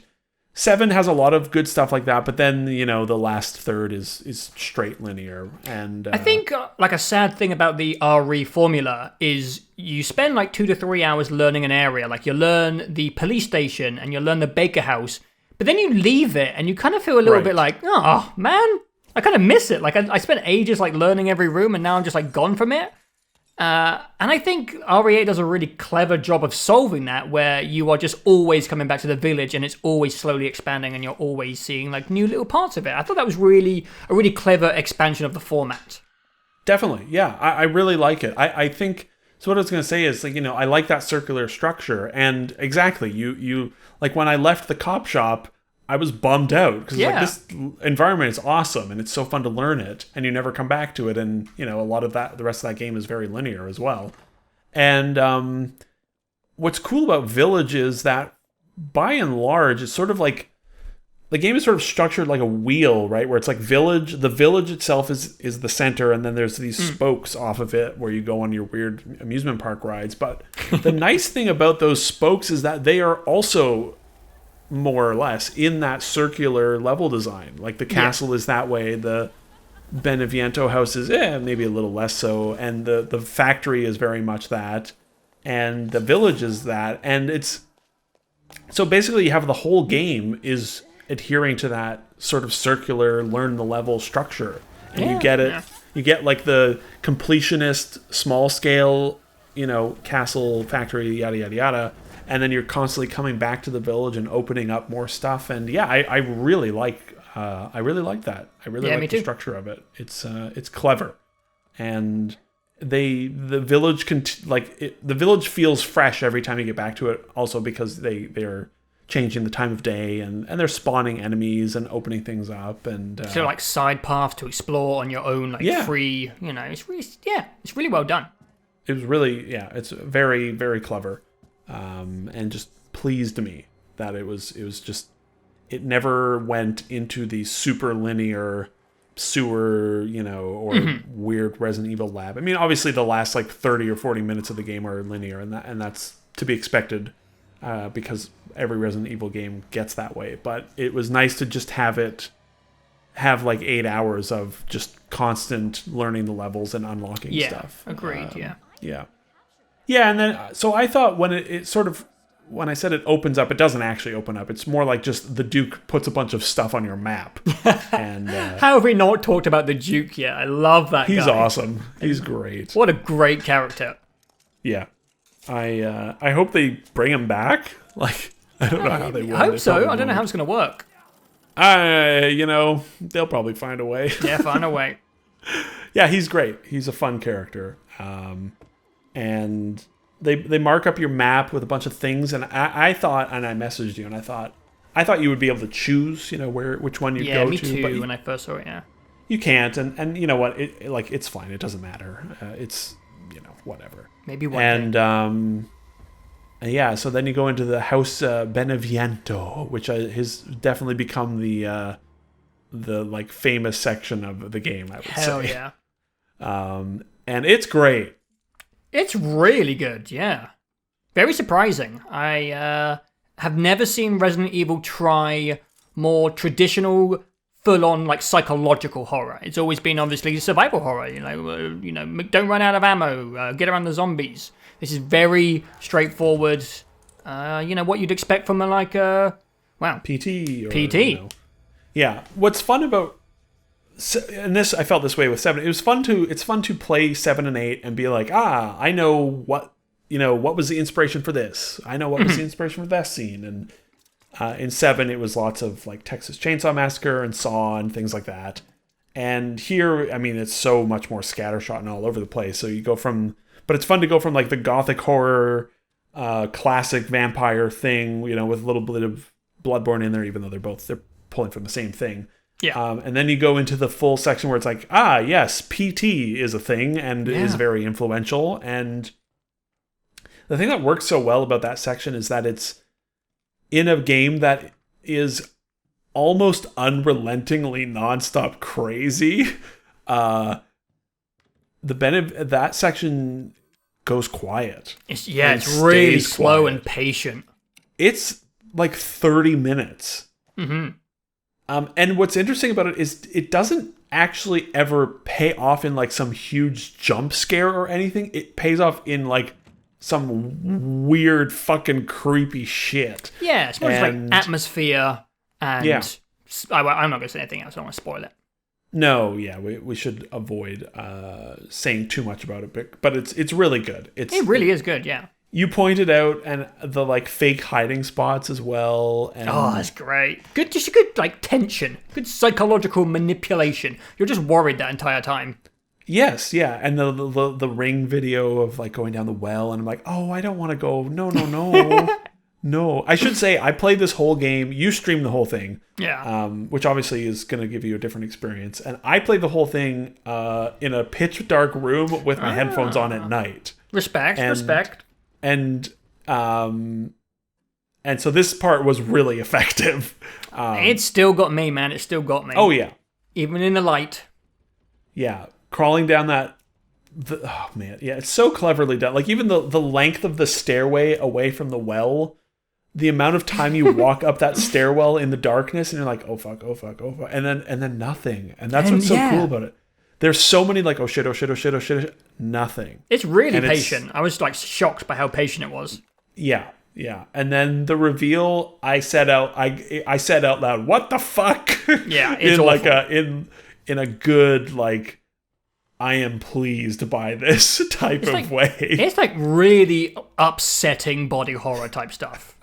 Speaker 2: 7 has a lot of good stuff like that, but then, the last third is straight linear. And
Speaker 1: I think, like, a sad thing about the RE formula is you spend, like, 2 to 3 hours learning an area. Like, you learn the police station, and you learn the baker house, but then you leave it, and you kind of feel a little bit like, oh, man, I kind of miss it. Like, I spent ages, like, learning every room, and now I'm just, like, gone from it. And I think RE8 does a really clever job of solving that, where you are just always coming back to the village and it's always slowly expanding and you're always seeing like new little parts of it. I thought that was really a really clever expansion of the format.
Speaker 2: Definitely, yeah. I really like it. I think, so what I was going to say is, like, I like that circular structure. And exactly, you like when I left the cop shop, I was bummed out because like, this environment is awesome and it's so fun to learn it, and you never come back to it. And a lot of that, the rest of that game is very linear as well. And what's cool about Village is that by and large, it's sort of like the game is sort of structured like a wheel, right? Where it's like the village itself is the center, and then there's these spokes off of it where you go on your weird amusement park rides. But the nice thing about those spokes is that they are also more or less in that circular level design. Like the castle is that way, the Beneviento house is maybe a little less so, and the factory is very much that, and the village is that, and it's so basically you have the whole game is adhering to that sort of circular learn the level structure, and you get it. You get like the completionist small scale, castle, factory, yada yada yada. And then you're constantly coming back to the village and opening up more stuff. And I really like that. I really like the structure of it. It's clever, and the village the village feels fresh every time you get back to it. Also because they're changing the time of day and they're spawning enemies and opening things up, and
Speaker 1: so like side paths to explore on your own, like free. It's really well done.
Speaker 2: It was really it's very very clever. And just pleased me that it was just, it never went into the super linear sewer, or weird Resident Evil lab. I mean, obviously the last like 30 or 40 minutes of the game are linear, and that's to be expected, because every Resident Evil game gets that way. But it was nice to just have like 8 hours of just constant learning the levels and unlocking stuff.
Speaker 1: Agreed.
Speaker 2: Yeah, and then, so I thought when it sort of, when I said it opens up, it doesn't actually open up. It's more like just the Duke puts a bunch of stuff on your map. And
Speaker 1: how have we not talked about the Duke yet? I love that guy.
Speaker 2: He's awesome. He's great.
Speaker 1: What a great character.
Speaker 2: Yeah. I hope they bring him back. Like, I don't know how they will.
Speaker 1: I hope so. I don't know how it's going to work.
Speaker 2: They'll probably find a way.
Speaker 1: Yeah, find a way.
Speaker 2: Yeah, he's great. He's a fun character. And they mark up your map with a bunch of things, and I thought, and I messaged you, and I thought you would be able to choose, which one you go to.
Speaker 1: Yeah, me too.
Speaker 2: But
Speaker 1: when I first saw it,
Speaker 2: you can't, and you know what? It's fine. It doesn't matter. It's whatever.
Speaker 1: Maybe one day.
Speaker 2: And so then you go into the House Beneviento, which has definitely become the like famous section of the game. I would say.
Speaker 1: Hell yeah.
Speaker 2: And it's great.
Speaker 1: It's really good, yeah. Very surprising. I have never seen Resident Evil try more traditional full-on like psychological horror. It's always been obviously survival horror. Don't run out of ammo. Get around the zombies. This is very straightforward. What you'd expect from
Speaker 2: PT.
Speaker 1: PT.
Speaker 2: Yeah. What's fun about, and this I felt this way with 7. It's fun to play 7 and 8 and be like, I know what was the inspiration for this. I know what was the inspiration for that scene. And in 7, it was lots of like Texas Chainsaw Massacre and Saw and things like that. And here, I mean, it's so much more scattershot and all over the place. So you go from, but it's fun to go from like the gothic horror, classic vampire thing, with a little bit of Bloodborne in there, even though they're pulling from the same thing.
Speaker 1: Yeah.
Speaker 2: And then you go into the full section where it's like, yes, PT is a thing and is very influential. And the thing that works so well about that section is that it's in a game that is almost unrelentingly nonstop crazy. The benefit that section goes quiet.
Speaker 1: It's really slow and patient.
Speaker 2: It's like 30 minutes.
Speaker 1: Mm-hmm.
Speaker 2: And what's interesting about it is it doesn't actually ever pay off in like some huge jump scare or anything. It pays off in like some weird fucking creepy shit.
Speaker 1: Yeah, it's more like atmosphere and... I'm not going to say anything else. I don't want to spoil it.
Speaker 2: No, yeah, we should avoid saying too much about it, but it's really good. It
Speaker 1: really is good, yeah.
Speaker 2: You pointed out and the like fake hiding spots as well. And
Speaker 1: that's great. Just good like tension, good psychological manipulation. You're just worried that entire time.
Speaker 2: Yes, yeah, and the ring video of like going down the well, and I'm like, I don't want to go. No. No, I should say I played this whole game. You streamed the whole thing, which obviously is going to give you a different experience. And I played the whole thing in a pitch dark room with my headphones on at night.
Speaker 1: Respect.
Speaker 2: And so this part was really effective.
Speaker 1: It still got me, man. It still got me.
Speaker 2: Oh yeah,
Speaker 1: even in the light.
Speaker 2: Yeah, crawling down that. Oh man, yeah, it's so cleverly done. Like even the length of the stairway away from the well. The amount of time you walk up that stairwell in the darkness and you're like, oh fuck, and then nothing. And that's what's so cool about it. There's so many like, oh shit, nothing.
Speaker 1: It's really patient. I was like shocked by how patient it was.
Speaker 2: Yeah. And then the reveal, I said out loud, what the fuck?
Speaker 1: Yeah, it's
Speaker 2: in
Speaker 1: awful.
Speaker 2: like in a good like, I am pleased by this type of way.
Speaker 1: It's like really upsetting body horror type stuff.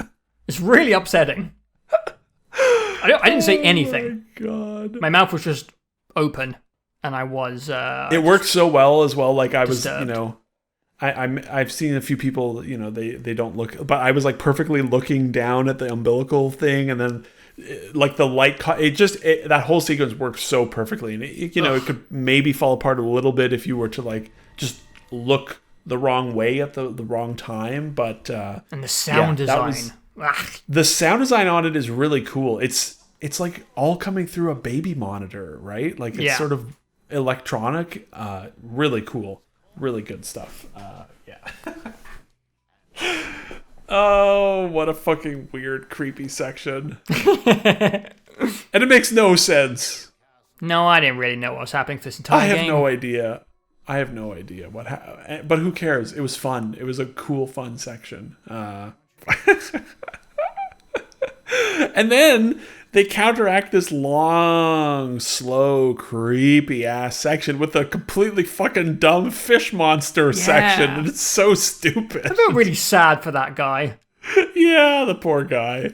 Speaker 1: It's really upsetting. I didn't say anything.
Speaker 2: Oh my God.
Speaker 1: My mouth was just open, and I was.
Speaker 2: It worked so well as well. Like I was,
Speaker 1: disturbed.
Speaker 2: I've seen a few people. They don't look, but I was like perfectly looking down at the umbilical thing, and then like the light. That whole sequence worked so perfectly, and it could maybe fall apart a little bit if you were to like just look the wrong way at the wrong time. But
Speaker 1: and the sound design.
Speaker 2: The sound design on it is really cool. It's like all coming through a baby monitor, right? Like it's sort of electronic. Really cool. Really good stuff. Oh, what a fucking weird, creepy section. And it makes no sense.
Speaker 1: No, I didn't really know what was happening for this entire game.
Speaker 2: I have no idea what happened. But who cares? It was fun. It was a cool, fun section. And then they counteract this long, slow, creepy ass section with a completely fucking dumb fish monster section, and it's so stupid.
Speaker 1: I feel really sad for that guy.
Speaker 2: Yeah, the poor guy.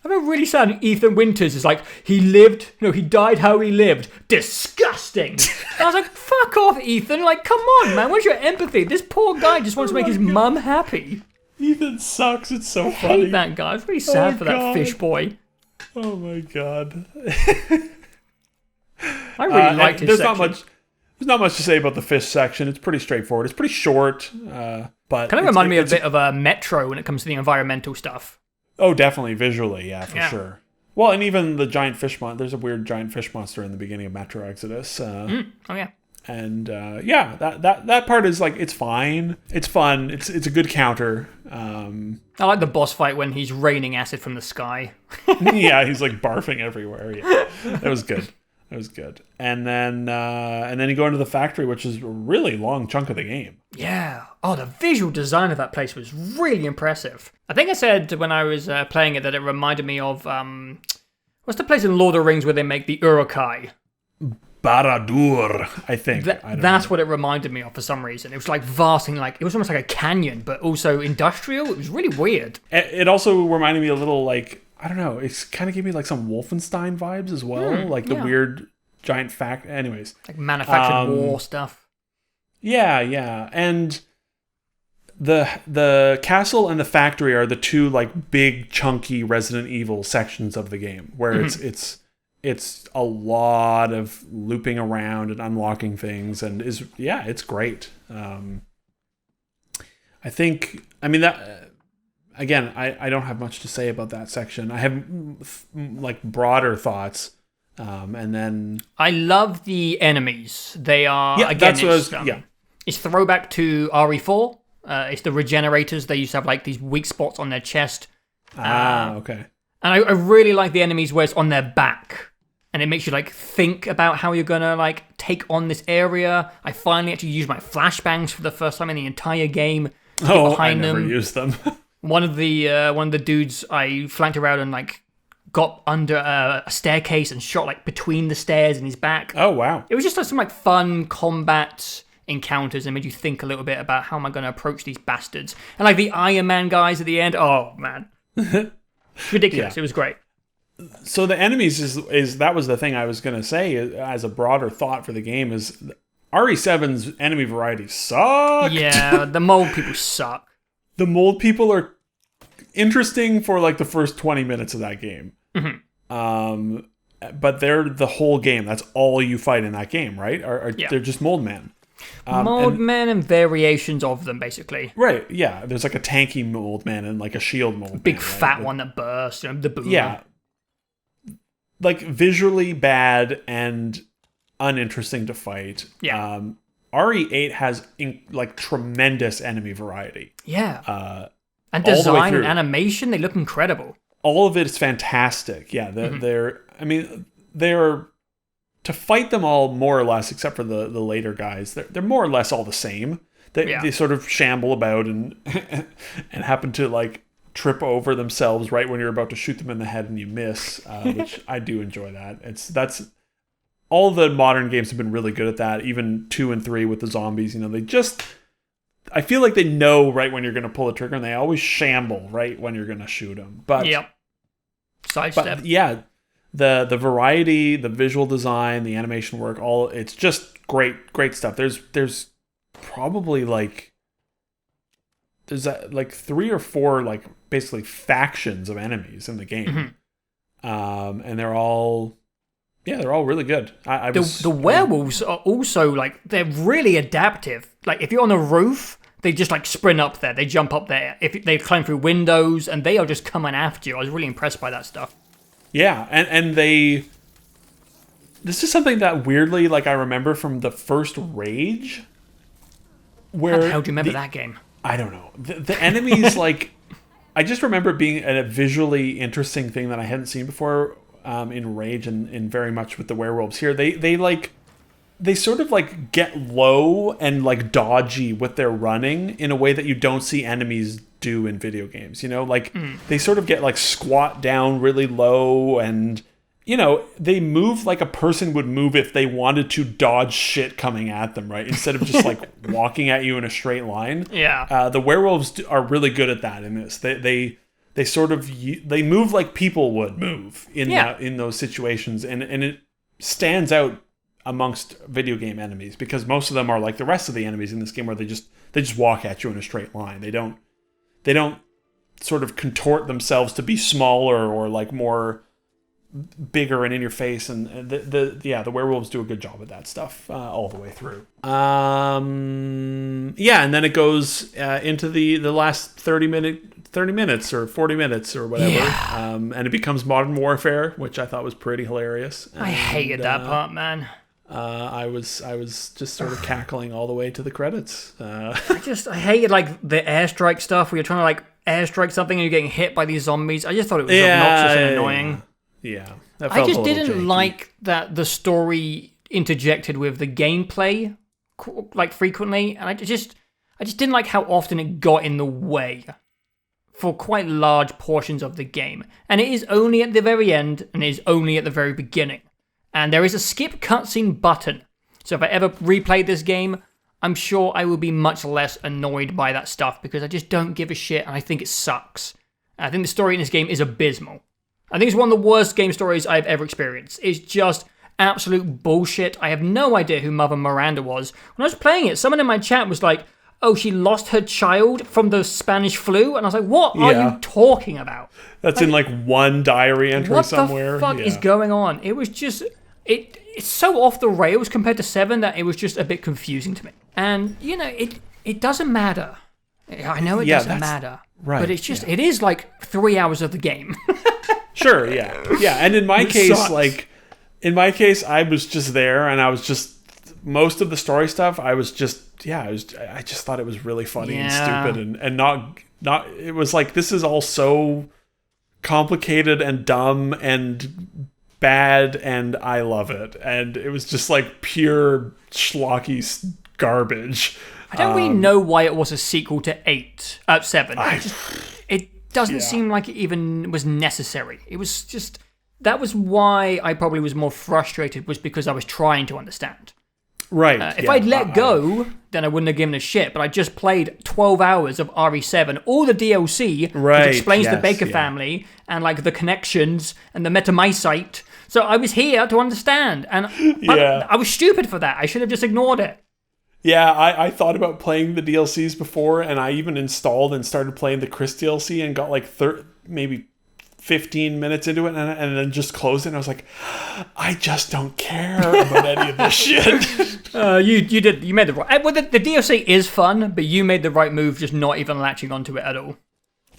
Speaker 1: I feel really sad. Ethan Winters is like, he died how he lived. Disgusting. I was like, fuck off, Ethan. Like, come on, man. Where's your empathy? This poor guy just wants to make his mum happy.
Speaker 2: Ethan sucks. It's so
Speaker 1: I
Speaker 2: funny.
Speaker 1: hate that guy. I was really sad for that fish boy.
Speaker 2: Oh my God.
Speaker 1: I really liked his section.
Speaker 2: There's not much to say about the fish section. It's pretty straightforward. It's pretty short, but
Speaker 1: kind of reminded me a bit of a Metro when it comes to the environmental stuff.
Speaker 2: Oh, definitely visually, yeah, for sure. Well, and even the giant fish monster. There's a weird giant fish monster in the beginning of Metro Exodus.
Speaker 1: Oh yeah.
Speaker 2: And that part is like, it's fine. It's fun. It's a good counter.
Speaker 1: I like the boss fight when he's raining acid from the sky.
Speaker 2: Yeah, he's like barfing everywhere. Yeah, that was good. It was good. And then you go into the factory, which is a really long chunk of the game.
Speaker 1: Yeah. Oh, the visual design of that place was really impressive. I think I said when I was playing it that it reminded me of what's the place in Lord of the Rings where they make the Uruk-hai?
Speaker 2: Barad-dûr, I think.
Speaker 1: That's what it reminded me of for some reason. It was like vast and like it was almost like a canyon, but also industrial. It was really weird.
Speaker 2: It also reminded me a little like, I don't know, it's kind of gave me like some Wolfenstein vibes as well, like the weird giant anyways.
Speaker 1: Like manufactured war stuff.
Speaker 2: Yeah, and the castle and the factory are the two like big chunky Resident Evil sections of the game, where it's a lot of looping around and unlocking things, and it's great. I mean that again, I don't have much to say about that section. I have like broader thoughts, and then
Speaker 1: I love the enemies. They are it's throwback to RE4. It's the regenerators. They used to have like these weak spots on their chest.
Speaker 2: Okay.
Speaker 1: And I really like the enemies where it's on their back. And it makes you like think about how you're gonna like take on this area. I finally actually used my flashbangs for the first time in the entire game.
Speaker 2: I never used them.
Speaker 1: One of the dudes I flanked around and like got under a staircase and shot like between the stairs in his back.
Speaker 2: Oh wow!
Speaker 1: It was just some like fun combat encounters and made you think a little bit about how am I going to approach these bastards. And like the Iron Man guys at the end. Oh man, ridiculous! Yeah. It was great.
Speaker 2: So the enemies is that was the thing I was going to say as a broader thought for the game is RE7's enemy variety sucked.
Speaker 1: Yeah, the mold people suck.
Speaker 2: The mold people are interesting for like the first 20 minutes of that game.
Speaker 1: Mm-hmm.
Speaker 2: But they're the whole game. That's all you fight in that game, right? They're just mold men.
Speaker 1: Mold men and variations of them, basically.
Speaker 2: Right, yeah. There's like a tanky mold man and like a shield mold man.
Speaker 1: Big fat one that bursts, the boomer.
Speaker 2: Yeah. Like visually bad and uninteresting to fight.
Speaker 1: Yeah.
Speaker 2: RE8 has like tremendous enemy variety.
Speaker 1: Yeah. And design and animation, they look incredible.
Speaker 2: All of it is fantastic. Yeah, they're to fight them all more or less, except for the later guys. They're more or less all the same. They sort of shamble about and and happen to like trip over themselves right when you're about to shoot them in the head and you miss, which I do enjoy that. That's all the modern games have been really good at that. Even 2 and 3 with the zombies, I feel like they know right when you're going to pull the trigger, and they always shamble right when you're going to shoot them. But
Speaker 1: sidestep.
Speaker 2: But yeah, the variety, the visual design, the animation work, it's just great stuff. There's probably like 3 or 4 like basically factions of enemies in the game, and they're all really good.
Speaker 1: The werewolves are also like they're really adaptive. Like if you're on a roof, they just like sprint up there. They jump up there. If they climb through windows, and they are just coming after you. I was really impressed by that stuff.
Speaker 2: Yeah, and this is something that weirdly like I remember from the first Rage. Where
Speaker 1: how do you remember that game?
Speaker 2: I don't know. The enemies like I just remember it being a visually interesting thing that I hadn't seen before. In Rage and very much with the werewolves here, they sort of like get low and like dodgy with their running in a way that you don't see enemies do in video games. They sort of get like squat down really low, and they move like a person would move if they wanted to dodge shit coming at them, right? Instead of just like walking at you in a straight line.
Speaker 1: Yeah.
Speaker 2: The werewolves are really good at that in this. They sort of they move like people would move in those situations, and it stands out amongst video game enemies because most of them are like the rest of the enemies in this game where they just walk at you in a straight line. They don't sort of contort themselves to be smaller or like more bigger and in your face, and the werewolves do a good job of that stuff all the way through. And then it goes into the last 30 minutes or 40 minutes or whatever, and it becomes Modern Warfare, which I thought was pretty hilarious.
Speaker 1: I hated that part, man.
Speaker 2: I was just sort of cackling all the way to the credits.
Speaker 1: I hated like the airstrike stuff where you're trying to like airstrike something and you're getting hit by these zombies. I just thought it was obnoxious and annoying.
Speaker 2: Yeah, that
Speaker 1: I
Speaker 2: felt
Speaker 1: just
Speaker 2: a little
Speaker 1: didn't
Speaker 2: janky.
Speaker 1: like that the story interjected with the gameplay like frequently, and I just didn't like how often it got in the way for quite large portions of the game. And it is only at the very end, and it is only at the very beginning. And there is a skip cutscene button. So if I ever replay this game, I'm sure I will be much less annoyed by that stuff because I just don't give a shit and I think it sucks. I think the story in this game is abysmal. I think it's one of the worst game stories I've ever experienced. It's just absolute bullshit. I have no idea who Mother Miranda was. When I was playing it, someone in my chat was like, oh, she lost her child from the Spanish flu? And I was like, what are you talking about?
Speaker 2: That's in like one diary entry somewhere.
Speaker 1: What the fuck is going on? It was just, it's so off the rails compared to 7 that it was just a bit confusing to me. And, you know, it doesn't matter. I know it doesn't matter.
Speaker 2: Right.
Speaker 1: But it's just, it is like 3 hours of the game.
Speaker 2: Sure, yeah. Yeah, and in my case, I was just there and I was just, most of the story stuff, I just thought it was really funny and stupid and not it was like, this is all so complicated and dumb and bad and I love it. And it was just like pure schlocky garbage.
Speaker 1: I don't really know why it was a sequel to 7. It doesn't seem like it even was necessary. It was just, that was why I probably was more frustrated, was because I was trying to understand.
Speaker 2: Right.
Speaker 1: If I'd let go, then I wouldn't have given a shit. But I just played 12 hours of RE7, all the DLC, which explains the Baker family and like the connections and the metamysite. So I was here to understand, and I was stupid for that. I should have just ignored it.
Speaker 2: Yeah, I thought about playing the DLCs before, and I even installed and started playing the Chris DLC and got like maybe 15 minutes into it and then just closed it and I was like, I just don't care about any of this shit.
Speaker 1: You made the right, well, the DLC is fun, but you made the right move just not even latching onto it at all.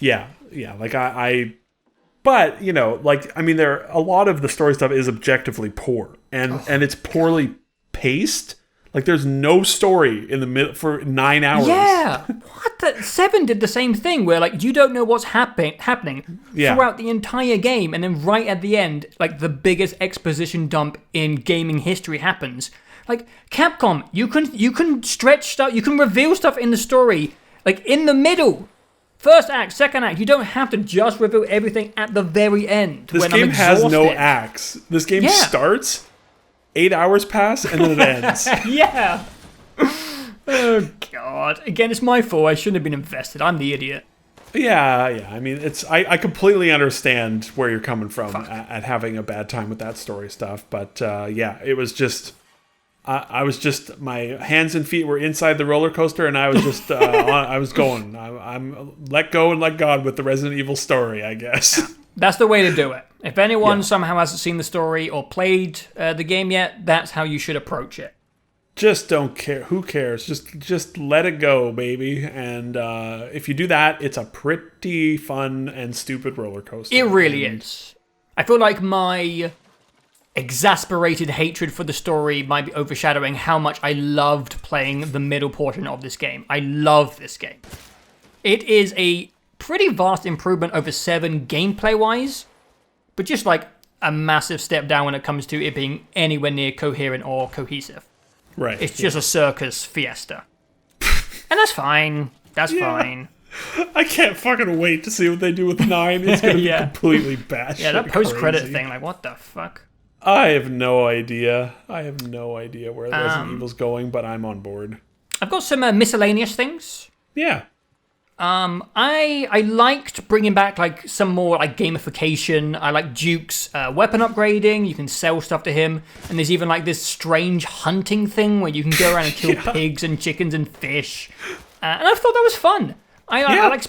Speaker 2: Yeah, like but you know, like, I mean, a lot of the story stuff is objectively poor and it's poorly paced. Like, there's no story in the middle for 9 hours.
Speaker 1: Yeah. What the? 7 did the same thing where, like, you don't know what's happening throughout the entire game. And then right at the end, like, the biggest exposition dump in gaming history happens. Like, Capcom, you can stretch stuff, you can reveal stuff in the story, like, in the middle. First act, second act. You don't have to just reveal everything at the very end.
Speaker 2: This game has no acts. This game starts... 8 hours pass and then it ends.
Speaker 1: Yeah. Oh god. Again, it's my fault. I shouldn't have been invested. I'm the idiot.
Speaker 2: Yeah. I mean, I completely understand where you're coming from at having a bad time with that story stuff. But it was just, I was just, my hands and feet were inside the roller coaster, and I was just, I was going. I'm let go and let God with the Resident Evil story, I guess.
Speaker 1: That's the way to do it. If anyone somehow hasn't seen the story or played the game yet, that's how you should approach it.
Speaker 2: Just don't care. Who cares? Just let it go, baby. And if you do that, it's a pretty fun and stupid roller coaster.
Speaker 1: It really is. I feel like my exasperated hatred for the story might be overshadowing how much I loved playing the middle portion of this game. I love this game. It is a pretty vast improvement over 7 gameplay-wise, but just like a massive step down when it comes to it being anywhere near coherent or cohesive.
Speaker 2: Right.
Speaker 1: It's just a circus fiesta. And that's fine. That's fine.
Speaker 2: I can't fucking wait to see what they do with 9. It's going to be completely batshit.
Speaker 1: Yeah, that post-credit thing, like, what the fuck?
Speaker 2: I have no idea. where Resident Evil's going, but I'm on board.
Speaker 1: I've got some miscellaneous things.
Speaker 2: Yeah.
Speaker 1: I liked bringing back like some more like gamification. I like Duke's weapon upgrading. You can sell stuff to him, and there's even like this strange hunting thing where you can go around and kill pigs and chickens and fish. And I thought that was fun. I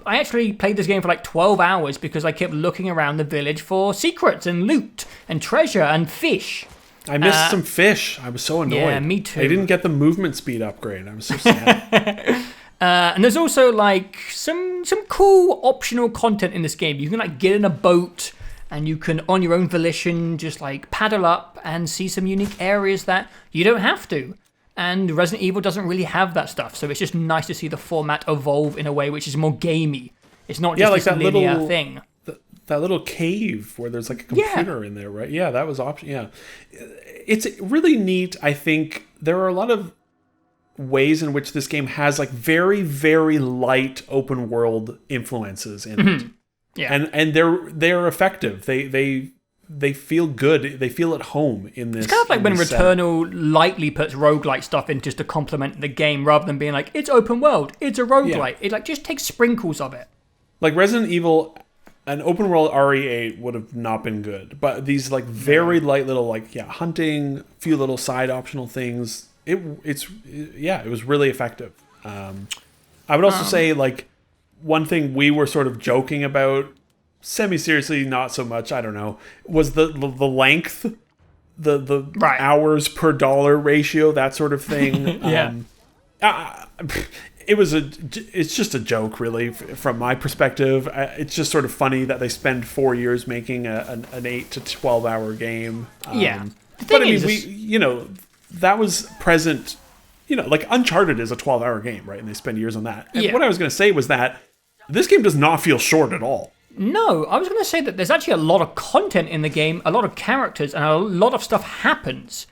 Speaker 1: actually played this game for like 12 hours because I kept looking around the village for secrets and loot and treasure and fish.
Speaker 2: I missed some fish. I was so annoyed.
Speaker 1: Yeah, me too.
Speaker 2: I didn't get the movement speed upgrade. I was so sad.
Speaker 1: And there's also like some cool optional content in this game. You can like get in a boat and you can, on your own volition, just like paddle up and see some unique areas that you don't have to. And Resident Evil doesn't really have that stuff, so it's just nice to see the format evolve in a way which is more gamey. It's not just like this linear thing.
Speaker 2: that little cave where there's like a computer in there, right? Yeah, that was option. Yeah, it's really neat. I think there are a lot of ways in which this game has like very, very light open world influences in it.
Speaker 1: Yeah,
Speaker 2: and they're effective. They feel good. They feel at home in this.
Speaker 1: It's kind of like when Returnal lightly puts roguelike stuff in just to complement the game, rather than being like, it's open world, it's a roguelike. It like just takes sprinkles of it.
Speaker 2: Like Resident Evil, an open world RE8 would have not been good, but these like very light little like hunting, few little side optional things. It was really effective. I would also say like one thing we were sort of joking about, semi-seriously, not so much, I don't know, was the length, the hours per dollar ratio, that sort of thing. It's just a joke, really, from my perspective. It's just sort of funny that they spend 4 years making an 8 to 12 hour game.
Speaker 1: But I
Speaker 2: mean, that was present. Like Uncharted is a 12-hour game, right? And they spend years on that. And what I was going to say was that this game does not feel short at all.
Speaker 1: No, I was going to say that there's actually a lot of content in the game, a lot of characters, and a lot of stuff happens.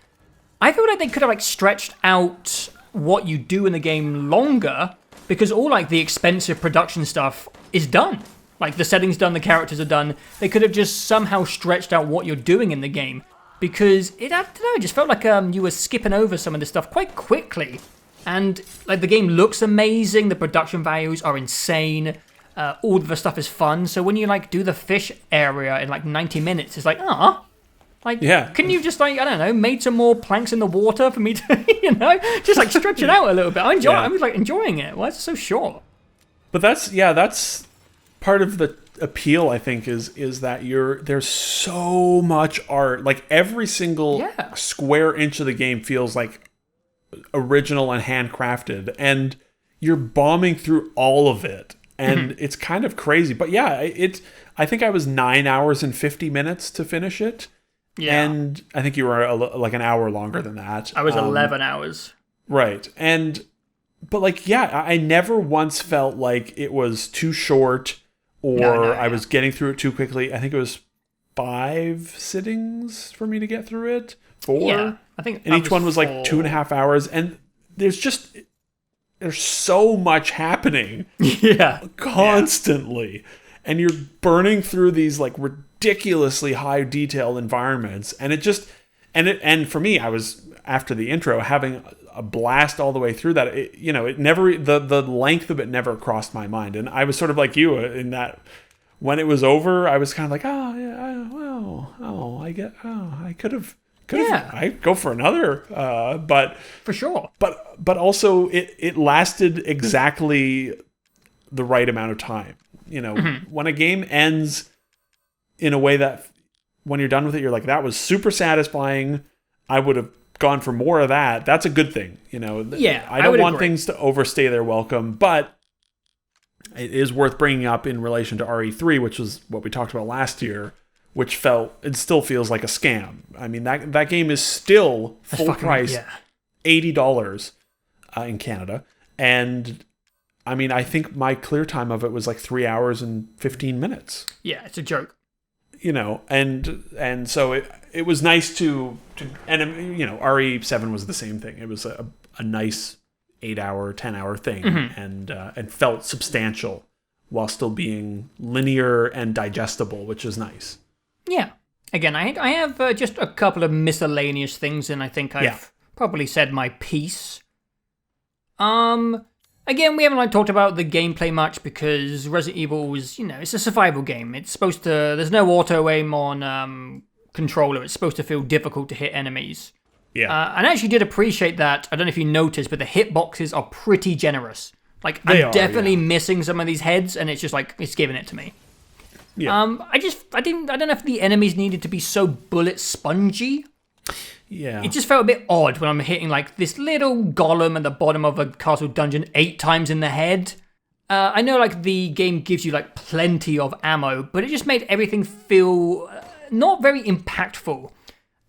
Speaker 1: I feel like they could have like stretched out what you do in the game longer, because all like the expensive production stuff is done. Like the setting's done, the characters are done. They could have just somehow stretched out what you're doing in the game, because I don't know, it just felt like you were skipping over some of this stuff quite quickly. And like the game looks amazing, the production values are insane. All of the stuff is fun. So when you like do the fish area in like 90 minutes, it's like, can you just like, I don't know, made some more planks in the water for me to, just like stretch it out a little bit. I was like enjoying it. Why is it so short?
Speaker 2: But that's part of the appeal, I think, is that there's so much art. Like every single square inch of the game feels like original and handcrafted, and you're bombing through all of it. And it's kind of crazy. But I think I was 9 hours and 50 minutes to finish it. Yeah. And I think you were like an hour longer than that.
Speaker 1: I was 11 hours.
Speaker 2: Right. But I never once felt like it was too short or I was getting through it too quickly. I think it was 5 sittings for me to get through it. 4.
Speaker 1: Yeah, I think.
Speaker 2: And each one was like 2.5 hours. And there's so much happening constantly. And you're burning through these like ridiculously high detailed environments. And and for me, I was, after the intro, having a blast all the way through that. It never, the length of it never crossed my mind. And I was sort of like you in that when it was over, I was kind of like, I could have, I'd go for another, but
Speaker 1: for sure.
Speaker 2: But also it lasted exactly the right amount of time. When a game ends in a way that when you're done with it, you're like, that was super satisfying. I would have gone for more of that. That's a good thing. I don't want things to overstay their welcome, but it is worth bringing up in relation to RE3, which was what we talked about last year, which it still feels like a scam. I mean, that game is still full price, $80 in Canada. And I mean, I think my clear time of it was like 3 hours and 15 minutes. Yeah,
Speaker 1: it's a joke.
Speaker 2: And so it was nice to and RE7 was the same thing. It was a nice 8-hour, 10-hour thing, and felt substantial while still being linear and digestible, which is nice. Yeah.
Speaker 1: Again, I have just a couple of miscellaneous things, and I think I've probably said my piece. Again, we haven't talked about the gameplay much because Resident Evil is, it's a survival game. It's supposed to, there's no auto aim on controller. It's supposed to feel difficult to hit enemies. Yeah. And I actually did appreciate that. I don't know if you noticed, but the hitboxes are pretty generous. Like, I'm definitely missing some of these heads, and it's just like, it's giving it to me. Yeah. I don't know if the enemies needed to be so bullet spongy.
Speaker 2: Yeah.
Speaker 1: It just felt a bit odd when I'm hitting like this little golem at the bottom of a castle dungeon 8 times in the head. I know like the game gives you like plenty of ammo, but it just made everything feel not very impactful.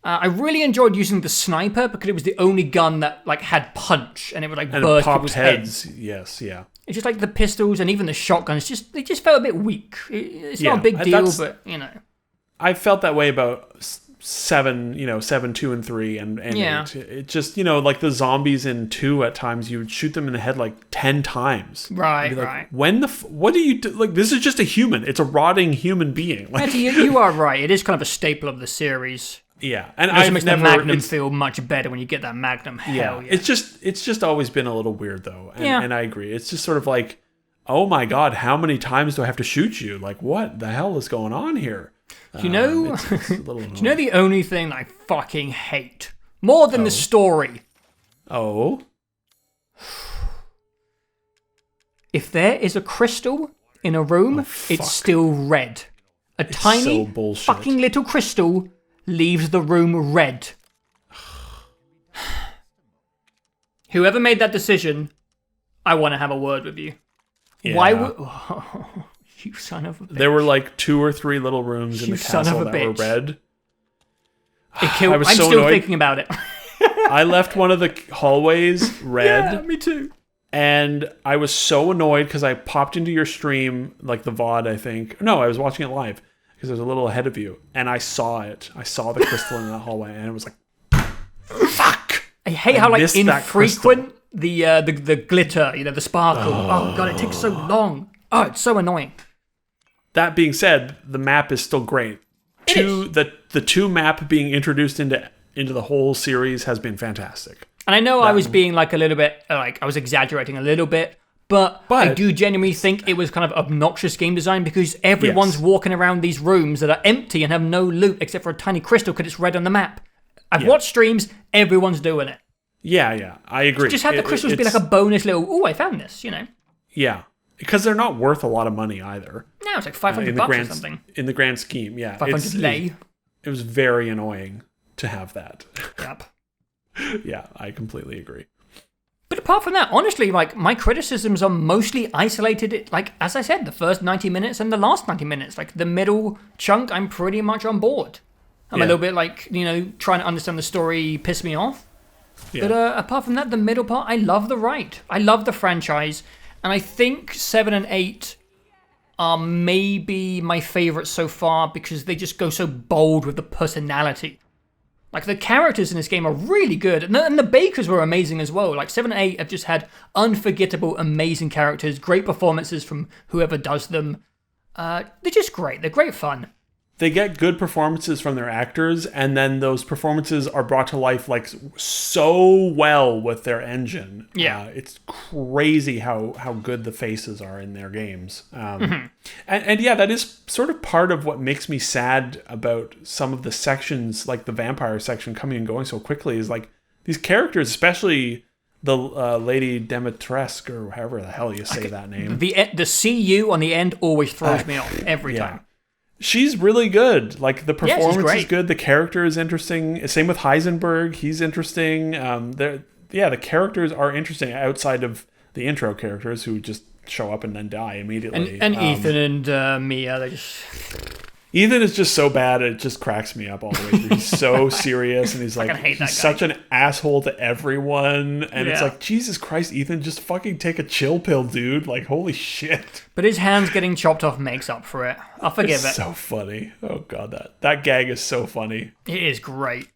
Speaker 1: I really enjoyed using the sniper because it was the only gun that like had punch and it would like burst people's heads.
Speaker 2: Yes, yeah.
Speaker 1: It's just like the pistols and even the shotguns, they just felt a bit weak. It's not a big deal, but,
Speaker 2: I felt that way about 7, 7, 2, and 3, and 8. It just, like the zombies in 2 at times, you would shoot them in the head like 10 times.
Speaker 1: Right,
Speaker 2: like,
Speaker 1: right.
Speaker 2: What do you do? Like, this is just a human. It's a rotting human being. Like,
Speaker 1: actually, you are right. It is kind of a staple of the series.
Speaker 2: Yeah, and
Speaker 1: it makes the Magnum feel much better when you get that Magnum. Hell yeah.
Speaker 2: It's just always been a little weird though, and I agree. It's just sort of like, oh my god, how many times do I have to shoot you? Like, what the hell is going on here?
Speaker 1: Do you know? Do you know the only thing I fucking hate more than the story?
Speaker 2: Oh.
Speaker 1: If there is a crystal in a room, it's still red. It's tiny fucking little crystal leaves the room red. Whoever made that decision, I want to have a word with you.
Speaker 2: Yeah.
Speaker 1: Why would... Oh, you son of a bitch.
Speaker 2: There were like 2 or 3 little rooms in the castle that were red.
Speaker 1: I'm still thinking about it.
Speaker 2: I left one of the hallways red.
Speaker 1: Yeah, me too.
Speaker 2: And I was so annoyed because I popped into your stream, like the VOD, I think. No, I was watching it live because I was a little ahead of you. And I saw it. I saw the crystal in that hallway, and it was like, fuck!
Speaker 1: I hate how like infrequent the glitter, the sparkle. Oh god, it takes so long. Oh, it's so annoying.
Speaker 2: That being said, the map is still great. The 2 map being introduced into the whole series has been fantastic.
Speaker 1: And I know I was being like a little bit, I was exaggerating a little bit, but I do genuinely think it was kind of obnoxious game design because everyone's walking around these rooms that are empty and have no loot except for a tiny crystal because it's red on the map. I've watched streams, everyone's doing it.
Speaker 2: Yeah, I agree.
Speaker 1: Just have the crystals be like a bonus little, I found this,
Speaker 2: Yeah, because they're not worth a lot of money either.
Speaker 1: No, it's like $500 or something.
Speaker 2: In the grand scheme, yeah.
Speaker 1: 500 lei.
Speaker 2: It was very annoying to have that.
Speaker 1: Yep.
Speaker 2: Yeah, I completely agree.
Speaker 1: But apart from that, honestly, like, my criticisms are mostly isolated, like, as I said, the first 90 minutes and the last 90 minutes. Like, the middle chunk, I'm pretty much on board. I'm a little bit, like, trying to understand the story pissed me off. Yeah. But apart from that, the middle part, I love the ride. I love the franchise. And I think 7 and 8 are maybe my favorites so far because they just go so bold with the personality. Like, the characters in this game are really good. And the Bakers were amazing as well. Like, 7 and 8 have just had unforgettable, amazing characters. Great performances from whoever does them. They're just great. They're great fun.
Speaker 2: They get good performances from their actors, and then those performances are brought to life like so well with their engine.
Speaker 1: Yeah,
Speaker 2: it's crazy how good the faces are in their games. And yeah, that is sort of part of what makes me sad about some of the sections, like the vampire section coming and going so quickly. Is like these characters, especially the Lady Demetresque or however the hell you say that name.
Speaker 1: The CU on the end always throws me off every time.
Speaker 2: She's really good. Like, the performance is good. The character is interesting. Same with Heisenberg. He's interesting. The characters are interesting outside of the intro characters who just show up and then die immediately.
Speaker 1: And Ethan and Mia, they just...
Speaker 2: Ethan is just so bad, it just cracks me up all the way through. He's so serious, and he's such an asshole to everyone. And it's like, Jesus Christ, Ethan, just fucking take a chill pill, dude. Like, holy shit.
Speaker 1: But his hands getting chopped off makes up for it. I'll forgive it.
Speaker 2: So funny. Oh, God, that gag is so funny.
Speaker 1: It is great.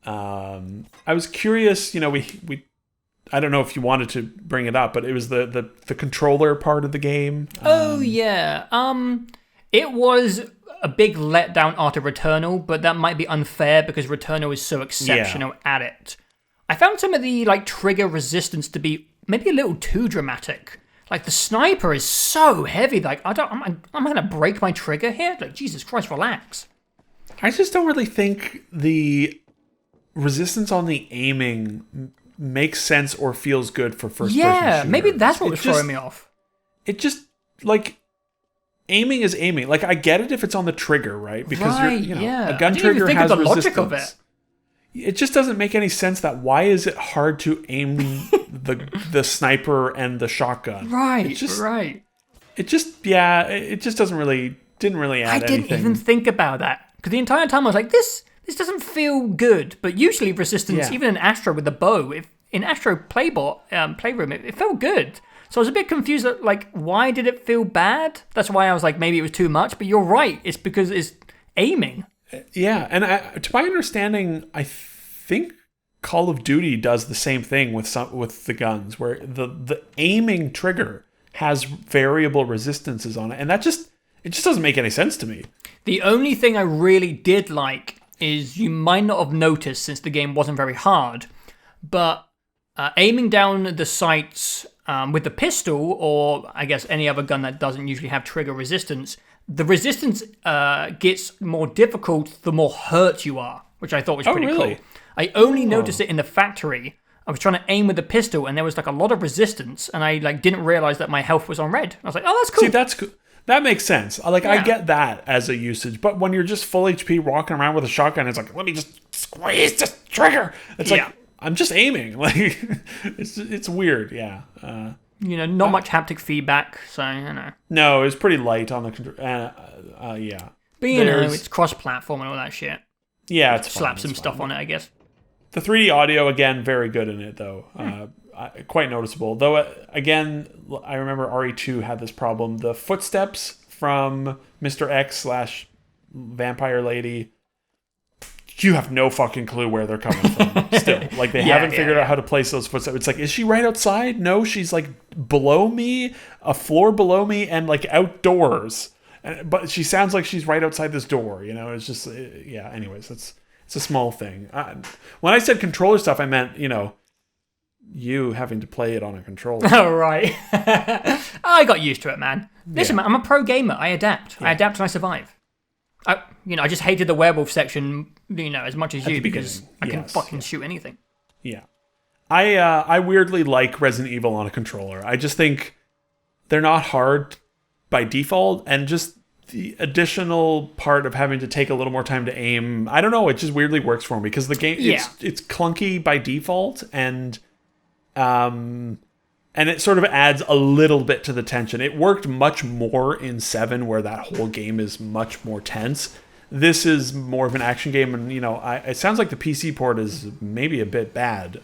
Speaker 2: I was curious, we I don't know if you wanted to bring it up, but it was the controller part of the game.
Speaker 1: It was a big letdown after Returnal, but that might be unfair because Returnal is so exceptional at it. I found some of the trigger resistance to be maybe a little too dramatic. Like, the sniper is so heavy. Like, I'm gonna break my trigger here. Like, Jesus Christ, relax.
Speaker 2: I just don't really think the resistance on the aiming makes sense or feels good for first-person shooters.
Speaker 1: Yeah, maybe that's what was throwing me off.
Speaker 2: It just, aiming is aiming. Like, I get it if it's on the trigger, right? Because a gun trigger has resistance. The logic of it. It just doesn't make any sense that why is it hard to aim the sniper and the shotgun?
Speaker 1: Right,
Speaker 2: it just didn't really add anything.
Speaker 1: I didn't even think about that. Because the entire time I was like, this doesn't feel good. But usually resistance, even in Astro with the bow, in Astro Playroom, it felt good. So I was a bit confused, like, why did it feel bad? That's why I was like, maybe it was too much, but you're right. It's because it's aiming.
Speaker 2: Yeah, and to my understanding, I think Call of Duty does the same thing with the guns, where the aiming trigger has variable resistances on it, and it just doesn't make any sense to me.
Speaker 1: The only thing I really did like is you might not have noticed since the game wasn't very hard, but aiming down the sights with the pistol, or I guess any other gun that doesn't usually have trigger resistance, the resistance gets more difficult the more hurt you are, which I thought was pretty cool. I only noticed it in the factory. I was trying to aim with the pistol, and there was like a lot of resistance, and I didn't realize that my health was on red. I was like, "Oh, that's cool."
Speaker 2: See, that's cool. That makes sense. Like, I get that as a usage, but when you're just full HP walking around with a shotgun, it's like, let me just squeeze this trigger. It's like, I'm just aiming. Like, it's weird. Yeah.
Speaker 1: Not much haptic feedback, so
Speaker 2: No, it's pretty light on the control. Yeah.
Speaker 1: But it's cross-platform and all that shit.
Speaker 2: Yeah, it's
Speaker 1: slap some stuff on it, I guess.
Speaker 2: The 3D audio, again, very good in it, though. Quite noticeable. Though, again, I remember RE2 had this problem. The footsteps from Mr. X/Vampire Lady, you have no fucking clue where they're coming from still. Like, they haven't figured out how to place those footsteps. It's like, is she right outside? No, she's, like, below me, a floor below me, and, like, outdoors. But she sounds like she's right outside this door, It's just, anyways, it's a small thing. When I said controller stuff, I meant, you having to play it on a controller.
Speaker 1: Oh, right. I got used to it, man. Listen, man, I'm a pro gamer. I adapt. I adapt and I survive. I just hated the werewolf section, as much as you, because I can fucking shoot anything.
Speaker 2: Yeah. I weirdly like Resident Evil on a controller. I just think they're not hard by default, and just the additional part of having to take a little more time to aim, I don't know, it just weirdly works for me, because the game, it's clunky by default, and it sort of adds a little bit to the tension. It worked much more in 7, where that whole game is much more tense. This is more of an action game, and it sounds like the PC port is maybe a bit bad,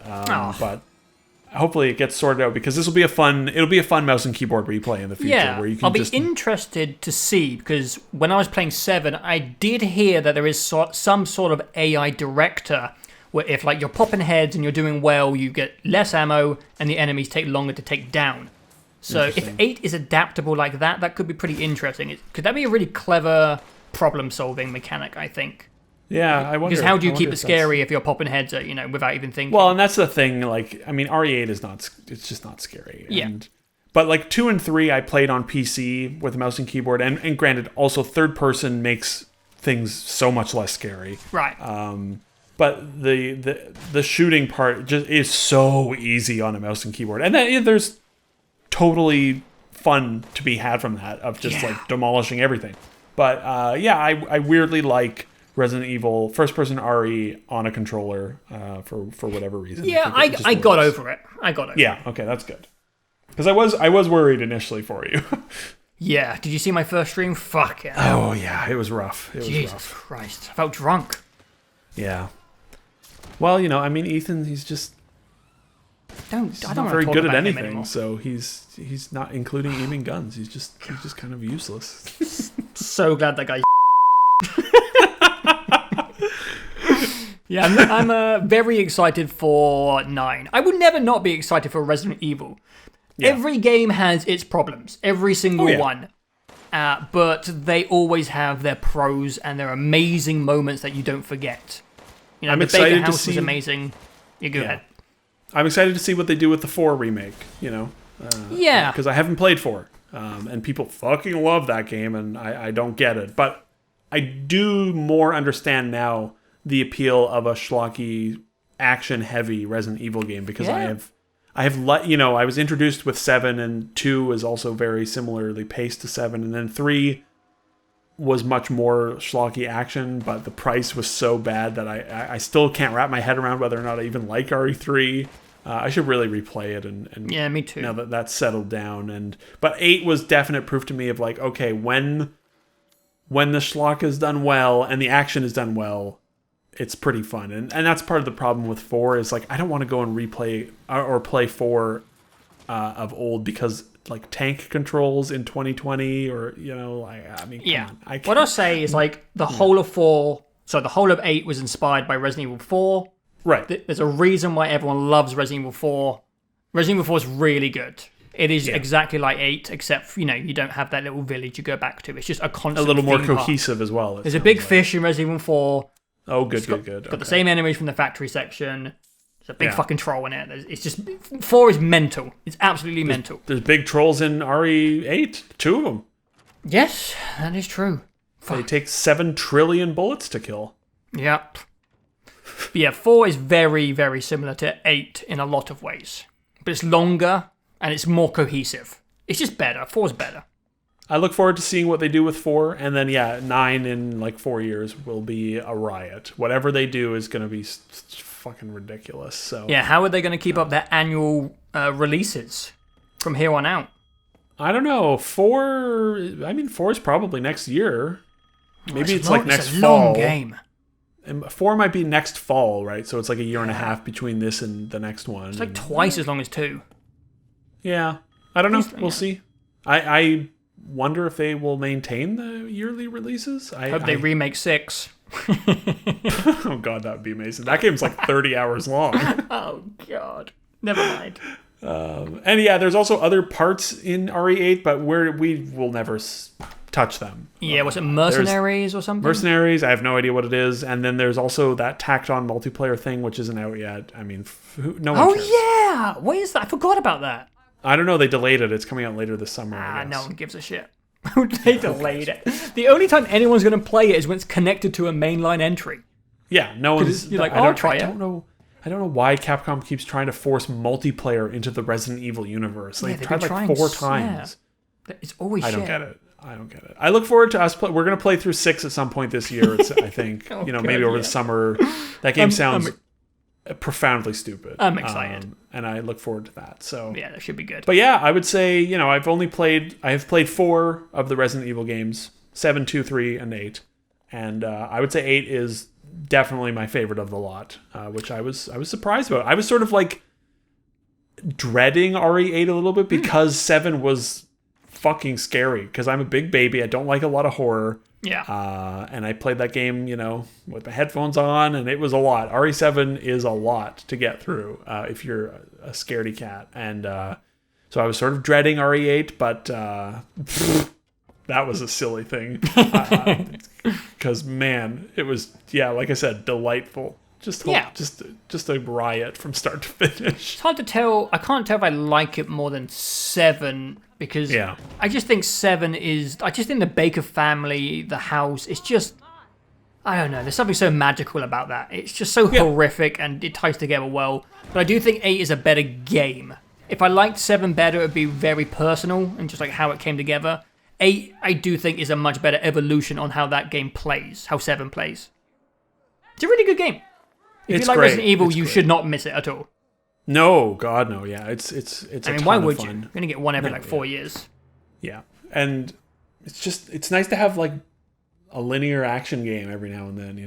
Speaker 2: but hopefully it gets sorted out, because it'll be a fun mouse and keyboard replay in the future, where you can
Speaker 1: I'll be interested to see, because when I was playing 7, I did hear that there is some sort of AI director where if you're popping heads and you're doing well, you get less ammo and the enemies take longer to take down. So if 8 is adaptable like that, that could be pretty interesting. Could that be a really clever problem-solving mechanic, I think?
Speaker 2: Yeah, I wonder.
Speaker 1: Because how do you keep it scary if you're popping heads, without even thinking?
Speaker 2: Well, and that's the thing. RE8 is not. It's just not scary.
Speaker 1: Yeah.
Speaker 2: But 2 and 3, I played on PC with a mouse and keyboard, and granted, also third person makes things so much less scary.
Speaker 1: Right.
Speaker 2: But the shooting part just is so easy on a mouse and keyboard, and then there's totally fun to be had from that, of just demolishing everything. But I weirdly like Resident Evil first person RE on a controller for whatever reason.
Speaker 1: Yeah, I got over it.
Speaker 2: Yeah, okay, that's good. Because I was worried initially for you.
Speaker 1: Yeah, did you see my first stream? Fuck yeah.
Speaker 2: Oh yeah, it was rough.
Speaker 1: Jesus Christ, I felt drunk.
Speaker 2: Yeah. Well, Ethan, he's just
Speaker 1: not
Speaker 2: very good at anything, so he's not including aiming guns. He's just kind of useless.
Speaker 1: So glad that guy. Yeah, I'm very excited for 9. I would never not be excited for Resident Evil. Yeah. Every game has its problems, every single one. But they always have their pros and their amazing moments that you don't forget.
Speaker 2: I'm
Speaker 1: the
Speaker 2: excited
Speaker 1: Baker House
Speaker 2: to see.
Speaker 1: Was amazing. You go ahead.
Speaker 2: I'm excited to see what they do with the 4 remake. Because I haven't played 4, and people fucking love that game, and I don't get it. But I do more understand now the appeal of a schlocky, action-heavy Resident Evil game, because I was introduced with 7, and 2 is also very similarly paced to 7, and then 3 was much more schlocky action, but the price was so bad that I still can't wrap my head around whether or not I even like RE3. I should really replay it, and
Speaker 1: yeah, me too.
Speaker 2: Now that that's settled down, but 8 was definite proof to me of okay, when the schlock is done well and the action is done well, it's pretty fun, and that's part of the problem with 4 is I don't want to go and replay or play 4 of old because like tank controls in 2020 or I mean come on.
Speaker 1: What I'll say is like the whole of 4, so the whole of 8 was inspired by Resident Evil 4.
Speaker 2: Right.
Speaker 1: There's a reason why everyone loves Resident Evil 4. Resident Evil 4 is really good. It is exactly like 8, except you don't have that little village you go back to. It's just a constant.
Speaker 2: A little more
Speaker 1: theme park.
Speaker 2: cohesive as well.
Speaker 1: There's a big fish in Resident Evil 4.
Speaker 2: Oh, good.
Speaker 1: Got the same enemies from the factory section. There's a big fucking troll in it. It's just 4 is mental. It's absolutely mental.
Speaker 2: There's big trolls in RE8. 2 of them.
Speaker 1: Yes, that is true.
Speaker 2: They take 7 trillion bullets to kill.
Speaker 1: Yep. But yeah, 4 is very, very similar to 8 in a lot of ways. But it's longer and it's more cohesive. It's just better. 4's better.
Speaker 2: I look forward to seeing what they do with 4, and then 9 in like 4 years will be a riot. Whatever they do is going to be fucking ridiculous. So
Speaker 1: yeah, how are they going to keep up their annual releases from here on out?
Speaker 2: I don't know. 4 is probably next year. Maybe it's like next fall.
Speaker 1: It's a long game.
Speaker 2: And 4 might be next fall, right? So it's like a year and a half between this and the next one.
Speaker 1: It's like twice as long as 2.
Speaker 2: Yeah. I don't know. We'll see. I wonder if they will maintain the yearly releases. I
Speaker 1: hope they remake 6.
Speaker 2: Oh god, that would be amazing. That game's like 30 hours long.
Speaker 1: Oh god. Never mind.
Speaker 2: And yeah, there's also other parts in RE8, but we will never touch them.
Speaker 1: Yeah, was it Mercenaries or something?
Speaker 2: Mercenaries, I have no idea what it is. And then there's also that tacked on multiplayer thing, which isn't out yet. I mean, no one cares.
Speaker 1: Yeah! What is that? I forgot about that.
Speaker 2: I don't know. They delayed it. It's coming out later this summer.
Speaker 1: No one gives a shit. They delayed it. The only time anyone's going to play it is when it's connected to a mainline entry.
Speaker 2: Yeah, no one's...
Speaker 1: You're like, I'll try it.
Speaker 2: I don't know why Capcom keeps trying to force multiplayer into the Resident Evil universe. They've tried like 4 times.
Speaker 1: Yeah. It's always shit.
Speaker 2: I don't get it. I look forward to us play. We're going to play through 6 at some point this year, I think. Maybe over the summer. That game sounds profoundly stupid.
Speaker 1: I'm excited.
Speaker 2: And I look forward to that. So
Speaker 1: yeah, that should be good.
Speaker 2: But yeah, I would say, I have played 4 of the Resident Evil games, 7, 2, 3, and 8. And I would say 8 is definitely my favorite of the lot, which I was surprised about. I was sort of like dreading RE8 a little bit because 7 was fucking scary because I'm a big baby. I don't like a lot of horror.
Speaker 1: Yeah.
Speaker 2: And I played that game, with the headphones on, and it was a lot. RE7 is a lot to get through if you're a scaredy cat. And so I was sort of dreading RE8, but that was a silly thing. Because, man, it was, like I said, delightful. Just a riot from start to finish.
Speaker 1: It's hard to tell. I can't tell if I like it more than 7 because I just think 7 is... I just think the Baker family, the house, it's just... I don't know. There's something so magical about that. It's just so horrific and it ties together well. But I do think 8 is a better game. If I liked 7 better, it would be very personal and just like how it came together. 8, I do think, is a much better evolution on how that game plays, how 7 plays. It's a really good game. If you like Resident Evil, you should not miss it at all.
Speaker 2: No, God, no. Yeah, it's
Speaker 1: why would you? You're going to get one every 4 years.
Speaker 2: Yeah. And it's nice to have like a linear action game every now and then,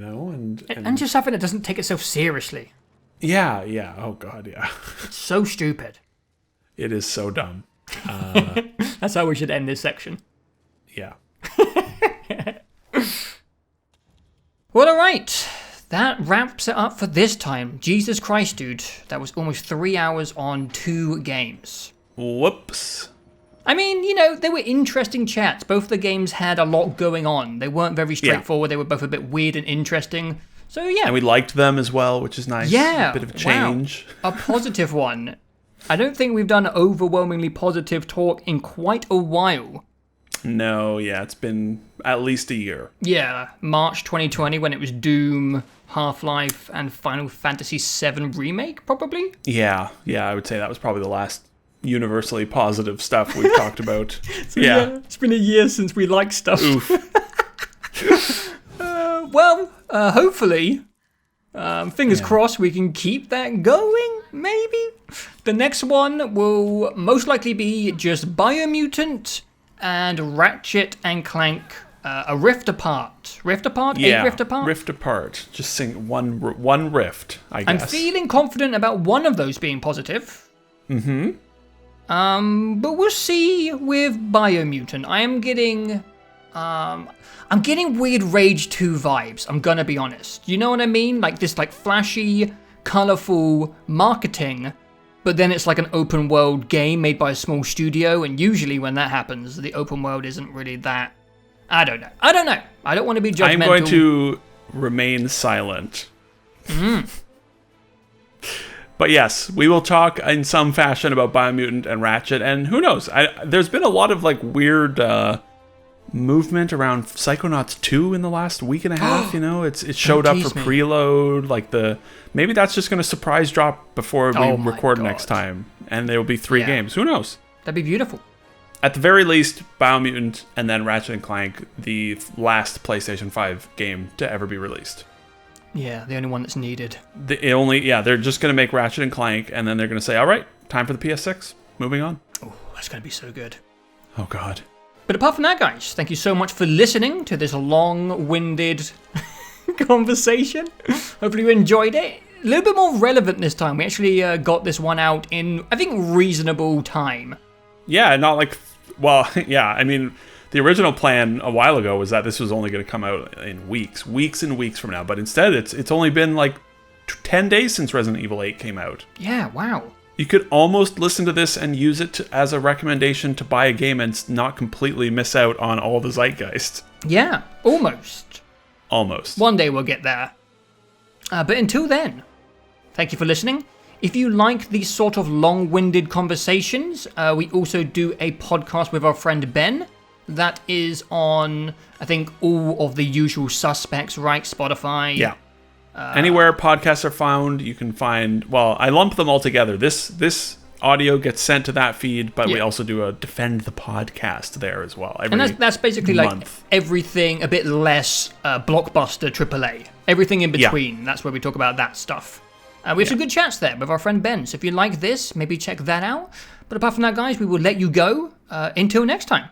Speaker 2: and
Speaker 1: just something that doesn't take itself seriously.
Speaker 2: Yeah. Oh God, yeah.
Speaker 1: It's so stupid.
Speaker 2: It is so dumb.
Speaker 1: That's how we should end this section.
Speaker 2: Yeah.
Speaker 1: Well, all right. That wraps it up for this time. Jesus Christ, dude. That was almost 3 hours on 2 games.
Speaker 2: Whoops.
Speaker 1: I mean, they were interesting chats. Both of the games had a lot going on. They weren't very straightforward. They were both a bit weird and interesting. So, yeah.
Speaker 2: And we liked them as well, which is nice.
Speaker 1: Yeah.
Speaker 2: A bit of change.
Speaker 1: Wow. A positive one. I don't think we've done overwhelmingly positive talk in quite a while.
Speaker 2: No, yeah. It's been at least a year.
Speaker 1: Yeah. March 2020 when it was Doom, Half-Life, and Final Fantasy VII Remake, probably?
Speaker 2: Yeah, I would say that was probably the last universally positive stuff we've talked about.
Speaker 1: So, yeah, it's been a year since we liked stuff.
Speaker 2: Oof.
Speaker 1: Hopefully, fingers crossed, we can keep that going, maybe? The next one will most likely be just Biomutant and Ratchet and Clank... a Rift Apart. Rift Apart?
Speaker 2: Yeah,
Speaker 1: a Rift Apart?
Speaker 2: Rift Apart. Just sing one Rift, I guess.
Speaker 1: I'm feeling confident about one of those being positive.
Speaker 2: Mm-hmm.
Speaker 1: But we'll see with Biomutant. I'm getting weird Rage 2 vibes, I'm gonna be honest. You know what I mean? Like this like flashy, colorful marketing, but then it's like an open world game made by a small studio, and usually when that happens, the open world isn't really that. I don't know. I don't want to be judgmental.
Speaker 2: I'm going to remain silent. But yes, we will talk in some fashion about Biomutant and Ratchet, and who knows? There's been a lot of like weird movement around Psychonauts 2 in the last week and a half. You know, it showed up for preload. Like maybe that's just going to surprise drop before we record next time, and there will be 3 games. Who knows?
Speaker 1: That'd be beautiful.
Speaker 2: At the very least, Biomutant and then Ratchet and Clank, the last PlayStation 5 game to ever be released.
Speaker 1: Yeah, the only one that's needed.
Speaker 2: They're just going to make Ratchet and Clank, and then they're going to say, all right, time for the PS6. Moving on.
Speaker 1: Oh, that's going to be so good.
Speaker 2: Oh, God.
Speaker 1: But apart from that, guys, thank you so much for listening to this long-winded conversation. Hopefully you enjoyed it. A little bit more relevant this time. We actually got this one out in, I think, reasonable time.
Speaker 2: Yeah, not like... Well, yeah, I mean... The original plan a while ago was that this was only going to come out in weeks and weeks from now. But instead, it's only been like 10 days since Resident Evil 8 came out.
Speaker 1: Yeah, wow.
Speaker 2: You could almost listen to this and use it as a recommendation to buy a game and not completely miss out on all the zeitgeist.
Speaker 1: Yeah, almost.
Speaker 2: Almost.
Speaker 1: One day we'll get there. But until then, thank you for listening. If you like these sort of long-winded conversations, we also do a podcast with our friend Ben. That is on, I think, all of the usual suspects, right? Spotify.
Speaker 2: Yeah. Anywhere podcasts are found, you can find... Well, I lump them all together. This audio gets sent to that feed, but we also do a Defend the Podcast there as well.
Speaker 1: And that's basically like everything a bit less blockbuster AAA. Everything in between. Yeah. That's where we talk about that stuff. We have some good chats there with our friend Ben. So if you like this, maybe check that out. But apart from that, guys, we will let you go. Until next time.